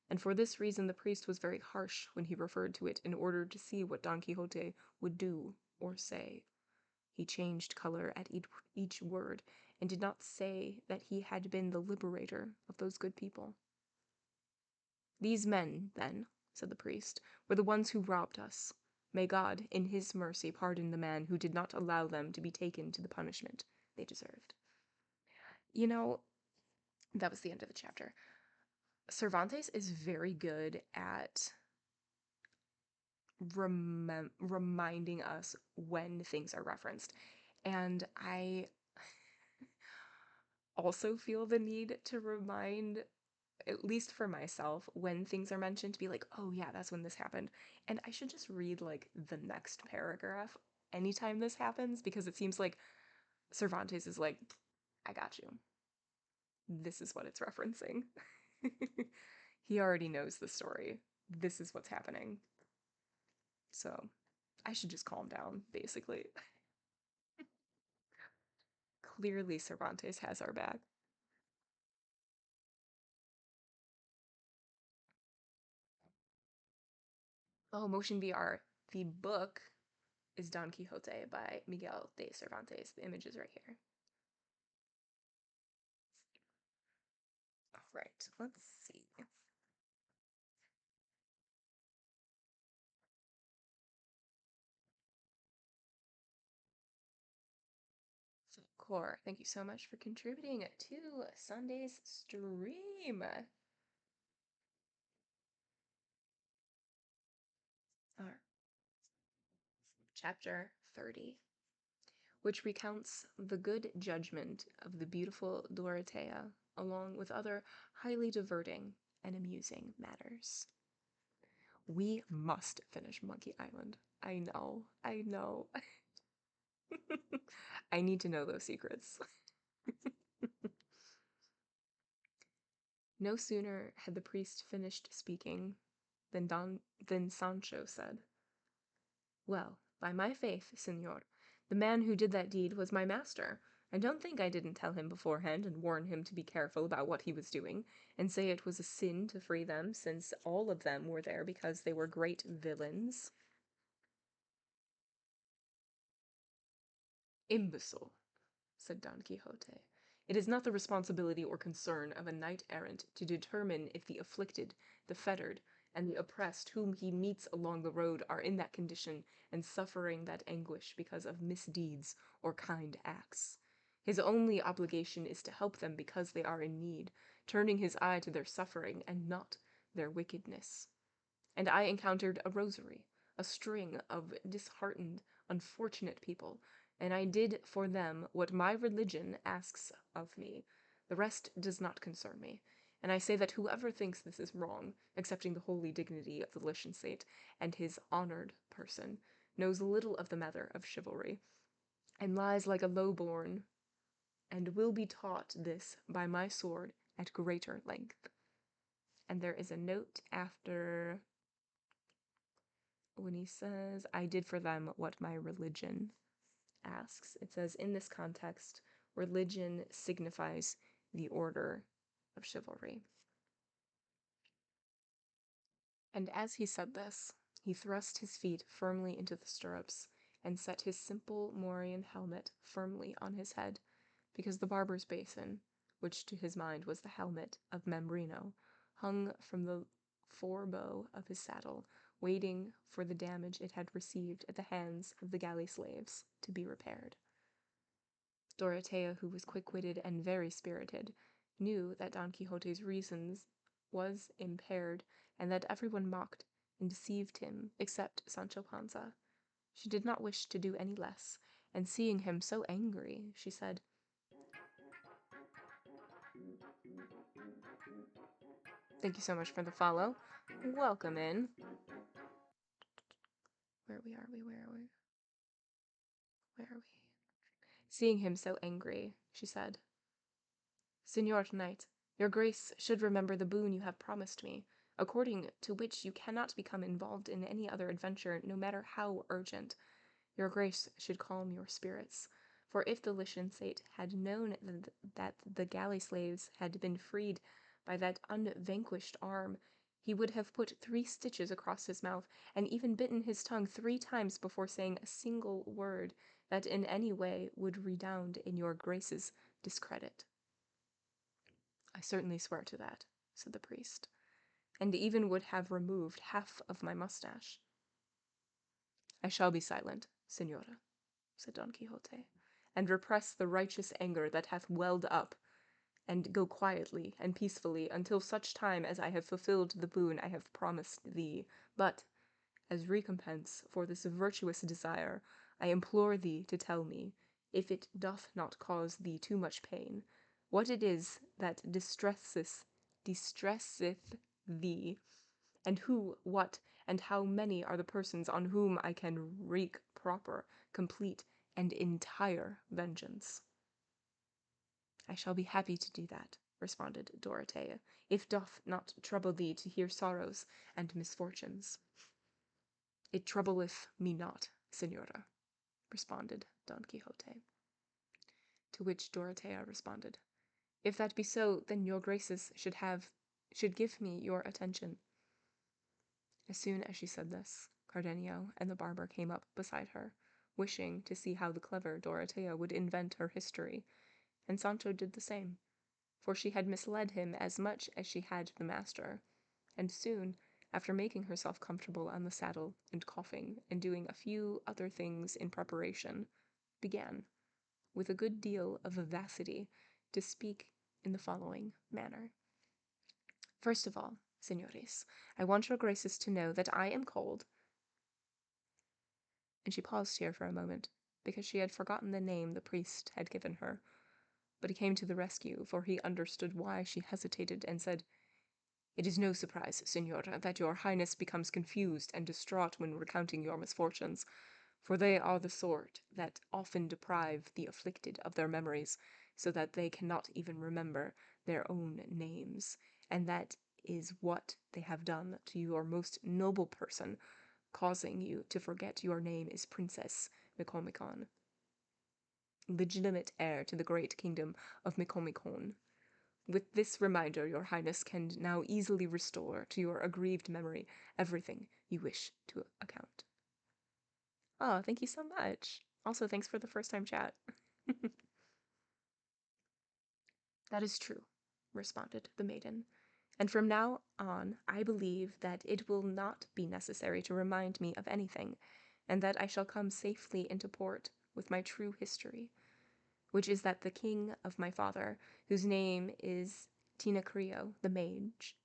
and for this reason the priest was very harsh when he referred to it in order to see what Don Quixote would do or say. He changed color at each word, and did not say that he had been the liberator of those good people. These men, then, said the priest, were the ones who robbed us. May God, in his mercy, pardon the man who did not allow them to be taken to the punishment they deserved. You know, that was the end of the chapter. Cervantes is very good at reminding us when things are referenced. And I also feel the need to remind, at least for myself, when things are mentioned, to be like, oh yeah, that's when this happened. And I should just read like the next paragraph anytime this happens, because it seems like Cervantes is like, I got you. This is what it's referencing. He already knows the story. This is what's happening. So I should just calm down, basically. Clearly, Cervantes has our back. Oh, Motion VR. The book is Don Quixote by Miguel de Cervantes. The image is right here. All right, let's see. So, Core, thank you so much for contributing to Sunday's stream. All right. Chapter 30, which recounts the good judgment of the beautiful Dorothea, along with other highly diverting and amusing matters. We must finish Monkey Island. I know, I know. I need to know those secrets. No sooner had the priest finished speaking than Sancho said, "Well, by my faith, senor, the man who did that deed was my master. I don't think I didn't tell him beforehand and warn him to be careful about what he was doing, and say it was a sin to free them, since all of them were there because they were great villains." "Imbecile," said Don Quixote. "It is not the responsibility or concern of a knight-errant to determine if the afflicted, the fettered, and the oppressed whom he meets along the road are in that condition and suffering that anguish because of misdeeds or kind acts. His only obligation is to help them because they are in need, turning his eye to their suffering and not their wickedness. And I encountered a rosary, a string of disheartened, unfortunate people, and I did for them what my religion asks of me. The rest does not concern me, and I say that whoever thinks this is wrong, accepting the holy dignity of the licentiate and his honored person, knows little of the matter of chivalry, and lies like a lowborn, and will be taught this by my sword at greater length. And there is a note after when he says, I did for them what my religion asks. It says, in this context, religion signifies the order of chivalry. And as he said this, he thrust his feet firmly into the stirrups and set his simple Morian helmet firmly on his head, because the barber's basin, which to his mind was the helmet of Mambrino, hung from the forebow of his saddle, waiting for the damage it had received at the hands of the galley slaves to be repaired. Dorothea, who was quick-witted and very spirited, knew that Don Quixote's reasons was impaired, and that everyone mocked and deceived him except Sancho Panza. She did not wish to do any less, and seeing him so angry, she said, "Thank you so much for the follow. Welcome in." Where are we? Where are we? Seeing him so angry, she said, "Señor Knight, your grace should remember the boon you have promised me, according to which you cannot become involved in any other adventure, no matter how urgent. Your grace should calm your spirits, for if the licentiate had known that the galley slaves had been freed by that unvanquished arm, he would have put 3 stitches across his mouth, and even bitten his tongue 3 times before saying a single word that in any way would redound in your grace's discredit." "I certainly swear to that," said the priest, "and even would have removed half of my mustache." "I shall be silent, señora," said Don Quixote, "and repress the righteous anger that hath welled up, and go quietly and peacefully until such time as I have fulfilled the boon I have promised thee. But, as recompense for this virtuous desire, I implore thee to tell me, if it doth not cause thee too much pain, what it is that distresseth thee, and who, what, and how many are the persons on whom I can wreak proper, complete, and entire vengeance." "I shall be happy to do that," responded Dorothea, "if doth not trouble thee to hear sorrows and misfortunes." "It troubleth me not, señora," responded Don Quixote. To which Dorothea responded, "If that be so, then your graces should give me your attention." As soon as she said this, Cardenio and the barber came up beside her, wishing to see how the clever Dorothea would invent her history, and Sancho did the same, for she had misled him as much as she had the master, and soon, after making herself comfortable on the saddle, and coughing, and doing a few other things in preparation, began, with a good deal of vivacity, to speak in the following manner. "First of all, señores, I want your graces to know that I am called—" and she paused here for a moment, because she had forgotten the name the priest had given her, but he came to the rescue, for he understood why she hesitated, and said, "It is no surprise, señora, that your highness becomes confused and distraught when recounting your misfortunes, for they are the sort that often deprive the afflicted of their memories, so that they cannot even remember their own names, and that is what they have done to your most noble person, causing you to forget your name is Princess Micomicon, legitimate heir to the great kingdom of Micomicon. With this reminder, your highness can now easily restore to your aggrieved memory everything you wish to account." "Oh, thank you so much. Also, thanks for the first-time chat." "That is true," responded the maiden, and from now on I believe that it will not be necessary to remind me of anything, and that I shall come safely into port with my true history, which is that the king of my father, whose name is Tinacrio the mage,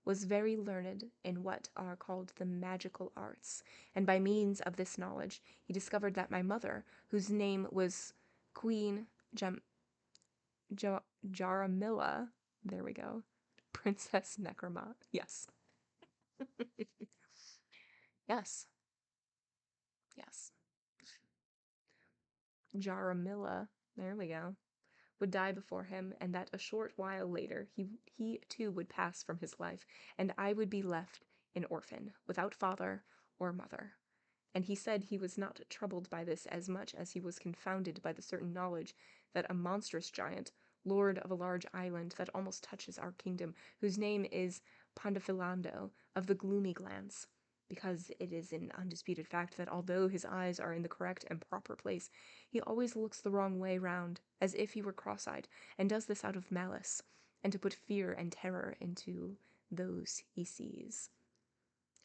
was very learned in what are called the magical arts, and by means of this knowledge he discovered that my mother, whose name was Queen Jaramilla, there we go, Princess Necromant, yes. Yes, yes. Jaramilla, there we go, would die before him, and that a short while later he too would pass from his life, and I would be left an orphan, without father or mother. And he said he was not troubled by this as much as he was confounded by the certain knowledge that a monstrous giant, lord of a large island that almost touches our kingdom, whose name is Pandafilando, of the gloomy glance, because it is an undisputed fact that although his eyes are in the correct and proper place, he always looks the wrong way round, as if he were cross-eyed, and does this out of malice, and to put fear and terror into those he sees.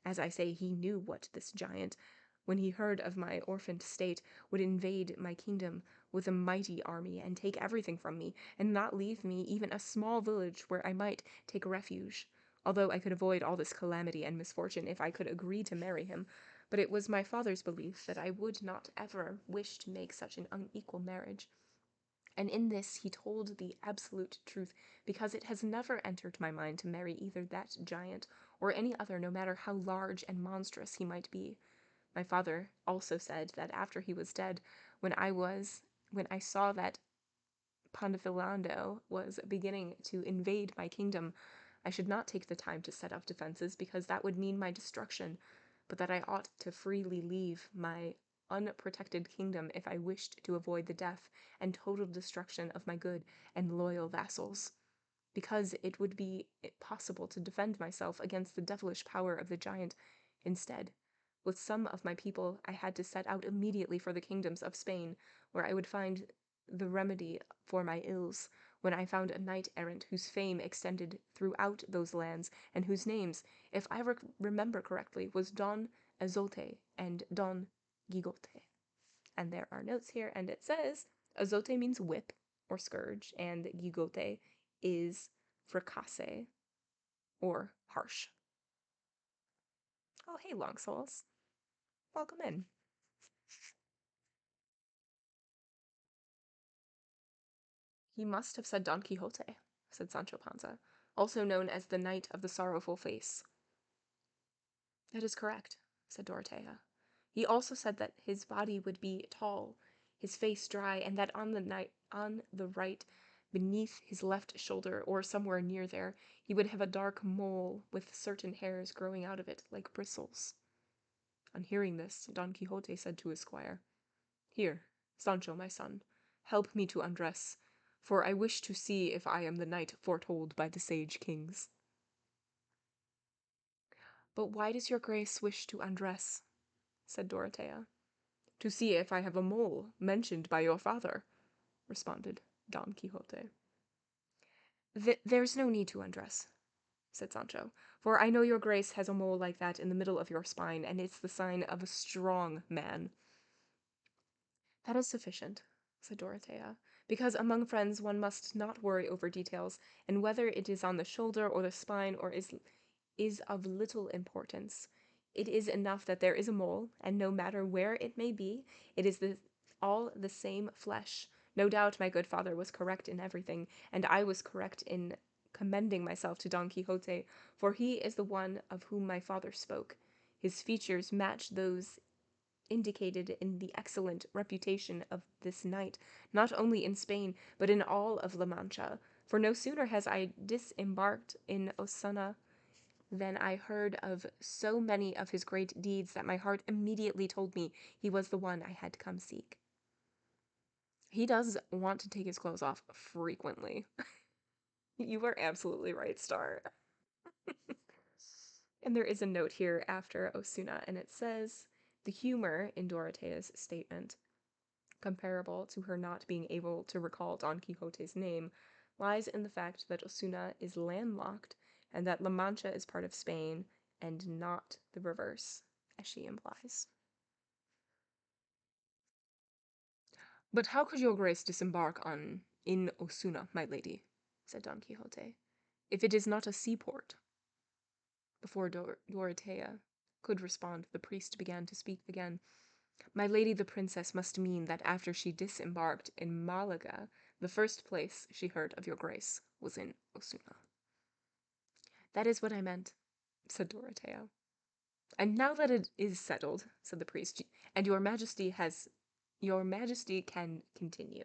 As I say, he knew what this giant, when he heard of my orphaned state, would invade my kingdom with a mighty army and take everything from me, and not leave me even a small village where I might take refuge, although I could avoid all this calamity and misfortune if I could agree to marry him. But it was my father's belief that I would not ever wish to make such an unequal marriage, and in this he told the absolute truth, because it has never entered my mind to marry either that giant or any other, no matter how large and monstrous he might be. My father also said that after he was dead, when I saw that Pandafilando was beginning to invade my kingdom, I should not take the time to set up defenses, because that would mean my destruction, but that I ought to freely leave my unprotected kingdom if I wished to avoid the death and total destruction of my good and loyal vassals, because it would be possible to defend myself against the devilish power of the giant. Instead, with some of my people, I had to set out immediately for the kingdoms of Spain, where I would find the remedy for my ills, when I found a knight-errant whose fame extended throughout those lands, and whose names, if I remember correctly, was Don Azote and Don Quixote. And there are notes here, and it says Azote means whip or scourge, and Quixote is fricasse or harsh. Oh, hey, long souls. Welcome in. He must have said Don Quixote, said Sancho Panza, also known as the Knight of the Sorrowful Face. That is correct, said Dorothea. He also said that his body would be tall, his face dry, and that on the right, beneath his left shoulder, or somewhere near there, he would have a dark mole with certain hairs growing out of it like bristles. On hearing this, Don Quixote said to his squire, "Here, Sancho, my son, help me to undress, for I wish to see if I am the knight foretold by the sage kings." "But why does your grace wish to undress?" said Dorothea. "To see if I have a mole mentioned by your father," responded Don Quixote. "There's no need to undress," said Sancho, "for I know your grace has a mole like that in the middle of your spine, and it's the sign of a strong man." "That is sufficient," said Dorothea, "because among friends one must not worry over details, and whether it is on the shoulder or the spine or is of little importance. It is enough that there is a mole, and no matter where it may be, it is all the same flesh. No doubt my good father was correct in everything, and I was correct in commending myself to Don Quixote, for he is the one of whom my father spoke. His features match those indicated in the excellent reputation of this knight, not only in Spain, but in all of La Mancha, for no sooner has I disembarked in Osuna than I heard of so many of his great deeds that my heart immediately told me he was the one I had to come seek." He does want to take his clothes off frequently. You are absolutely right, Star. And there is a note here after Osuna, and it says, "The humor in Dorothea's statement, comparable to her not being able to recall Don Quixote's name, lies in the fact that Osuna is landlocked and that La Mancha is part of Spain and not the reverse, as she implies. But how could your grace disembark in Osuna, my lady? Said Don Quixote, if it is not a seaport. Before Dorotea could respond, the priest began to speak again. My lady the princess must mean that after she disembarked in Malaga, the first place she heard of your grace was in Osuna. That is what I meant, said Dorotea. And now that it is settled, said the priest, and your majesty can continue.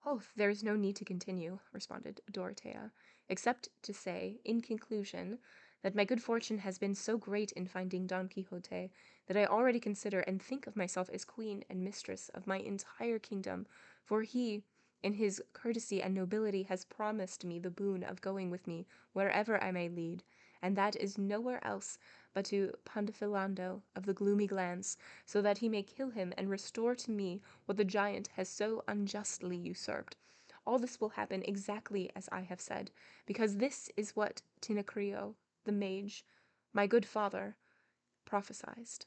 Oh, there is no need to continue, responded Dorotea, except to say, in conclusion, that my good fortune has been so great in finding Don Quixote that I already consider and think of myself as queen and mistress of my entire kingdom, for he, in his courtesy and nobility, has promised me the boon of going with me wherever I may lead, and that is nowhere else but to Pandafilando of the gloomy glens, so that he may kill him and restore to me what the giant has so unjustly usurped. All this will happen exactly as I have said, because this is what Tinacrio, the mage, my good father, prophesied.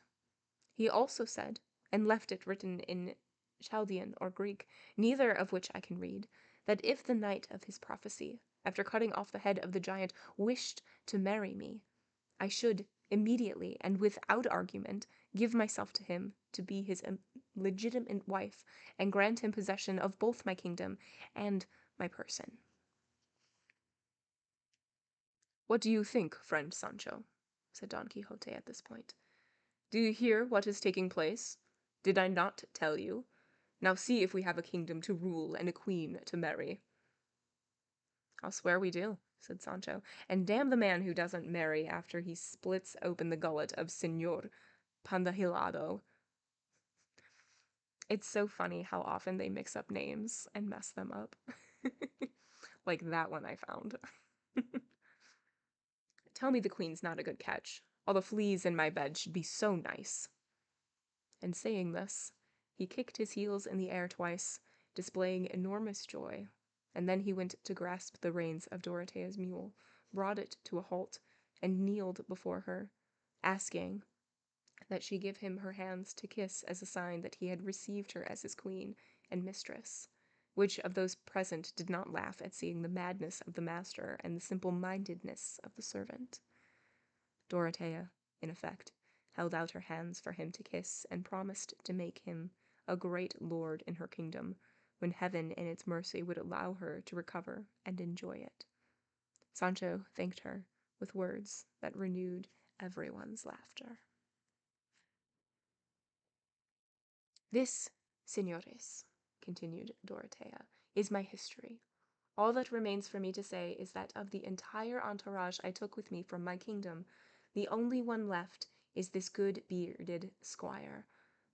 He also said, and left it written in Chaldean or Greek, neither of which I can read, that if the night of his prophecy, after cutting off the head of the giant, wished to marry me, I should immediately and without argument give myself to him to be his legitimate wife, and grant him possession of both my kingdom and my person. What do you think, friend Sancho? Said Don Quixote at this point. Do you hear what is taking place? Did I not tell you? Now see if we have a kingdom to rule and a queen to marry. I'll swear we do, said Sancho, and damn the man who doesn't marry after he splits open the gullet of Señor Pandahilado. It's so funny how often they mix up names and mess them up. Like that one I found. Tell me the queen's not a good catch. All the fleas in my bed should be so nice. And saying this, he kicked his heels in the air twice, displaying enormous joy, and then he went to grasp the reins of Dorotea's mule, brought it to a halt, and kneeled before her, asking that she give him her hands to kiss as a sign that he had received her as his queen and mistress. Which of those present did not laugh at seeing the madness of the master and the simple-mindedness of the servant? Dorotea, in effect, held out her hands for him to kiss, and promised to make him a great lord in her kingdom, when heaven in its mercy would allow her to recover and enjoy it. Sancho thanked her with words that renewed everyone's laughter. This, señores, continued Dorotea, is my history. All that remains for me to say is that of the entire entourage I took with me from my kingdom, the only one left is this good bearded squire.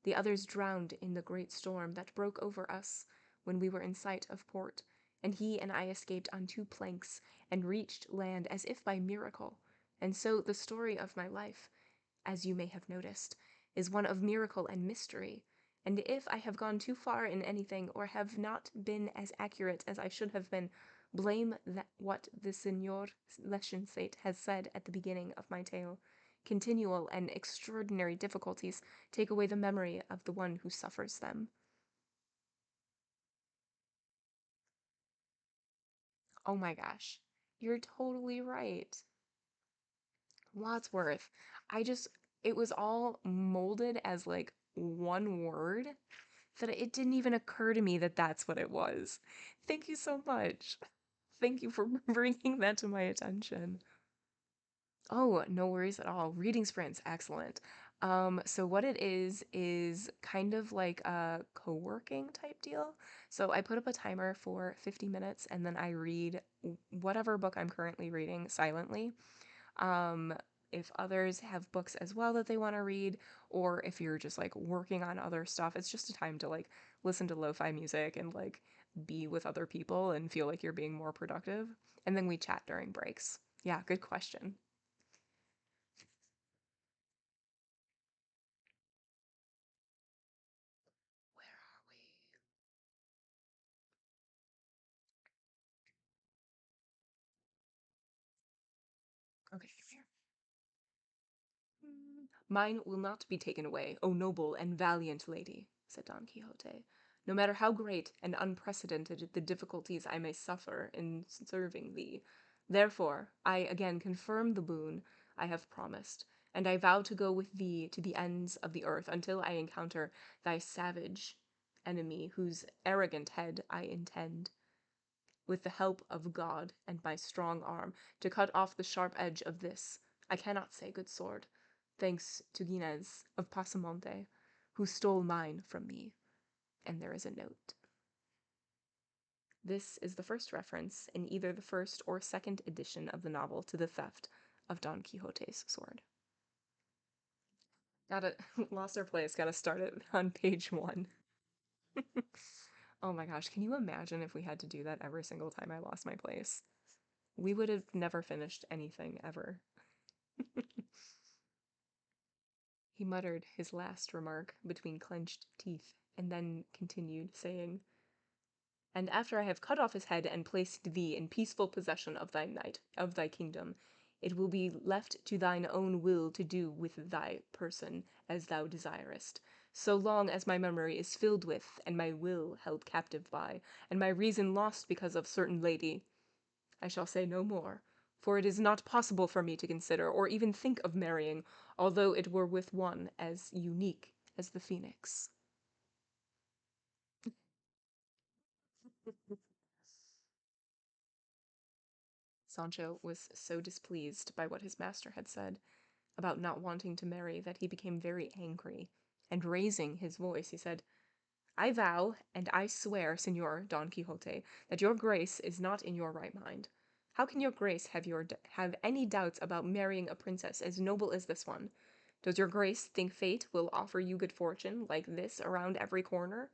The others drowned in the great storm that broke over us when we were in sight of port, and he and I escaped on 2 planks and reached land as if by miracle. And so the story of my life, as you may have noticed, is one of miracle and mystery. And if I have gone too far in anything, or have not been as accurate as I should have been, blame what the Señor Lecensate has said at the beginning of my tale. Continual and extraordinary difficulties take away the memory of the one who suffers them. Oh my gosh, you're totally right. Wadsworth. It was all molded as like one word that it didn't even occur to me that that's what it was. Thank you so much. Thank you for bringing that to my attention. Oh, no worries at all. Reading sprints, excellent. So what it is kind of like a co-working type deal. So I put up a timer for 50 minutes and then I read whatever book I'm currently reading silently. Um, if others have books as well that they want to read, or if you're just like working on other stuff, it's just a time to like listen to lo-fi music and like be with other people and feel like you're being more productive. And then we chat during breaks. Yeah, good question. Where are we? Okay, come here. Mine will not be taken away, O noble and valiant lady, said Don Quixote, no matter how great and unprecedented the difficulties I may suffer in serving thee. Therefore, I again confirm the boon I have promised, and I vow to go with thee to the ends of the earth until I encounter thy savage enemy, whose arrogant head I intend, with the help of God and my strong arm, to cut off the sharp edge of this, I cannot say good sword, thanks to Gines of Pasamonte, who stole mine from me. And there is a note. This is the first reference in either the first or second edition of the novel to the theft of Don Quixote's sword. Gotta lost our place, gotta start it on page 1. Oh my gosh, can you imagine if we had to do that every single time I lost my place? We would have never finished anything ever. He muttered his last remark between clenched teeth, and then continued, saying, "And after I have cut off his head and placed thee in peaceful possession of thy kingdom, it will be left to thine own will to do with thy person as thou desirest, so long as my memory is filled with, and my will held captive by, and my reason lost because of certain lady. I shall say no more, for it is not possible for me to consider or even think of marrying, although it were with one as unique as the phoenix." Sancho was so displeased by what his master had said about not wanting to marry that he became very angry, and raising his voice, he said, "I vow and I swear, Señor Don Quixote, that your grace is not in your right mind. How can your grace have any doubts about marrying a princess as noble as this one? Does your grace think fate will offer you good fortune like this around every corner?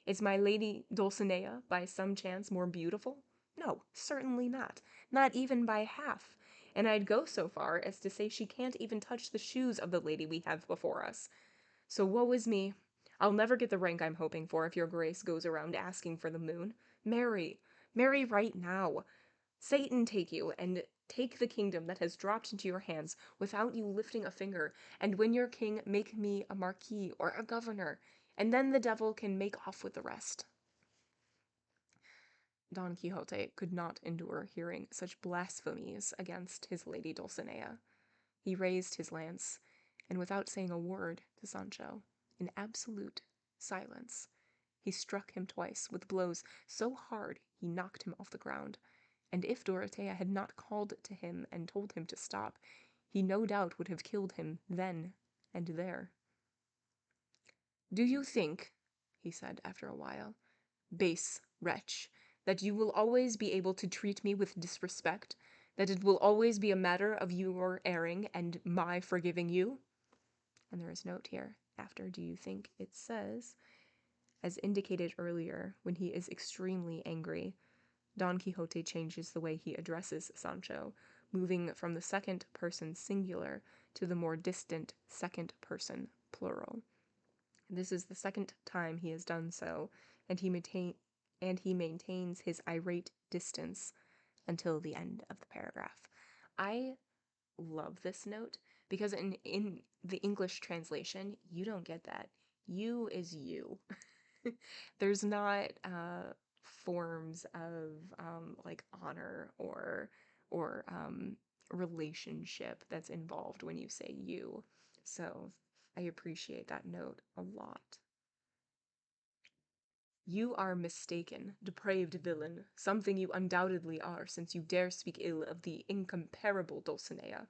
Is my lady Dulcinea by some chance more beautiful? No, certainly not. Not even by half. And I'd go so far as to say she can't even touch the shoes of the lady we have before us. So woe is me. I'll never get the rank I'm hoping for if your grace goes around asking for the moon. Marry. Marry right now. Satan take you, and take the kingdom that has dropped into your hands without you lifting a finger, and when you're king, make me a marquis or a governor, and then the devil can make off with the rest." Don Quixote could not endure hearing such blasphemies against his lady Dulcinea. He raised his lance, and without saying a word to Sancho, in absolute silence, he struck him twice with blows so hard he knocked him off the ground, and if Dorothea had not called to him and told him to stop, he no doubt would have killed him then and there. "Do you think," he said after a while, "base wretch, that you will always be able to treat me with disrespect, that it will always be a matter of your erring and my forgiving you?" And there is a note here. After "do you think," it says, as indicated earlier, when he is extremely angry, Don Quixote changes the way he addresses Sancho, moving from the second person singular to the more distant second person plural. This is the second time he has done so, and he maintains his irate distance until the end of the paragraph. I love this note because in the English translation, you don't get that. You is you. There's not forms of like honor or relationship that's involved when you say you. So I appreciate that note a lot. "You are mistaken, depraved villain, something you undoubtedly are, since you dare speak ill of the incomparable Dulcinea.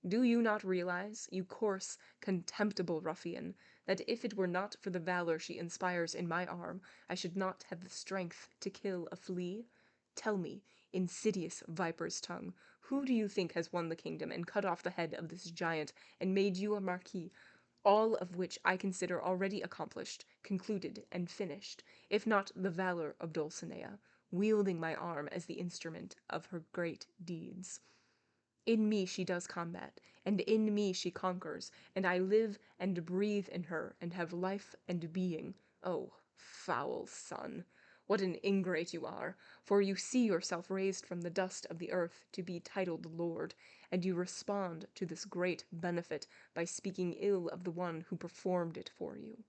Do you not realize, you coarse, contemptible ruffian, that if it were not for the valor she inspires in my arm, I should not have the strength to kill a flea? Tell me, insidious viper's tongue, who do you think has won the kingdom and cut off the head of this giant and made you a marquis, all of which I consider already accomplished, concluded, and finished, if not the valor of Dulcinea, wielding my arm as the instrument of her great deeds? In me she does combat, and in me she conquers, and I live and breathe in her, and have life and being. Oh, foul son! What an ingrate you are! For you see yourself raised from the dust of the earth to be titled lord, and you respond to this great benefit by speaking ill of the one who performed it for you."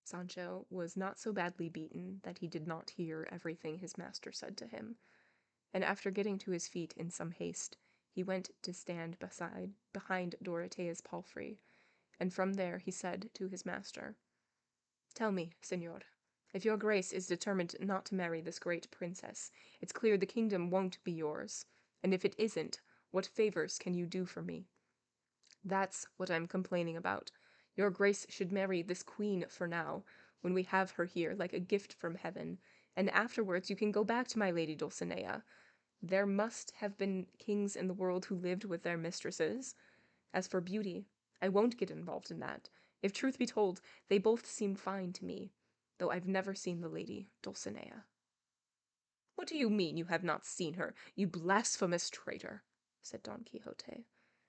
Sancho was not so badly beaten that he did not hear everything his master said to him, and after getting to his feet in some haste, he went to stand behind Dorotea's palfrey, and from there he said to his master, "Tell me, señor, if your grace is determined not to marry this great princess, it's clear the kingdom won't be yours, and if it isn't, what favors can you do for me? That's what I'm complaining about. Your grace should marry this queen for now, when we have her here like a gift from heaven, and afterwards you can go back to my lady Dulcinea. There must have been kings in the world who lived with their mistresses. As for beauty, I won't get involved in that. If truth be told, they both seem fine to me, though I've never seen the lady Dulcinea." "What do you mean you have not seen her, you blasphemous traitor?" said Don Quixote.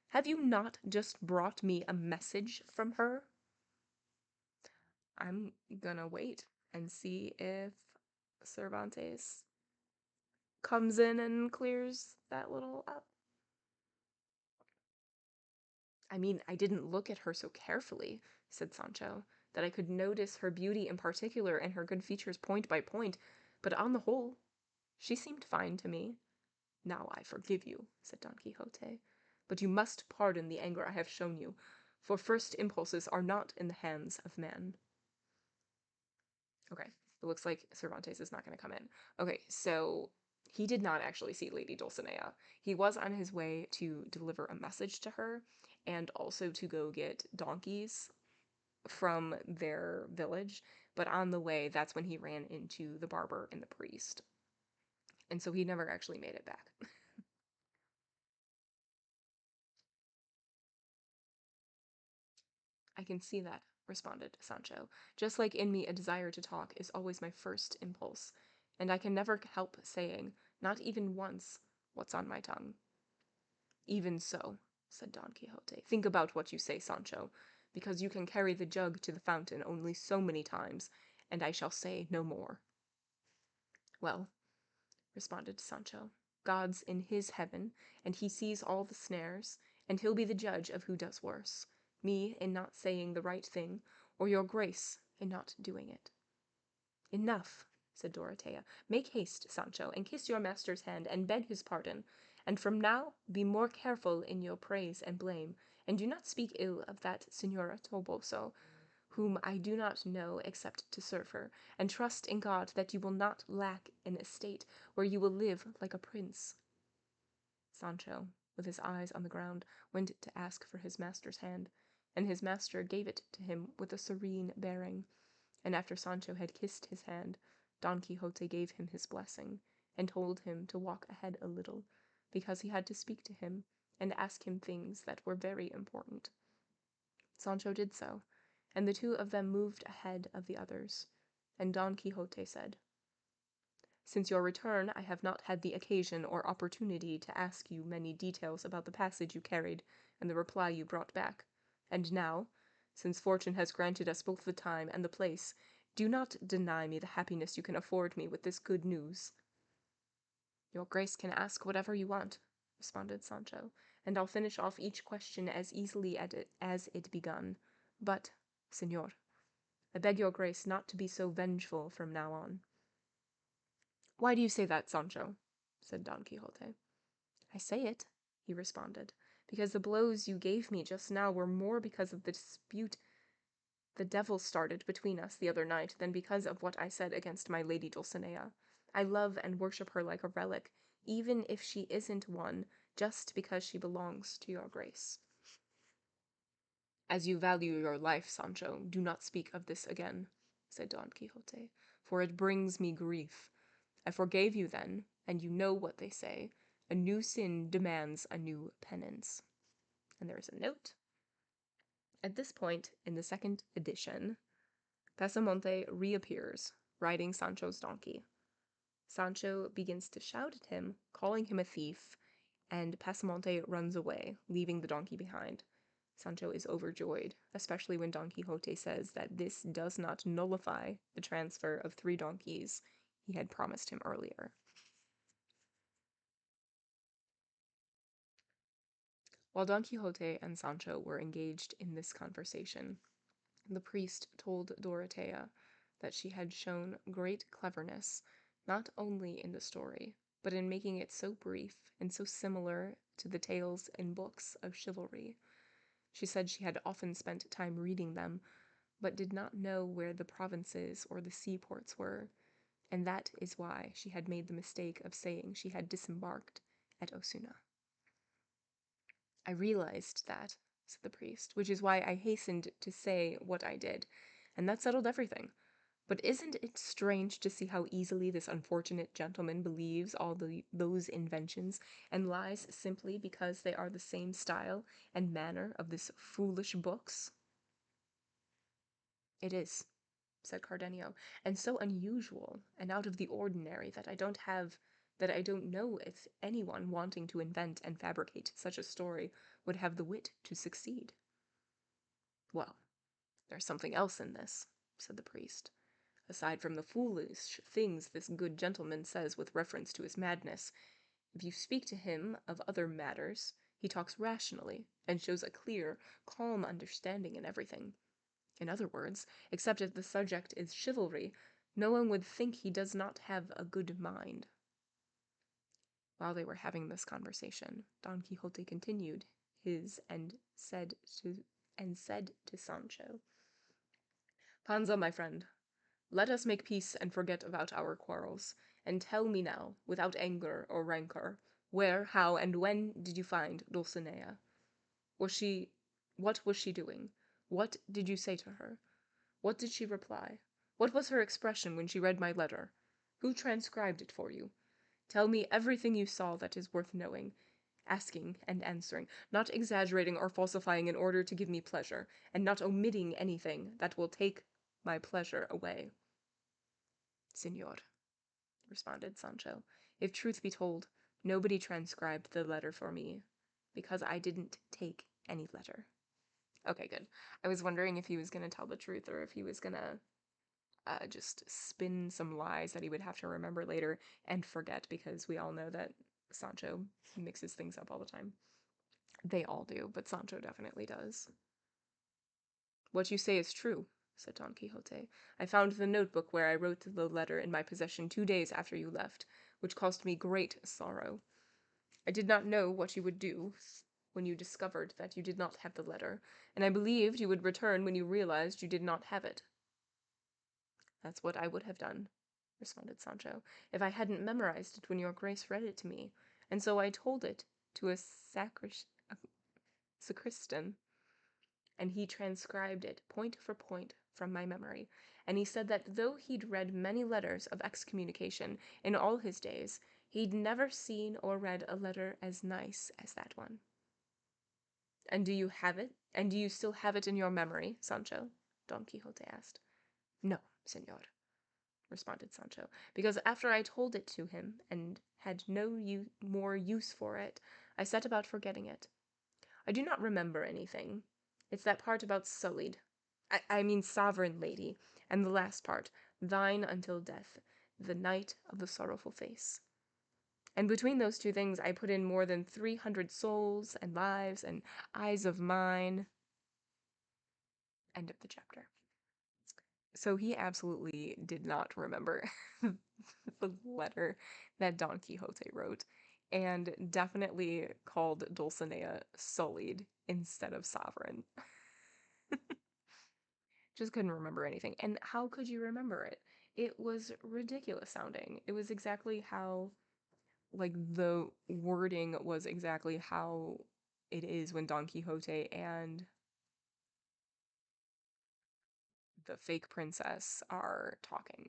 "Have you not just brought me a message from her?" I'm gonna wait and see if Cervantes comes in and clears that little up. "I mean, I didn't look at her so carefully," said Sancho, "that I could notice her beauty in particular and her good features point by point, but on the whole, she seemed fine to me." "Now I forgive you," said Don Quixote, "but you must pardon the anger I have shown you, for first impulses are not in the hands of man." Okay, it looks like Cervantes is not going to come in. Okay, so he did not actually see Lady Dulcinea. He was on his way to deliver a message to her and also to go get donkeys from their village, but on the way, that's when he ran into the barber and the priest. And so he never actually made it back. "I can see that," responded Sancho. "Just like in me, a desire to talk is always my first impulse, and I can never help saying, not even once, what's on my tongue." "Even so," said Don Quixote, "think about what you say, Sancho, because you can carry the jug to the fountain only so many times, and I shall say no more." "Well," responded Sancho, "God's in his heaven, and he sees all the snares, and he'll be the judge of who does worse, me in not saying the right thing, or your grace in not doing it." "Enough," said Dorotea. "Make haste, Sancho, and kiss your master's hand, and beg his pardon, and from now be more careful in your praise and blame, and do not speak ill of that Señora Toboso, whom I do not know except to serve her, and trust in God that you will not lack an estate where you will live like a prince." Sancho, with his eyes on the ground, went to ask for his master's hand, and his master gave it to him with a serene bearing, and after Sancho had kissed his hand, Don Quixote gave him his blessing, and told him to walk ahead a little, because he had to speak to him, and ask him things that were very important. Sancho did so, and the two of them moved ahead of the others, and Don Quixote said, "Since your return, I have not had the occasion or opportunity to ask you many details about the passage you carried and the reply you brought back, and now, since fortune has granted us both the time and the place, do not deny me the happiness you can afford me with this good news." "Your grace can ask whatever you want," responded Sancho, "and I'll finish off each question as easily as it begun. But, señor, I beg your grace not to be so vengeful from now on." "Why do you say that, Sancho?" said Don Quixote. "I say it," he responded, "because the blows you gave me just now were more because of the dispute the devil started between us the other night than because of what I said against my lady Dulcinea. I love and worship her like a relic, even if she isn't one, just because she belongs to your grace." "As you value your life, Sancho, do not speak of this again," said Don Quixote, "for it brings me grief. I forgave you then, and you know what they say, a new sin demands a new penance." And there is a note. At this point, in the second edition, Pasamonte reappears, riding Sancho's donkey. Sancho begins to shout at him, calling him a thief, and Pasamonte runs away, leaving the donkey behind. Sancho is overjoyed, especially when Don Quixote says that this does not nullify the transfer of 3 donkeys he had promised him earlier. While Don Quixote and Sancho were engaged in this conversation, the priest told Dorotea that she had shown great cleverness, not only in the story, but in making it so brief and so similar to the tales in books of chivalry. She said she had often spent time reading them, but did not know where the provinces or the seaports were, and that is why she had made the mistake of saying she had disembarked at Osuna. I realized that, said the priest, which is why I hastened to say what I did, and that settled everything. But isn't it strange to see how easily this unfortunate gentleman believes all those inventions, and lies simply because they are the same style and manner of this foolish books? It is, said Cardenio, and so unusual and out of the ordinary that I don't know if anyone wanting to invent and fabricate such a story would have the wit to succeed. Well, there's something else in this, said the priest. Aside from the foolish things this good gentleman says with reference to his madness, if you speak to him of other matters, he talks rationally, and shows a clear, calm understanding in everything. In other words, except if the subject is chivalry, no one would think he does not have a good mind. While they were having this conversation, Don Quixote continued his and said to Sancho, Panza, my friend, let us make peace and forget about our quarrels, and tell me now, without anger or rancor, where, how, and when did you find Dulcinea? What was she doing? What did you say to her? What did she reply? What was her expression when she read my letter? Who transcribed it for you? Tell me everything you saw that is worth knowing, asking and answering, not exaggerating or falsifying in order to give me pleasure, and not omitting anything that will take my pleasure away. Señor, responded Sancho, if truth be told, nobody transcribed the letter for me, because I didn't take any letter. Okay, good. I was wondering if he was going to tell the truth or if he was going to just spin some lies that he would have to remember later and forget, because we all know that Sancho mixes things up all the time. They all do, but Sancho definitely does. What you say is true, said Don Quixote. I found the notebook where I wrote the letter in my possession 2 days after you left, which caused me great sorrow. I did not know what you would do when you discovered that you did not have the letter, and I believed you would return when you realized you did not have it. That's what I would have done, responded Sancho, if I hadn't memorized it when your grace read it to me, and so I told it to a sacristan, and he transcribed it point for point from my memory, and he said that though he'd read many letters of excommunication in all his days, he'd never seen or read a letter as nice as that one. And do you have it? And do you still have it in your memory, Sancho? Don Quixote asked. No, señor, responded Sancho, because after I told it to him and had no more use for it, I set about forgetting it. I do not remember anything. It's that part about sullied. I mean sovereign lady, and the last part, thine until death, the knight of the sorrowful face. And between those two things I put in more than 300 souls and lives and eyes of mine. End of the chapter. So he absolutely did not remember the letter that Don Quixote wrote, and definitely called Dulcinea sullied instead of sovereign. Just couldn't remember anything. And how could you remember it? It was ridiculous sounding. It was exactly how, like, the wording was exactly how it is when Don Quixote and the fake princess are talking.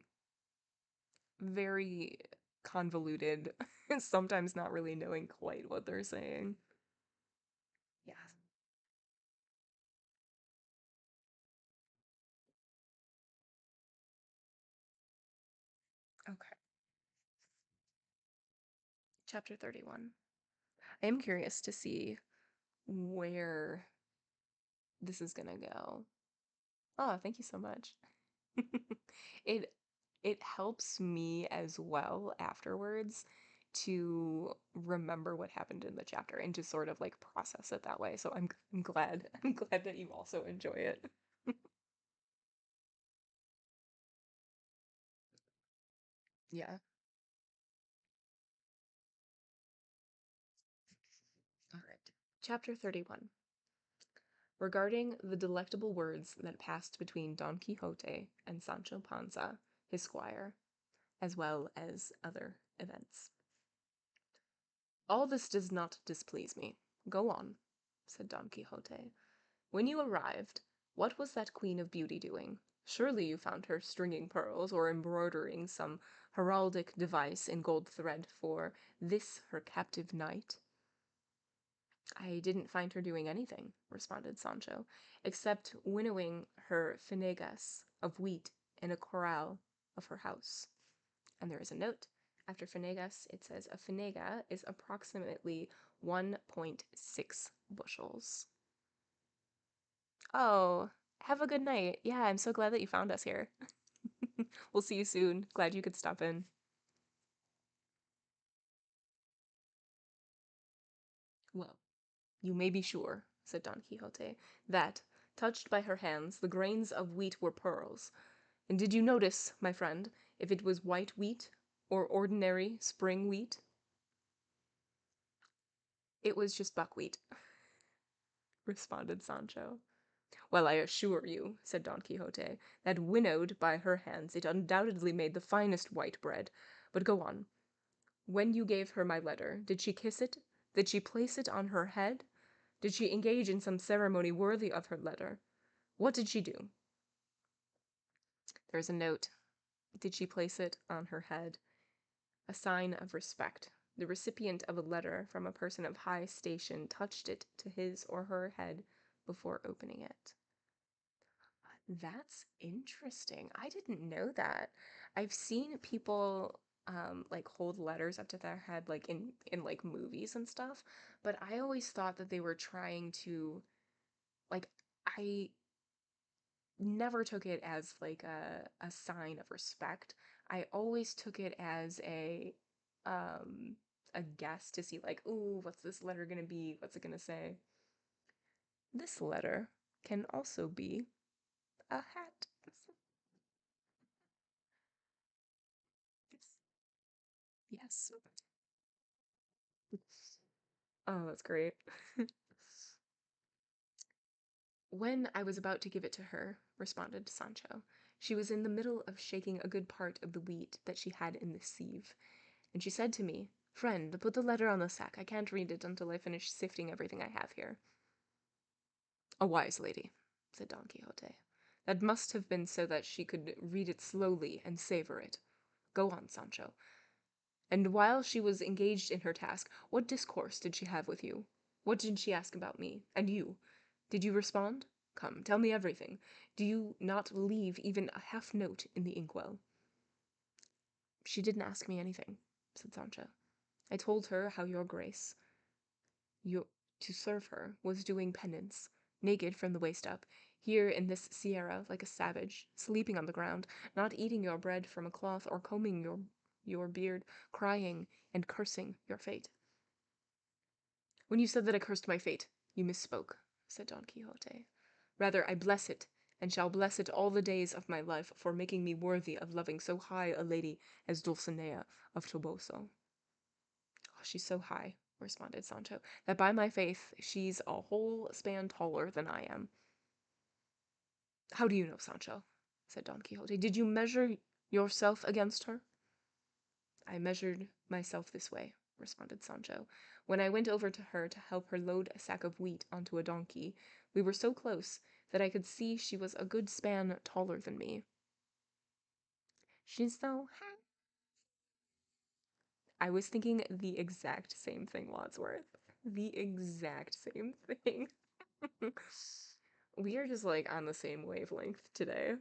Very convoluted, sometimes not really knowing quite what they're saying. Yeah. Okay. Chapter 31. I am curious to see where this is gonna go. Oh, thank you so much. it it helps me as well afterwards to remember what happened in the chapter and to sort of like process it that way. So I'm glad I'm glad that you also enjoy it. Yeah. All right. Chapter 31. Regarding the delectable words that passed between Don Quixote and Sancho Panza, his squire, as well as other events. All this does not displease me. Go on, said Don Quixote. When you arrived, what was that Queen of Beauty doing? Surely you found her stringing pearls or embroidering some heraldic device in gold thread for this her captive knight. I didn't find her doing anything, responded Sancho, except winnowing her fanegas of wheat in a corral of her house. And there is a note. After fanegas, it says a fanega is approximately 1.6 bushels. Oh, have a good night. Yeah, I'm so glad that you found us here. We'll see you soon. Glad you could stop in. Well, you may be sure, said Don Quixote, that, touched by her hands, the grains of wheat were pearls. And did you notice, my friend, if it was white wheat or ordinary spring wheat? It was just buckwheat, responded Sancho. Well, I assure you, said Don Quixote, that winnowed by her hands it undoubtedly made the finest white bread. But go on. When you gave her my letter, did she kiss it? Did she place it on her head? Did she engage in some ceremony worthy of her letter? What did she do? There's a note. Did she place it on her head? A sign of respect. The recipient of a letter from a person of high station touched it to his or her head before opening it. That's interesting. I didn't know that. I've seen people like hold letters up to their head like in like movies and stuff, but I always thought that they were trying to like I never took it as like a sign of respect. I always took it as a guess to see like, ooh, what's this letter gonna be? What's it gonna say? This letter can also be a hat. Yes. Oh, that's great. When I was about to give it to her, responded Sancho, she was in the middle of shaking a good part of the wheat that she had in the sieve, and she said to me, Friend, put the letter on the sack. I can't read it until I finish sifting everything I have here. A wise lady, said Don Quixote. That must have been so that she could read it slowly and savor it. Go on, Sancho. And while she was engaged in her task, what discourse did she have with you? What did she ask about me? And you? Did you respond? Come, tell me everything. Do you not leave even a half note in the inkwell? She didn't ask me anything, said Sancho. I told her how your grace, you, to serve her, was doing penance, naked from the waist up, here in this sierra like a savage, sleeping on the ground, not eating your bread from a cloth or combing your beard, crying and cursing your fate. When you said that I cursed my fate, you misspoke, said Don Quixote. Rather, I bless it, and shall bless it all the days of my life for making me worthy of loving so high a lady as Dulcinea of Toboso. Oh, she's so high, responded Sancho, that by my faith she's a whole span taller than I am. How do you know, Sancho? Said Don Quixote. Did you measure yourself against her? I measured myself this way, responded Sancho. When I went over to her to help her load a sack of wheat onto a donkey, we were so close that I could see she was a good span taller than me. She's so high. I was thinking the exact same thing, Wadsworth. The exact same thing. We are just like on the same wavelength today.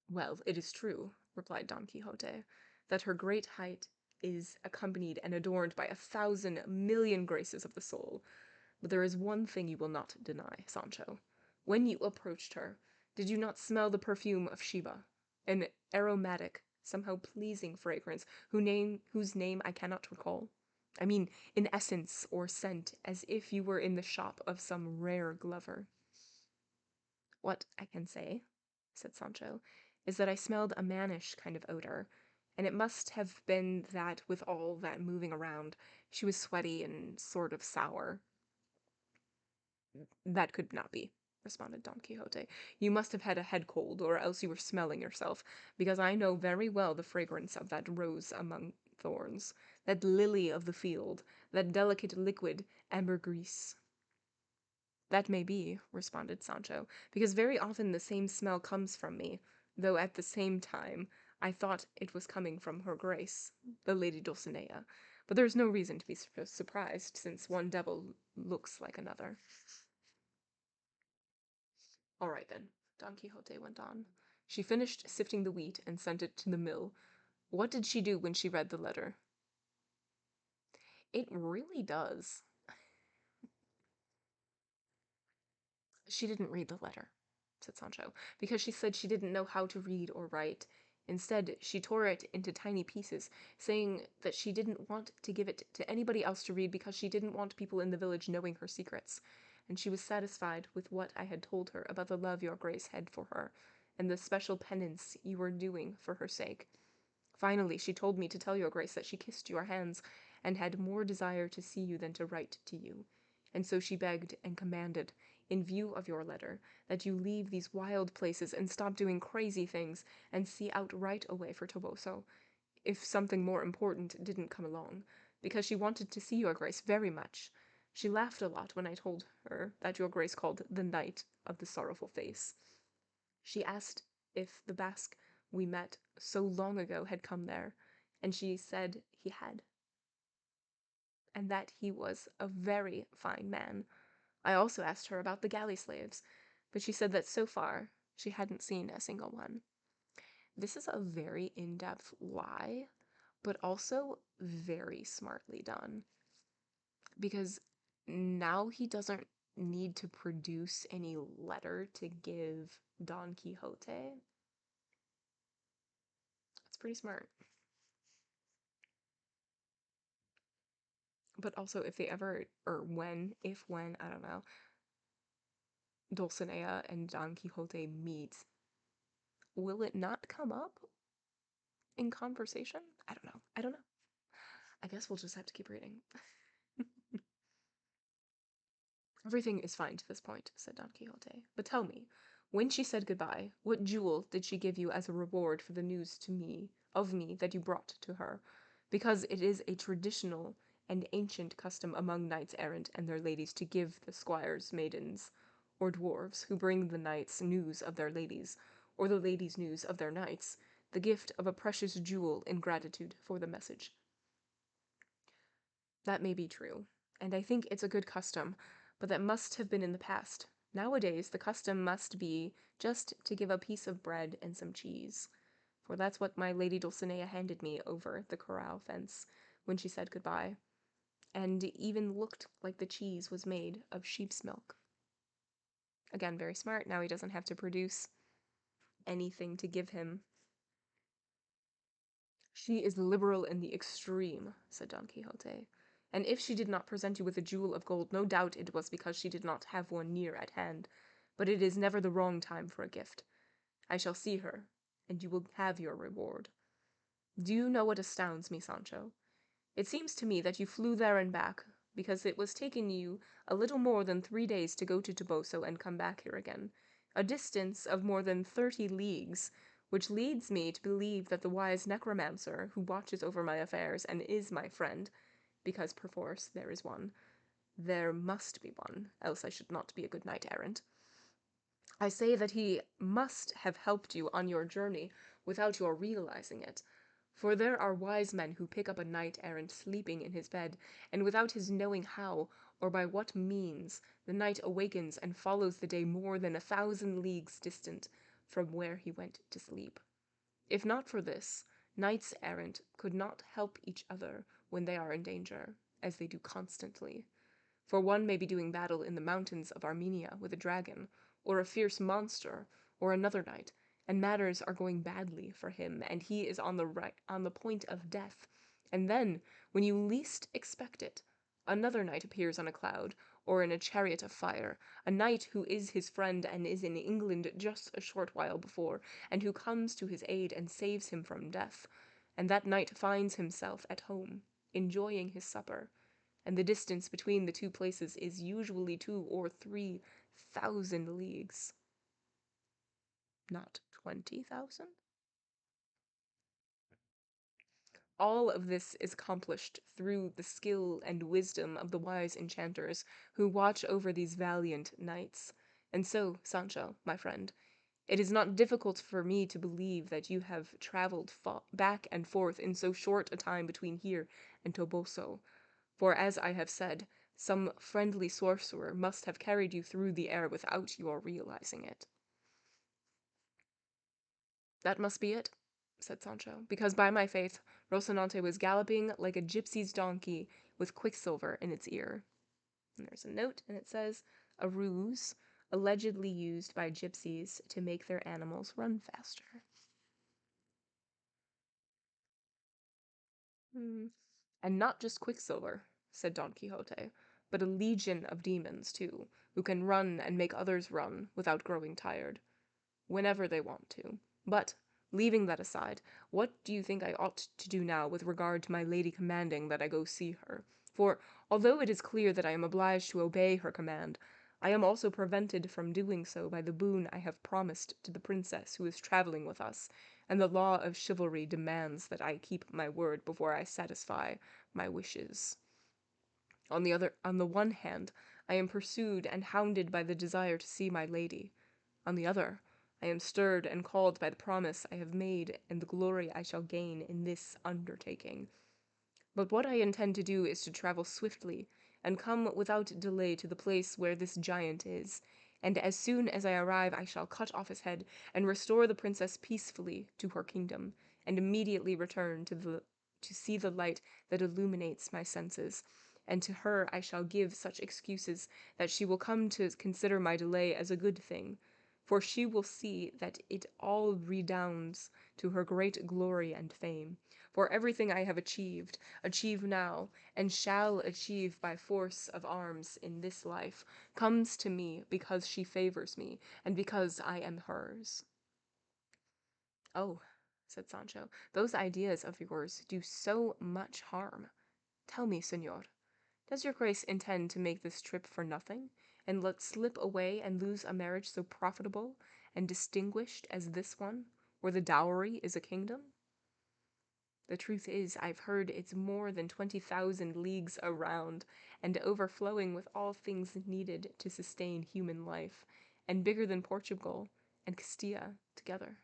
Well, it is true, replied Don Quixote, that her great height is accompanied and adorned by 1,000,000,000 graces of the soul. But there is one thing you will not deny, Sancho. When you approached her, did you not smell the perfume of Sheba? An aromatic, somehow pleasing fragrance whose name I cannot recall. I mean, in essence or scent, as if you were in the shop of some rare glover. What I can say, said Sancho, is that I smelled a mannish kind of odor, and it must have been that with all that moving around, she was sweaty and sort of sour. That could not be, responded Don Quixote. You must have had a head cold, or else you were smelling yourself, because I know very well the fragrance of that rose among thorns, that lily of the field, that delicate liquid ambergris. That may be, responded Sancho, because very often the same smell comes from me, though at the same time I thought it was coming from her grace, the Lady Dulcinea. But there is no reason to be surprised, since one devil looks like another. All right, then, Don Quixote went on. She finished sifting the wheat and sent it to the mill. What did she do when she read the letter? It really does. She didn't read the letter, said Sancho, because she said she didn't know how to read or write. Instead, she tore it into tiny pieces, saying that she didn't want to give it to anybody else to read because she didn't want people in the village knowing her secrets, and she was satisfied with what I had told her about the love your grace had for her, and the special penance you were doing for her sake. Finally, she told me to tell your grace that she kissed your hands, and had more desire to see you than to write to you. And so she begged and commanded, in view of your letter, that you leave these wild places and stop doing crazy things, and see out right away for Toboso, if something more important didn't come along, because she wanted to see your grace very much. She laughed a lot when I told her that your grace called the Knight of the Sorrowful Face. She asked if the Basque we met so long ago had come there, and she said he had, and that he was a very fine man. I also asked her about the galley slaves, but she said that so far she hadn't seen a single one. This is a very in-depth lie, but also very smartly done, because now he doesn't need to produce any letter to give Don Quixote. It's pretty smart. But also, if they ever, or when, I don't know, Dulcinea and Don Quixote meet, will it not come up in conversation? I don't know. I don't know. I guess we'll just have to keep reading. Everything is fine to this point, said Don Quixote. But tell me, when she said goodbye, what jewel did she give you as a reward for the news to me, of me, that you brought to her? Because it is a traditional and ancient custom among knights-errant and their ladies to give the squires, maidens, or dwarves, who bring the knights news of their ladies, or the ladies news of their knights, the gift of a precious jewel in gratitude for the message. That may be true, and I think it's a good custom, but that must have been in the past. Nowadays, the custom must be just to give a piece of bread and some cheese, for that's what my Lady Dulcinea handed me over the corral fence when she said goodbye, and even looked like the cheese was made of sheep's milk. Again, very smart. Now he doesn't have to produce anything to give him. She is liberal in the extreme, said Don Quixote, and if she did not present you with a jewel of gold, no doubt it was because she did not have one near at hand, but it is never the wrong time for a gift. I shall see her, and you will have your reward. Do you know what astounds me, Sancho? It seems to me that you flew there and back, because it was taking you a little more than 3 days to go to Toboso and come back here again, a distance of more than 30 leagues, which leads me to believe that the wise necromancer who watches over my affairs and is my friend, because perforce there is one, there must be one, else I should not be a good knight-errant. I say that he must have helped you on your journey without your realizing it, for there are wise men who pick up a knight-errant sleeping in his bed, and without his knowing how, or by what means, the knight awakens and follows the day more than 1,000 leagues distant from where he went to sleep. If not for this, knights-errant could not help each other when they are in danger, as they do constantly. For one may be doing battle in the mountains of Armenia with a dragon, or a fierce monster, or another knight, and matters are going badly for him, and he is on the point of death. And then, when you least expect it, another knight appears on a cloud, or in a chariot of fire, a knight who is his friend and is in England just a short while before, and who comes to his aid and saves him from death. And that knight finds himself at home, enjoying his supper, and the distance between the two places is usually 2 or 3,000 leagues. Not 20,000? All of this is accomplished through the skill and wisdom of the wise enchanters who watch over these valiant knights. And so, Sancho, my friend, it is not difficult for me to believe that you have traveled back and forth in so short a time between here and Toboso, for as I have said, some friendly sorcerer must have carried you through the air without your realizing it. That must be it, said Sancho, because by my faith, Rocinante was galloping like a gypsy's donkey with quicksilver in its ear. And there's a note, and it says, a ruse allegedly used by gypsies to make their animals run faster. And not just quicksilver, said Don Quixote, but a legion of demons, too, who can run and make others run without growing tired, whenever they want to. But, leaving that aside, what do you think I ought to do now with regard to my lady commanding that I go see her? For, although it is clear that I am obliged to obey her command, I am also prevented from doing so by the boon I have promised to the princess who is travelling with us, and the law of chivalry demands that I keep my word before I satisfy my wishes. On the one hand, I am pursued and hounded by the desire to see my lady. On the other, I am stirred and called by the promise I have made and the glory I shall gain in this undertaking. But what I intend to do is to travel swiftly and come without delay to the place where this giant is, and as soon as I arrive I shall cut off his head and restore the princess peacefully to her kingdom, and immediately return to see the light that illuminates my senses, and to her I shall give such excuses that she will come to consider my delay as a good thing, for she will see that it all redounds to her great glory and fame. For everything I have achieved, achieve now, and shall achieve by force of arms in this life, comes to me because she favors me, and because I am hers. Oh, said Sancho, those ideas of yours do so much harm. Tell me, señor, does your grace intend to make this trip for nothing, and let slip away and lose a marriage so profitable and distinguished as this one, where the dowry is a kingdom? The truth is, I've heard it's more than 20,000 leagues around, and overflowing with all things needed to sustain human life, and bigger than Portugal and Castilla together.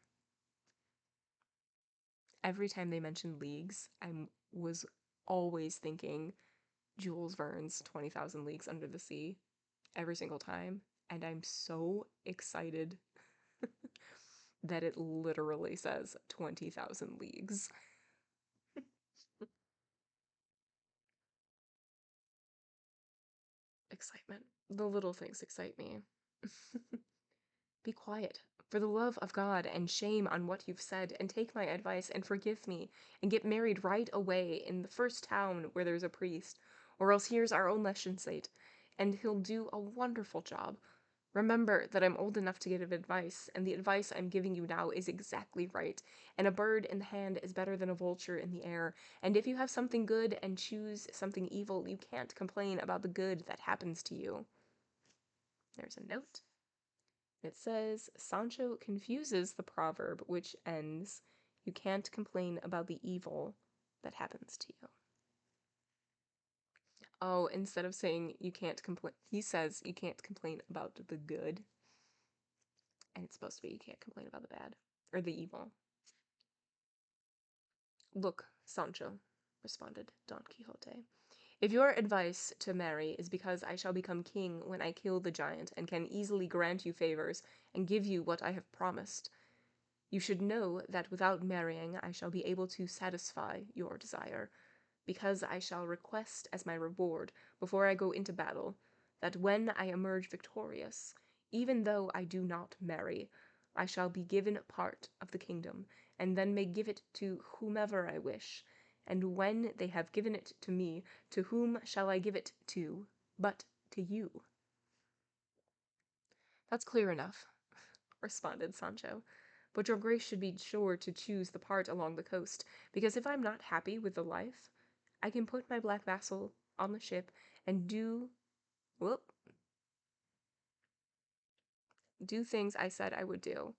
Every time they mentioned leagues, I was always thinking Jules Verne's 20,000 Leagues Under the Sea every single time, and I'm so excited that it literally says 20,000 leagues. Excitement. The little things excite me. Be quiet, for the love of God, and shame on what you've said, and take my advice and forgive me, and get married right away in the first town where there's a priest, or else here's our own licentiate, and he'll do a wonderful job. Remember that I'm old enough to give advice, and the advice I'm giving you now is exactly right, and a bird in the hand is better than a vulture in the air, and if you have something good and choose something evil, you can't complain about the good that happens to you. There's a note. It says, Sancho confuses the proverb which ends, you can't complain about the evil that happens to you. Oh, instead of saying you can't complain, he says you can't complain about the good. And it's supposed to be you can't complain about the bad, or the evil. Look, Sancho, responded Don Quixote, if your advice to marry is because I shall become king when I kill the giant and can easily grant you favors and give you what I have promised, you should know that without marrying I shall be able to satisfy your desire, because I shall request as my reward, before I go into battle, that when I emerge victorious, even though I do not marry, I shall be given part of the kingdom, and then may give it to whomever I wish. And when they have given it to me, to whom shall I give it to, but to you?" "That's clear enough," responded Sancho. "But your grace should be sure to choose the part along the coast, because if I'm not happy with the life, I can put my black vassal on the ship and whoop, do things I said I would do."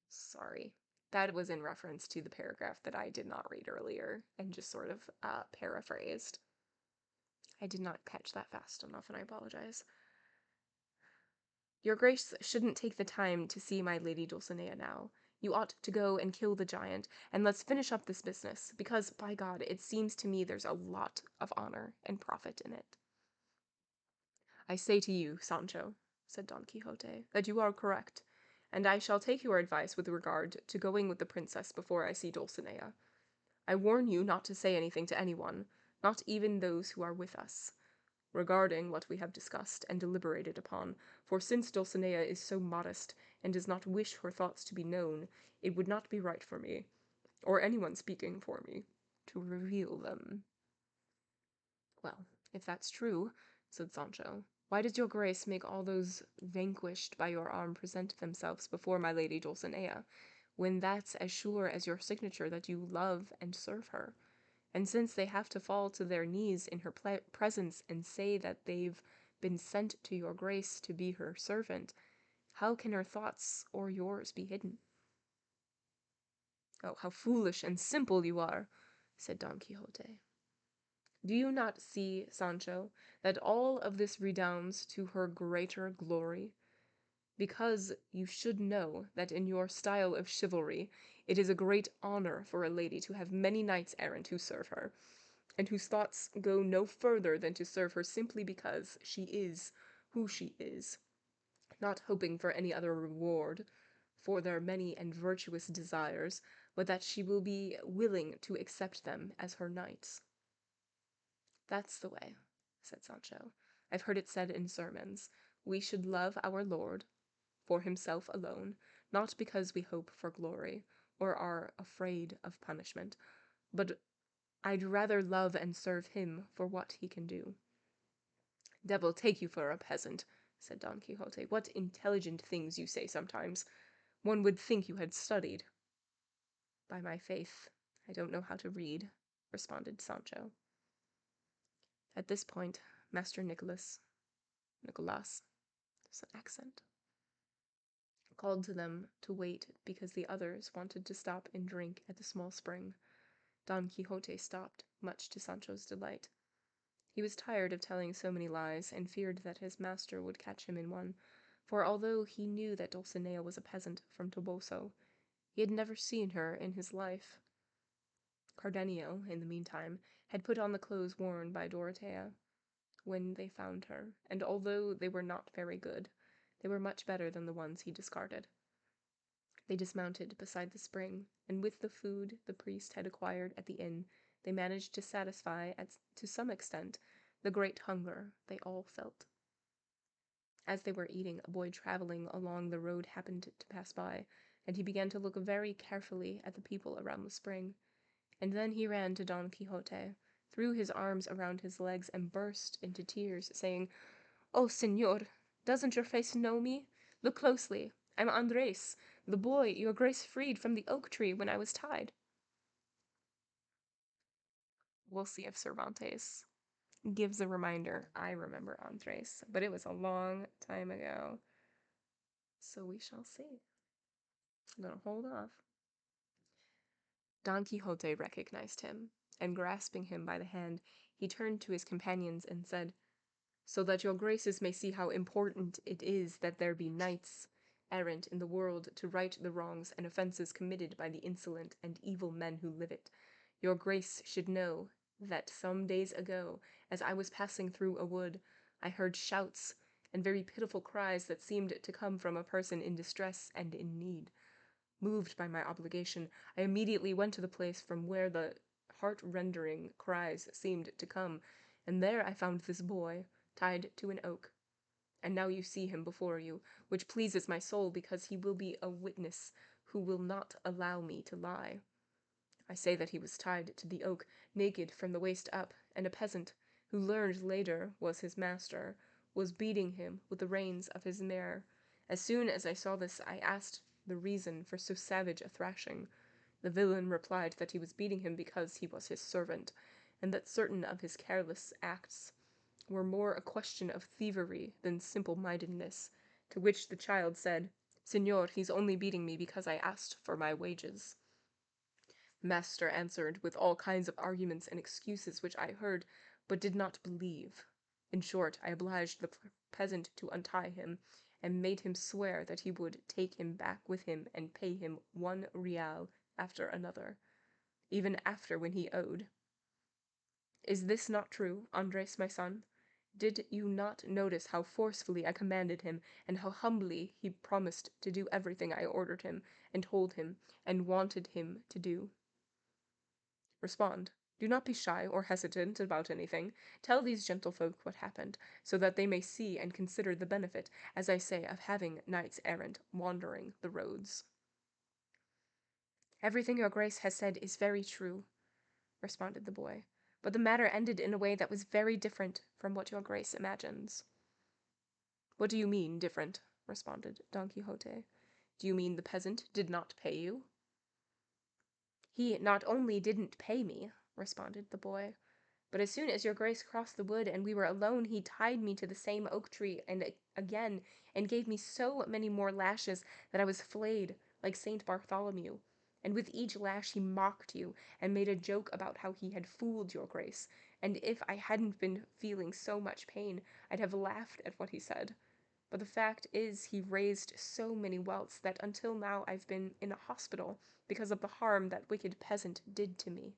Sorry. That was in reference to the paragraph that I did not read earlier and just sort of paraphrased. I did not catch that fast enough, and I apologize. "Your grace shouldn't take the time to see my lady Dulcinea now. You ought to go and kill the giant, and let's finish up this business, because, by God, it seems to me there's a lot of honor and profit in it." "I say to you, Sancho," said Don Quixote, "that you are correct, and I shall take your advice with regard to going with the princess before I see Dulcinea. I warn you not to say anything to anyone, not even those who are with us, regarding what we have discussed and deliberated upon, for since Dulcinea is so modest and does not wish her thoughts to be known, it would not be right for me, or anyone speaking for me, to reveal them." "Well, if that's true," said Sancho, "why does your grace make all those vanquished by your arm present themselves before my lady Dulcinea, when that's as sure as your signature that you love and serve her? And since they have to fall to their knees in her presence and say that they've been sent to your grace to be her servant, how can her thoughts or yours be hidden?" "Oh, how foolish and simple you are," said Don Quixote. "Do you not see, Sancho, that all of this redounds to her greater glory? Because you should know that in your style of chivalry it is a great honor for a lady to have many knights-errant who serve her, and whose thoughts go no further than to serve her simply because she is who she is, not hoping for any other reward for their many and virtuous desires, but that she will be willing to accept them as her knights." "That's the way," said Sancho. "I've heard it said in sermons, we should love our Lord for himself alone, not because we hope for glory, or are afraid of punishment, but I'd rather love and serve him for what he can do." "Devil take you for a peasant," said Don Quixote. "What intelligent things you say sometimes. One would think you had studied." "By my faith, I don't know how to read," responded Sancho. At this point, Master Nicholas, there's an accent, called to them to wait because the others wanted to stop and drink at the small spring. Don Quixote stopped, much to Sancho's delight. He was tired of telling so many lies, and feared that his master would catch him in one, for although he knew that Dulcinea was a peasant from Toboso, he had never seen her in his life. Cardenio, in the meantime, had put on the clothes worn by Dorothea when they found her, and although they were not very good, they were much better than the ones he discarded. They dismounted beside the spring, and with the food the priest had acquired at the inn, they managed to satisfy, to some extent, the great hunger they all felt. As they were eating, a boy traveling along the road happened to pass by, and he began to look very carefully at the people around the spring, and then he ran to Don Quixote, threw his arms around his legs, and burst into tears, saying, "Oh, señor, doesn't your face know me? Look closely. I'm Andres, the boy your grace freed from the oak tree when I was tied." We'll see if Cervantes gives a reminder. I remember Andres, but it was a long time ago. So we shall see. I'm gonna hold off. Don Quixote recognized him, and grasping him by the hand, he turned to his companions and said, "So that your graces may see how important it is that there be knights errant in the world to right the wrongs and offences committed by the insolent and evil men who live it, your grace should know that some days ago, as I was passing through a wood, I heard shouts and very pitiful cries that seemed to come from a person in distress and in need. Moved by my obligation, I immediately went to the place from where the heart-rending cries seemed to come, and there I found this boy, tied to an oak. And now you see him before you, which pleases my soul, because he will be a witness who will not allow me to lie. I say that he was tied to the oak, naked from the waist up, and a peasant, who learned later was his master, was beating him with the reins of his mare. As soon as I saw this, I asked the reason for so savage a thrashing. The villain replied that he was beating him because he was his servant, and that certain of his careless acts were more a question of thievery than simple-mindedness, to which the child said, "Signor, he's only beating me because I asked for my wages." Master answered with all kinds of arguments and excuses which I heard, but did not believe. In short, I obliged the peasant to untie him, and made him swear that he would take him back with him and pay him 1 real after another, even after when he owed. Is this not true, Andres, my son? Did you not notice how forcefully I commanded him, and how humbly he promised to do everything I ordered him, and told him, and wanted him to do? Respond. Do not be shy or hesitant about anything. Tell these gentlefolk what happened, so that they may see and consider the benefit, as I say, of having knights-errant wandering the roads. Everything your grace has said is very true, responded the boy, but the matter ended in a way that was very different from what your grace imagines. What do you mean, different? Responded Don Quixote. Do you mean the peasant did not pay you? He not only didn't pay me, responded the boy, but as soon as your grace crossed the wood and we were alone, he tied me to the same oak tree and again, and gave me so many more lashes that I was flayed like Saint Bartholomew. And with each lash he mocked you, and made a joke about how he had fooled your grace, and if I hadn't been feeling so much pain, I'd have laughed at what he said. But the fact is he raised so many welts that until now I've been in a hospital because of the harm that wicked peasant did to me.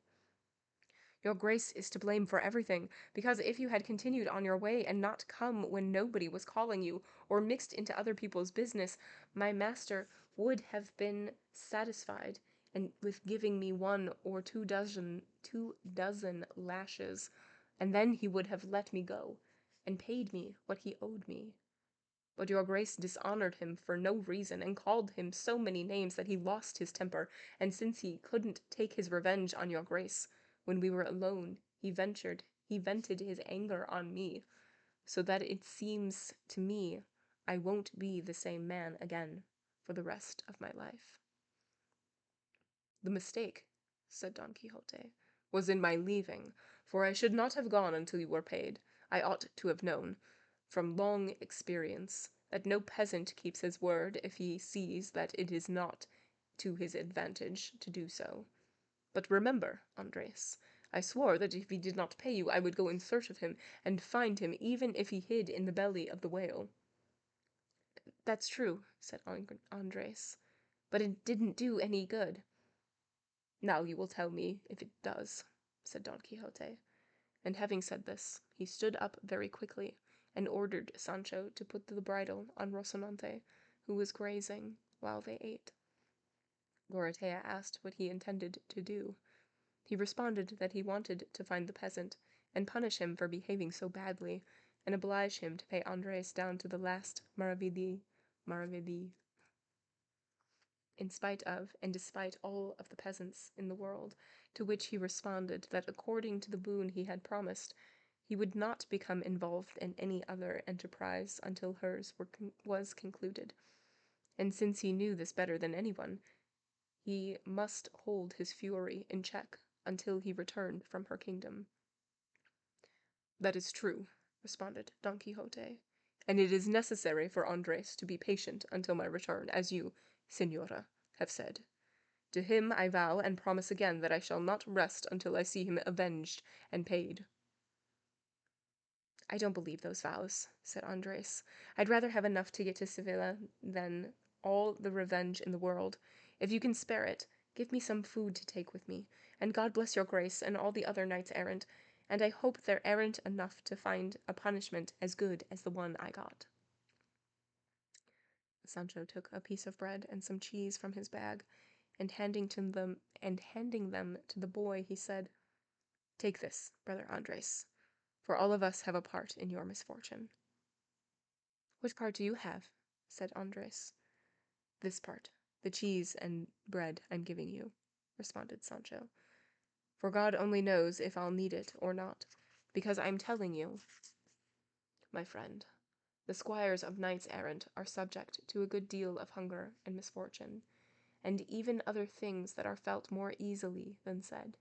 Your grace is to blame for everything, because if you had continued on your way and not come when nobody was calling you, or mixed into other people's business, my master would have been satisfied, and with giving me 1 or 2 dozen lashes, and then he would have let me go, and paid me what he owed me. But your grace dishonored him for no reason, and called him so many names that he lost his temper, and since he couldn't take his revenge on your grace, when we were alone, he vented his anger on me, so that it seems to me I won't be the same man again for the rest of my life. The mistake, said Don Quixote, was in my leaving, for I should not have gone until you were paid. I ought to have known, from long experience, that no peasant keeps his word if he sees that it is not to his advantage to do so. But remember, Andres, I swore that if he did not pay you, I would go in search of him, and find him, even if he hid in the belly of the whale. That's true, said Andres, but it didn't do any good. Now you will tell me if it does, said Don Quixote. And having said this, he stood up very quickly, and ordered Sancho to put the bridle on Rocinante, who was grazing while they ate. Dorothea asked what he intended to do. He responded that he wanted to find the peasant, and punish him for behaving so badly, and oblige him to pay Andres down to the last maravedi, in spite of and despite all of the peasants in the world, to which he responded that according to the boon he had promised, he would not become involved in any other enterprise until hers was concluded, and since he knew this better than anyone, he must hold his fury in check until he returned from her kingdom. That is true, responded Don Quixote, and it is necessary for Andres to be patient until my return, as you, Señora, have said. To him I vow and promise again that I shall not rest until I see him avenged and paid. I don't believe those vows, said Andres. I'd rather have enough to get to Sevilla than all the revenge in the world. If you can spare it, give me some food to take with me, and God bless your grace and all the other knights-errant, and I hope they're errant enough to find a punishment as good as the one I got. Sancho took a piece of bread and some cheese from his bag, and handing them to the boy, he said, "Take this, brother Andres, for all of us have a part in your misfortune." "What part do you have?" said Andres. "This part, the cheese and bread I'm giving you," responded Sancho. "For God only knows if I'll need it or not, because I'm telling you, my friend, the squires of knights-errant are subject to a good deal of hunger and misfortune, and even other things that are felt more easily than said."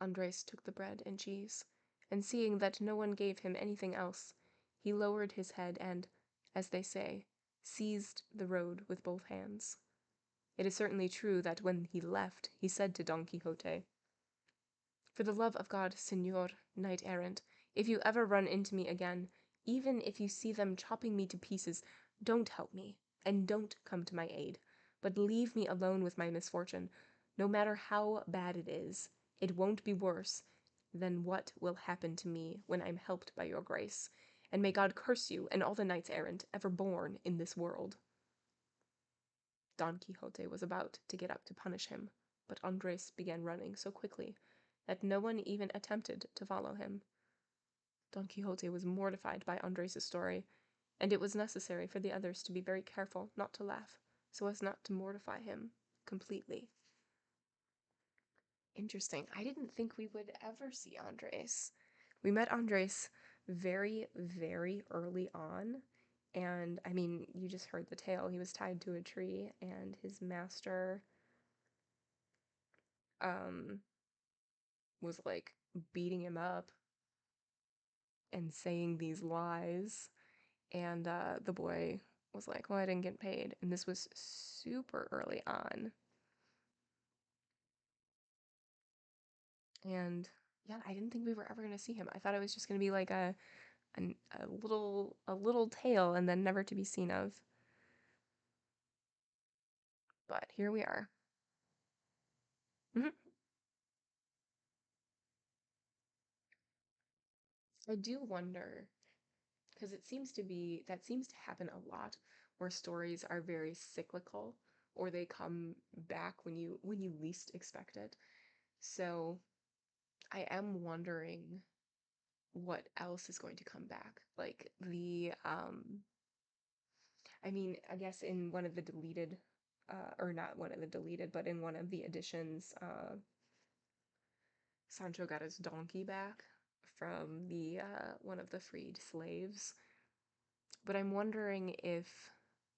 Andres took the bread and cheese, and seeing that no one gave him anything else, he lowered his head and, as they say, seized the road with both hands. It is certainly true that when he left, he said to Don Quixote, "For the love of God, Señor Knight-errant, if you ever run into me again, even if you see them chopping me to pieces, don't help me, and don't come to my aid, but leave me alone with my misfortune, no matter how bad it is. It won't be worse than what will happen to me when I'm helped by your grace, and may God curse you and all the knights-errant ever born in this world." Don Quixote was about to get up to punish him, but Andres began running so quickly that no one even attempted to follow him. Don Quixote was mortified by Andres' story, and it was necessary for the others to be very careful not to laugh, so as not to mortify him completely. Interesting. I didn't think we would ever see Andres. We met Andres very, very early on, and I mean, you just heard the tale. He was tied to a tree, and his master um was like beating him up and saying these lies, and the boy was like, "Well, I didn't get paid," and this was super early on. And yeah, I didn't think we were ever gonna see him. I thought it was just gonna be like a little tale and then never to be seen of. But here we are. Mhm. I do wonder, because that seems to happen a lot, where stories are very cyclical, or they come back when you least expect it. So I am wondering what else is going to come back. Like I mean, I guess in one of the deleted, or not one of the deleted, but in one of the editions, Sancho got his donkey back from the one of the freed slaves. But I'm wondering if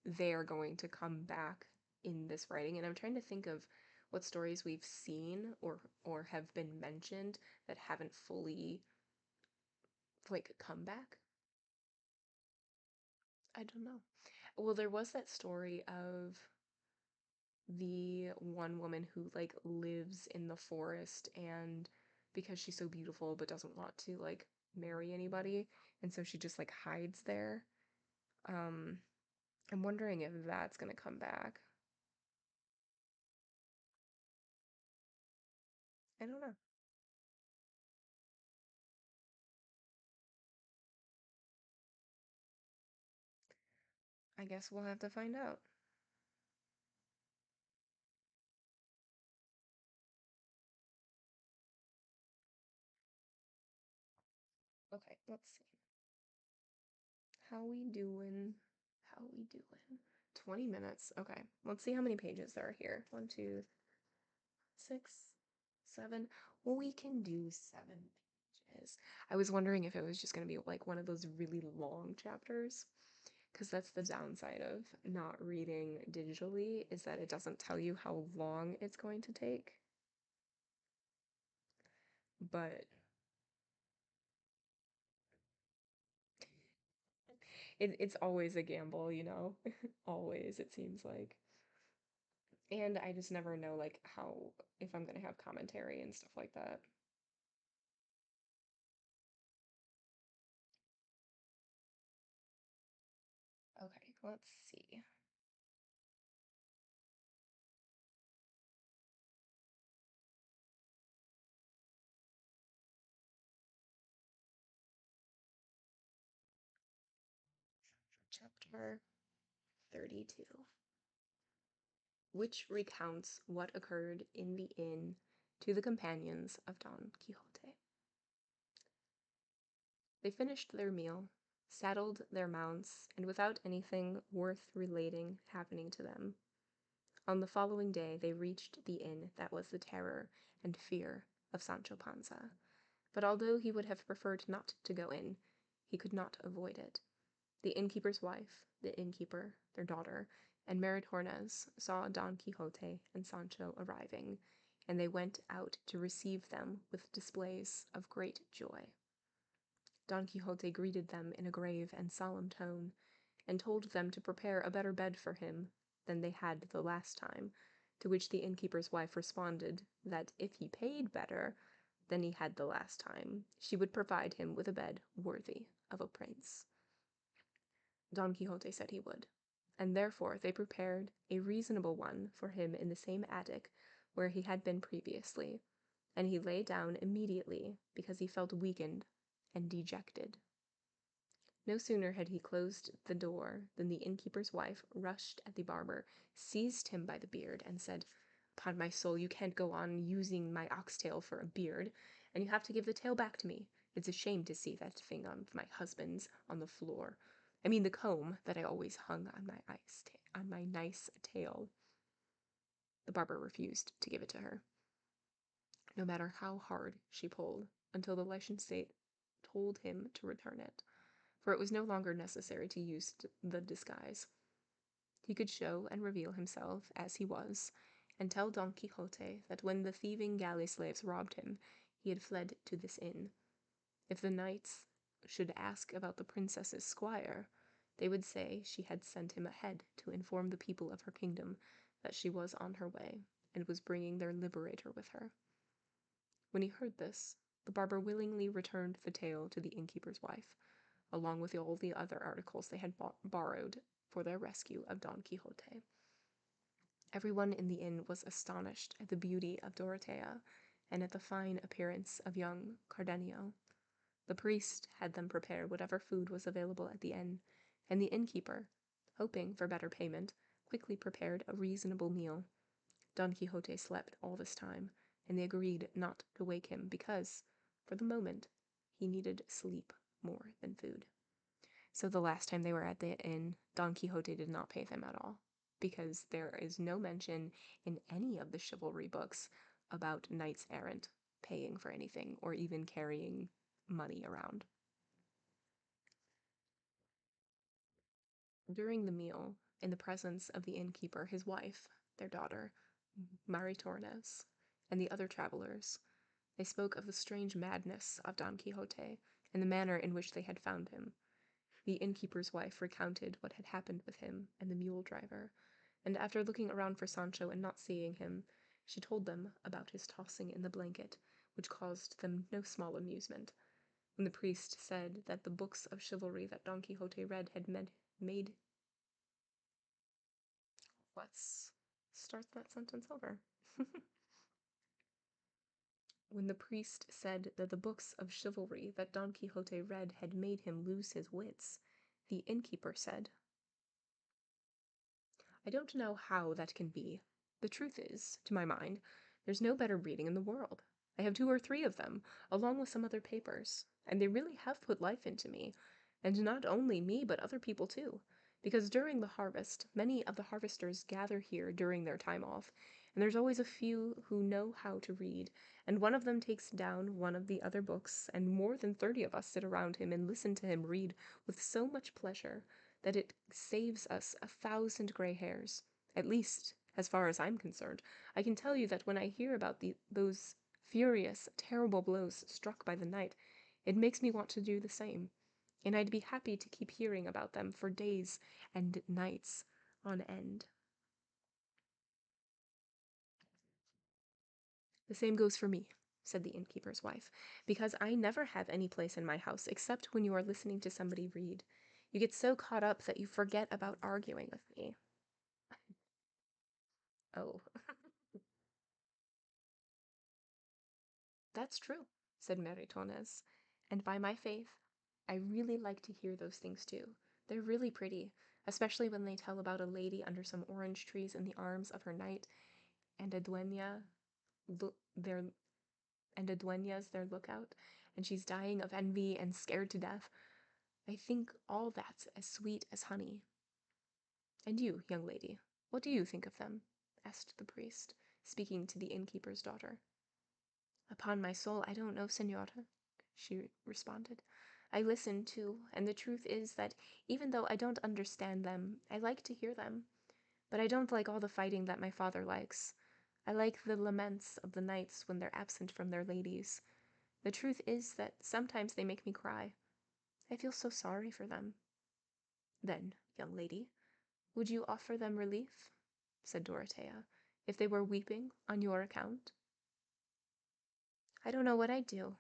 they're going to come back in this writing, and I'm trying to think of what stories we've seen or have been mentioned that haven't fully like come back. I don't know. Well, there was that story of the one woman who like lives in the forest, and because she's so beautiful but doesn't want to like marry anybody, and so she just like hides there. Um, I'm wondering if that's gonna come back. I don't know. I guess we'll have to find out. Okay, let's see. How we doing? How we doing? 20 minutes. Okay, let's see how many pages there are here. One, two, 6, 7. Well, we can do 7 pages. I was wondering if it was just going to be like one of those really long chapters, because that's the downside of not reading digitally, is that it doesn't tell you how long it's going to take. But it's always a gamble, you know? Always, it seems like. And I just never know like how, if I'm gonna have commentary and stuff like that. Okay, let's see. Chapter 32, which recounts what occurred in the inn to the companions of Don Quixote. They finished their meal, saddled their mounts, and without anything worth relating happening to them, on the following day they reached the inn that was the terror and fear of Sancho Panza. But although he would have preferred not to go in, he could not avoid it. The innkeeper's wife, the innkeeper, their daughter, and Maritornes saw Don Quixote and Sancho arriving, and they went out to receive them with displays of great joy. Don Quixote greeted them in a grave and solemn tone, and told them to prepare a better bed for him than they had the last time, to which the innkeeper's wife responded that if he paid better than he had the last time, she would provide him with a bed worthy of a prince. Don Quixote said he would, and therefore they prepared a reasonable one for him in the same attic where he had been previously, and he lay down immediately because he felt weakened and dejected. No sooner had he closed the door than the innkeeper's wife rushed at the barber, seized him by the beard, and said, "Upon my soul, you can't go on using my oxtail for a beard, and you have to give the tail back to me. It's a shame to see that thing of my husband's on the floor. I mean the comb that I always hung on my nice tail." The barber refused to give it to her, no matter how hard she pulled, until the licentiate told him to return it, for it was no longer necessary to use the disguise. He could show and reveal himself as he was, and tell Don Quixote that when the thieving galley slaves robbed him, he had fled to this inn. If the knights should ask about the princess's squire, they would say she had sent him ahead to inform the people of her kingdom that she was on her way, and was bringing their liberator with her. When he heard this, the barber willingly returned the tail to the innkeeper's wife, along with all the other articles they had borrowed for their rescue of Don Quixote. Everyone in the inn was astonished at the beauty of Dorotea and at the fine appearance of young Cardenio. The priest had them prepare whatever food was available at the inn, and the innkeeper, hoping for better payment, quickly prepared a reasonable meal. Don Quixote slept all this time, and they agreed not to wake him because, for the moment, he needed sleep more than food. So the last time they were at the inn, Don Quixote did not pay them at all, because there is no mention in any of the chivalry books about knights-errant paying for anything or even carrying money around. During the meal, in the presence of the innkeeper, his wife, their daughter, Maritornes, and the other travelers, they spoke of the strange madness of Don Quixote and the manner in which they had found him. The innkeeper's wife recounted what had happened with him and the mule driver, and after looking around for Sancho and not seeing him, she told them about his tossing in the blanket, which caused them no small amusement. When the priest said that the books of chivalry that Don Quixote read had made... Let's start that sentence over. When the priest said that the books of chivalry that Don Quixote read had made him lose his wits, the innkeeper said, "I don't know how that can be. The truth is, to my mind, there's no better reading in the world. I have 2 or 3 of them, along with some other papers, and they really have put life into me, and not only me, but other people too, because during the harvest, many of the harvesters gather here during their time off, and there's always a few who know how to read, and one of them takes down one of the other books, and more than 30 of us sit around him and listen to him read with so much pleasure that it saves us 1,000 gray hairs. At least, as far as I'm concerned, I can tell you that when I hear about those furious, terrible blows struck by the knight, it makes me want to do the same, and I'd be happy to keep hearing about them for days and nights on end." "The same goes for me," said the innkeeper's wife, "because I never have any place in my house except when you are listening to somebody read. You get so caught up that you forget about arguing with me." "Oh, that's true," said Maritornes, "and by my faith, I really like to hear those things too. They're really pretty. especially when they tell about a lady under some orange trees in the arms of her knight, and a dueña, their and a dueña's their lookout, and she's dying of envy and scared to death. I think all that's as sweet as honey. And you, young lady, what do you think of them? Asked the priest, speaking to the innkeeper's daughter. Upon my soul, I don't know, señora, she responded. I listen too, and the truth is that even though I don't understand them, I like to hear them. But I don't like all the fighting that my father likes. I like the laments of the knights when they're absent from their ladies. The truth is that sometimes they make me cry. I feel so sorry for them. Then, young lady, would you offer them relief? Said Dorothea, if they were weeping on your account? I don't know what I'd do,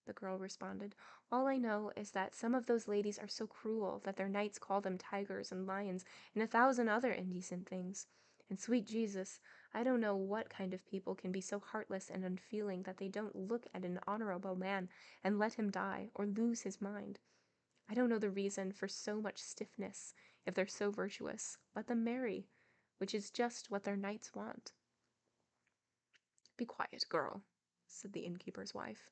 the girl responded. All I know is that some of those ladies are so cruel that their knights call them tigers and lions and 1,000 other indecent things. And sweet Jesus, I don't know what kind of people can be so heartless and unfeeling that they don't look at an honorable man and let him die or lose his mind. I don't know the reason for so much stiffness. If they're so virtuous, let them marry, which is just what their knights want. Be quiet, girl, said the innkeeper's wife.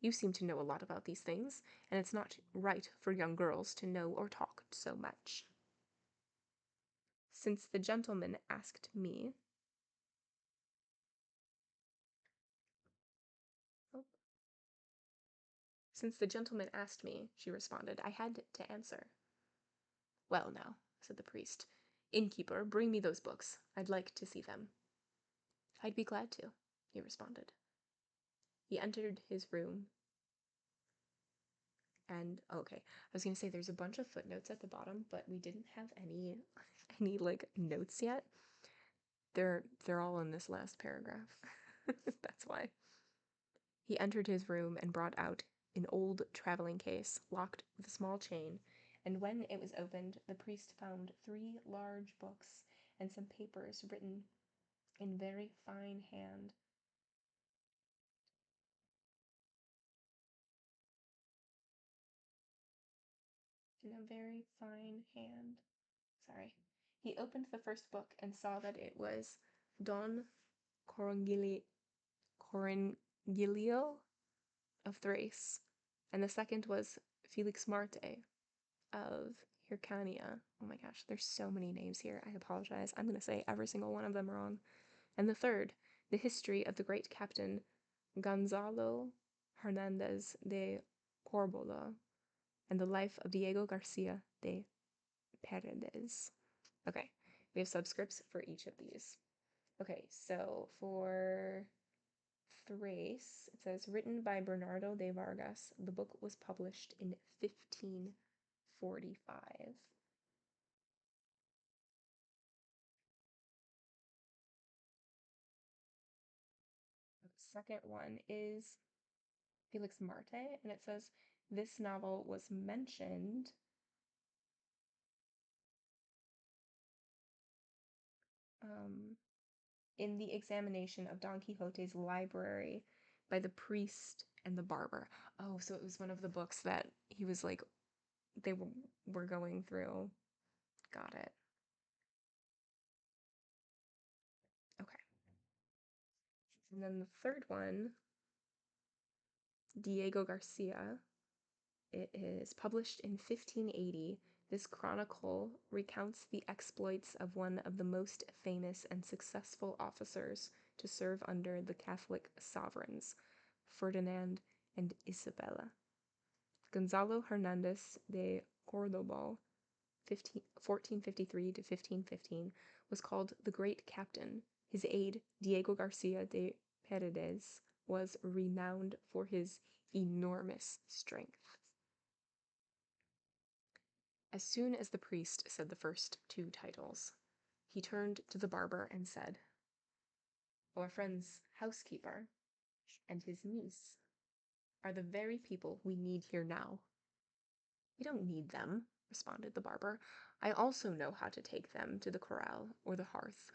You seem to know a lot about these things, and it's not right for young girls to know or talk so much. Since the gentleman asked me... Oh. Since the gentleman asked me, she responded, I had to answer. Well, now, said the priest. Innkeeper, bring me those books. I'd like to see them. I'd be glad to, he responded. He entered his room, and okay, I was gonna say there's a bunch of footnotes at the bottom, but we didn't have any like notes yet. They're all in this last paragraph. That's why. He entered his room and brought out an old traveling case, locked with a small chain, and when it was opened, the priest found 3 large books and some papers written in very fine hand. In a very fine hand. Sorry. He opened the first book and saw that it was Don Corongili- Corongilio of Thrace, and the second was Felix Marte of Hyrcania. Oh my gosh, there's so many names here. I apologize. I'm going to say every single one of them wrong. And the third, the history of the great captain Gonzalo Hernandez de Corbola and the life of Diego Garcia de Paredes. Okay, we have subscripts for each of these. Okay, so for Thrace, it says, written by Bernardo de Vargas. The book was published in 1545. The second one is Felix Marte, and it says, this novel was mentioned in the examination of Don Quixote's library by the priest and the barber. Oh, so it was one of the books that he was like, they were going through. Got it. Okay. And then the third one, Diego Garcia, it is published in 1580. This chronicle recounts the exploits of one of the most famous and successful officers to serve under the Catholic sovereigns, Ferdinand and Isabella. Gonzalo Hernandez de Cordoba, 1453 to 1515, was called the Great Captain. His aide, Diego Garcia de Paredes, was renowned for his enormous strength. As soon as the priest said the first 2 titles, he turned to the barber and said, our friend's housekeeper and his niece are the very people we need here now. We don't need them, responded the barber. I also know how to take them to the corral or the hearth,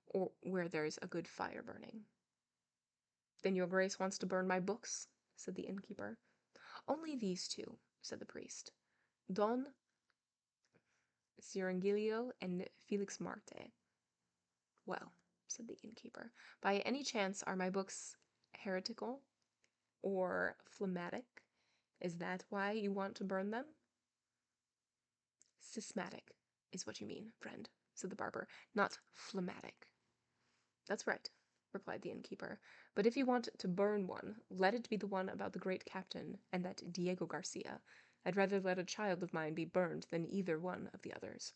or where there's a good fire burning. Then your grace wants to burn my books, said the innkeeper. Only these 2, said the priest. Don Cirongilio and Felix Marte. Well, said the innkeeper, by any chance are my books heretical or phlegmatic? Is that why you want to burn them? Schismatic is what you mean, friend, said the barber, not phlegmatic. That's right, replied the innkeeper, but if you want to burn one, let it be the one about the great captain and that Diego Garcia. I'd rather let a child of mine be burned than either one of the others.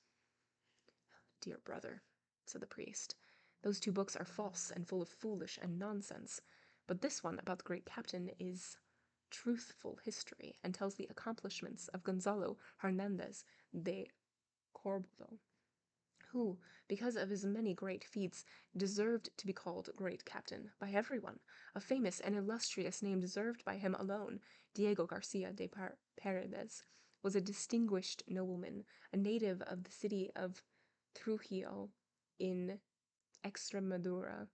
Dear brother, said the priest, those two books are false and full of foolish and nonsense, but this one about the great captain is truthful history and tells the accomplishments of Gonzalo Hernandez de Cordoba, who, because of his many great feats, deserved to be called great captain by everyone. A famous and illustrious name deserved by him alone. Diego Garcia de Paredes was a distinguished nobleman, a native of the city of Trujillo in Extremadura,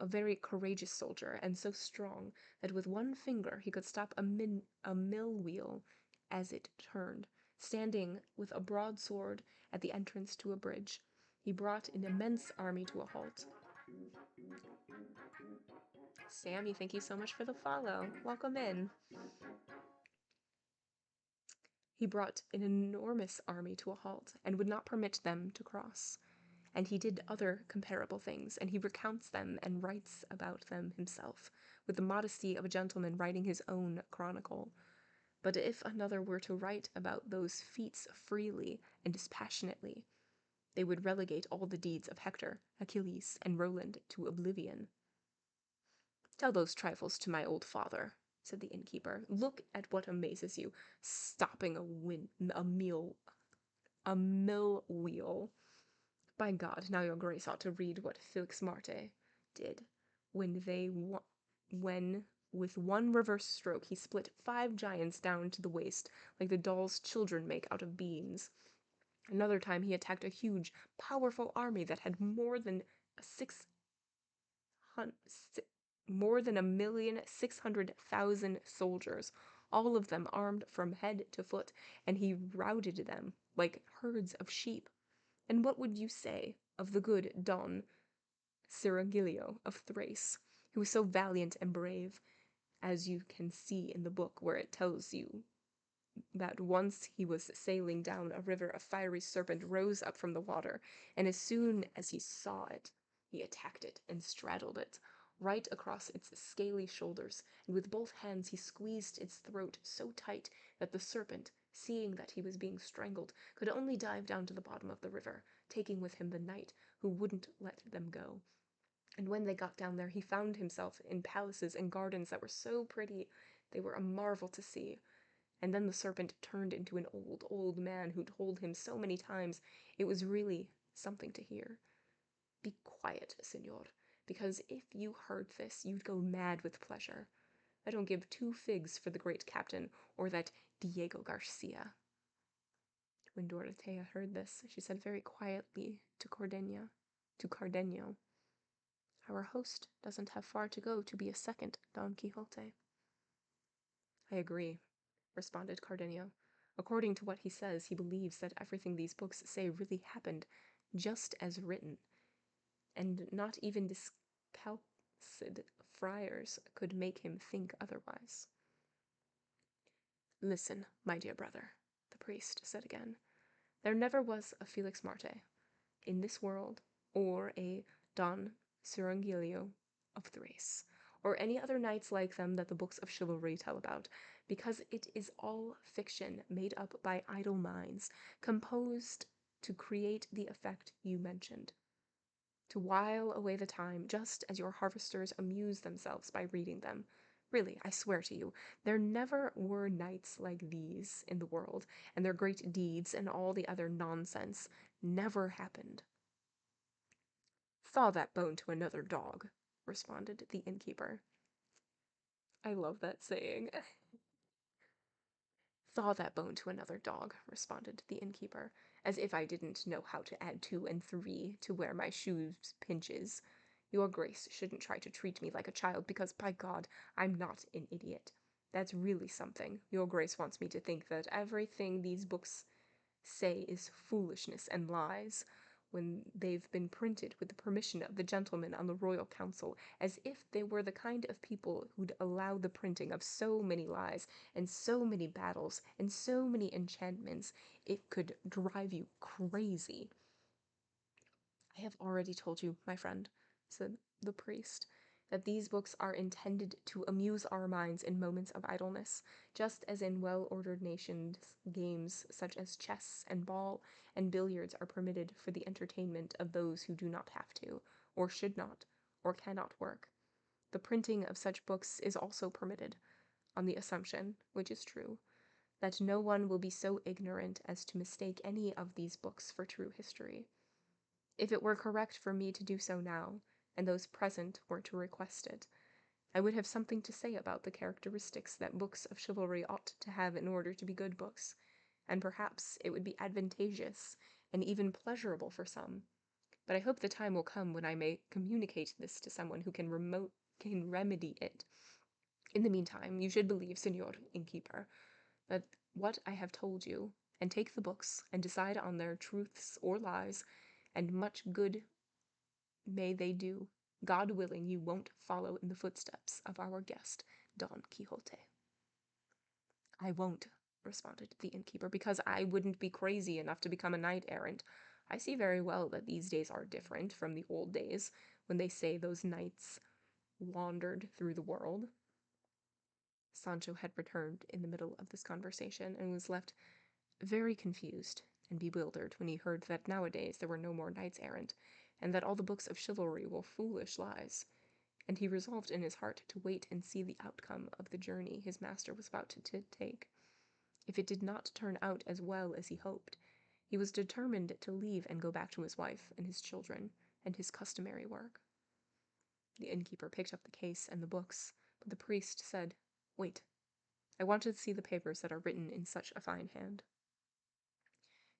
a very courageous soldier, and so strong that with one finger he could stop a mill wheel as it turned. Standing with a broadsword at the entrance to a bridge, he brought an immense army to a halt. Sammy, thank you so much for the follow. Welcome in. He brought an enormous army to a halt and would not permit them to cross. And he did other comparable things, and he recounts them and writes about them himself, with the modesty of a gentleman writing his own chronicle. But if another were to write about those feats freely and dispassionately, they would relegate all the deeds of Hector, Achilles, and Roland to oblivion. Tell those trifles to my old father, said the innkeeper. Look at what amazes you, stopping a mill wheel. By God, now your grace ought to read what Felix Marte did, when with one reverse stroke he split 5 giants down to the waist, like the dolls children make out of beans. Another time he attacked a huge, powerful army that had more than 1,600,000 soldiers, all of them armed from head to foot, and he routed them like herds of sheep. And what would you say of the good Don Cirongilio of Thrace, who was so valiant and brave, as you can see in the book where it tells you that once he was sailing down a river, a fiery serpent rose up from the water, and as soon as he saw it, he attacked it and straddled it right across its scaly shoulders, and with both hands he squeezed its throat so tight that the serpent, seeing that he was being strangled, could only dive down to the bottom of the river, taking with him the knight, who wouldn't let them go. And when they got down there, he found himself in palaces and gardens that were so pretty they were a marvel to see. And then the serpent turned into an old, old man who told him so many times it was really something to hear. Be quiet, senor, because if you heard this, you'd go mad with pleasure. I don't give 2 figs for the great captain or that Diego Garcia. When Dorothea heard this, she said very quietly to Cardenio, our host doesn't have far to go to be a second Don Quixote. I agree, responded Cardenio. According to what he says, he believes that everything these books say really happened just as written, and not even discalced friars could make him think otherwise. Listen, my dear brother, the priest said again. There never was a Felix Marte in this world, or a Don Cirongilio of Thrace, or any other knights like them that the books of chivalry tell about, because it is all fiction made up by idle minds, composed to create the effect you mentioned, to while away the time, just as your harvesters amuse themselves by reading them. Really, I swear to you, there never were knights like these in the world, and their great deeds and all the other nonsense never happened. Thaw that bone to another dog, responded the innkeeper. I love that saying. Thaw that bone to another dog, responded the innkeeper, as if I didn't know how to add 2 and 3 to where my shoes pinches. Your grace shouldn't try to treat me like a child, because, by God, I'm not an idiot. That's really something. Your grace wants me to think that everything these books say is foolishness and lies, when they've been printed with the permission of the gentlemen on the royal council, as if they were the kind of people who'd allow the printing of so many lies, and so many battles, and so many enchantments, it could drive you crazy. I have already told you, my friend, said the priest, that these books are intended to amuse our minds in moments of idleness, just as in well-ordered nations games such as chess and ball and billiards are permitted for the entertainment of those who do not have to, or should not, or cannot work. The printing of such books is also permitted, on the assumption, which is true, that no one will be so ignorant as to mistake any of these books for true history. If it were correct for me to do so now, and those present were to request it, I would have something to say about the characteristics that books of chivalry ought to have in order to be good books, and perhaps it would be advantageous and even pleasurable for some. But I hope the time will come when I may communicate this to someone who can remedy it. In the meantime, you should believe, Senor Innkeeper, that what I have told you, and take the books and decide on their truths or lies, and much good may they do. God willing, you won't follow in the footsteps of our guest, Don Quixote. I won't, responded the innkeeper, because I wouldn't be crazy enough to become a knight-errant. I see very well that these days are different from the old days, when they say those knights wandered through the world. Sancho had returned in the middle of this conversation, and was left very confused and bewildered when he heard that nowadays there were no more knights-errant, and that all the books of chivalry were foolish lies, and he resolved in his heart to wait and see the outcome of the journey his master was about to take. If it did not turn out as well as he hoped, he was determined to leave and go back to his wife and his children and his customary work. The innkeeper picked up the case and the books, but the priest said, "Wait, I want to see the papers that are written in such a fine hand."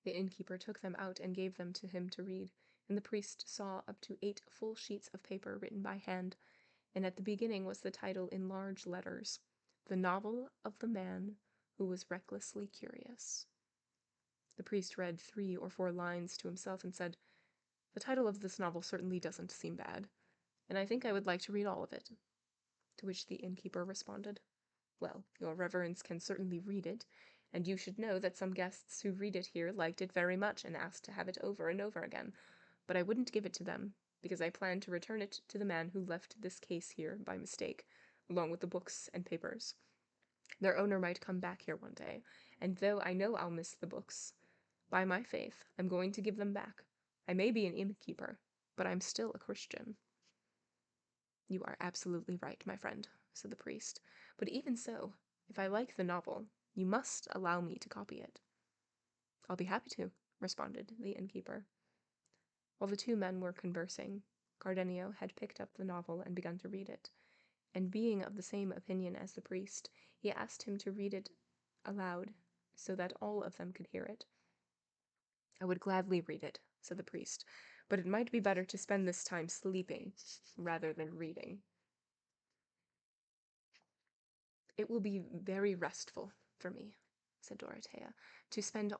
The innkeeper took them out and gave them to him to read, and the priest saw up to 8 full sheets of paper written by hand, and at the beginning was the title in large letters, "The Novel of the Man Who Was Recklessly Curious." The priest read 3 or 4 lines to himself and said, "The title of this novel certainly doesn't seem bad, and I think I would like to read all of it." To which the innkeeper responded, "Well, your reverence can certainly read it, and you should know that some guests who read it here liked it very much and asked to have it over and over again, but I wouldn't give it to them, because I plan to return it to the man who left this case here by mistake, along with the books and papers. Their owner might come back here one day, and though I know I'll miss the books, by my faith, I'm going to give them back. I may be an innkeeper, but I'm still a Christian." "You are absolutely right, my friend," said the priest, "but even so, if I like the novel, you must allow me to copy it." "I'll be happy to," responded the innkeeper. While the 2 men were conversing, Cardenio had picked up the novel and begun to read it, and being of the same opinion as the priest, he asked him to read it aloud, so that all of them could hear it. "I would gladly read it," said the priest, "but it might be better to spend this time sleeping rather than reading." "It will be very restful for me," said Dorothea, to spend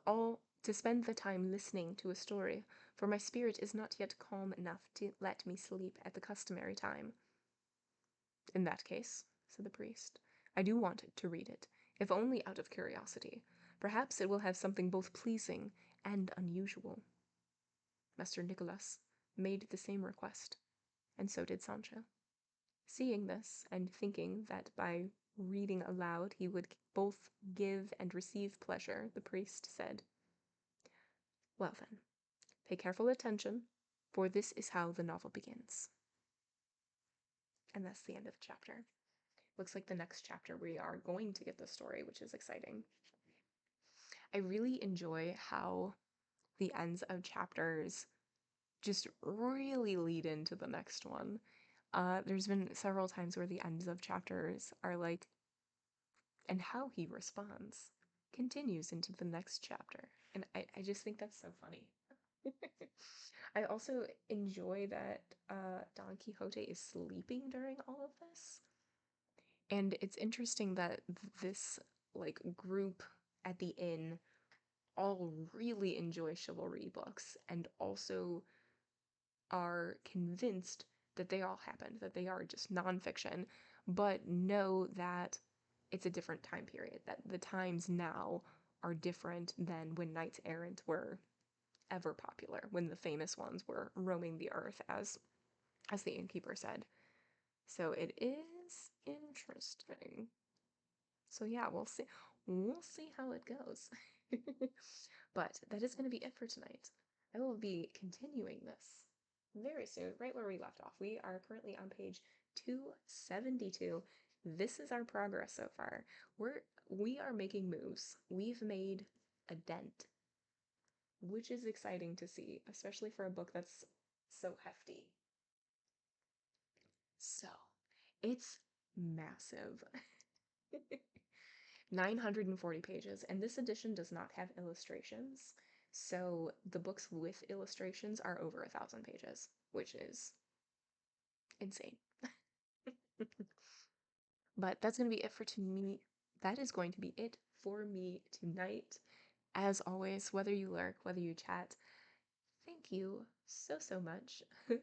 the time listening to a story, for my spirit is not yet calm enough to let me sleep at the customary time." "In that case," said the priest, "I do want to read it, if only out of curiosity. Perhaps it will have something both pleasing and unusual." Master Nicholas made the same request, and so did Sancho. Seeing this, and thinking that by reading aloud he would both give and receive pleasure, the priest said, "Well then, pay careful attention, for this is how the novel begins." And that's the end of the chapter. Looks like the next chapter we are going to get the story, which is exciting. I really enjoy how the ends of chapters just really lead into the next one. There's been several times where the ends of chapters are like, and how he responds continues into the next chapter. And I just think that's so funny. I also enjoy that Don Quixote is sleeping during all of this. And it's interesting that this like group at the inn all really enjoy chivalry books and also are convinced that they all happened, that they are just nonfiction, but know that it's a different time period, that the times now are different than when knights errant were ever popular, when the famous ones were roaming the earth, as the innkeeper said. So it is interesting. So yeah, we'll see. We'll see how it goes. But that is going to be it for tonight. I will be continuing this very soon, right where we left off. We are currently on page 272. This is our progress so far. We are making moves. We've made a dent, which is exciting to see, especially for a book that's so hefty. So, it's massive. 940 pages, and this edition does not have illustrations. So the books with illustrations are over 1,000 pages, which is insane. But that's going to be it for to me. That is going to be it for me tonight. As always, whether you lurk, whether you chat, thank you so, so much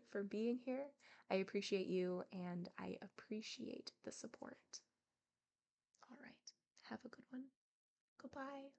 for being here. I appreciate you and I appreciate the support. All right. Have a good one. Goodbye.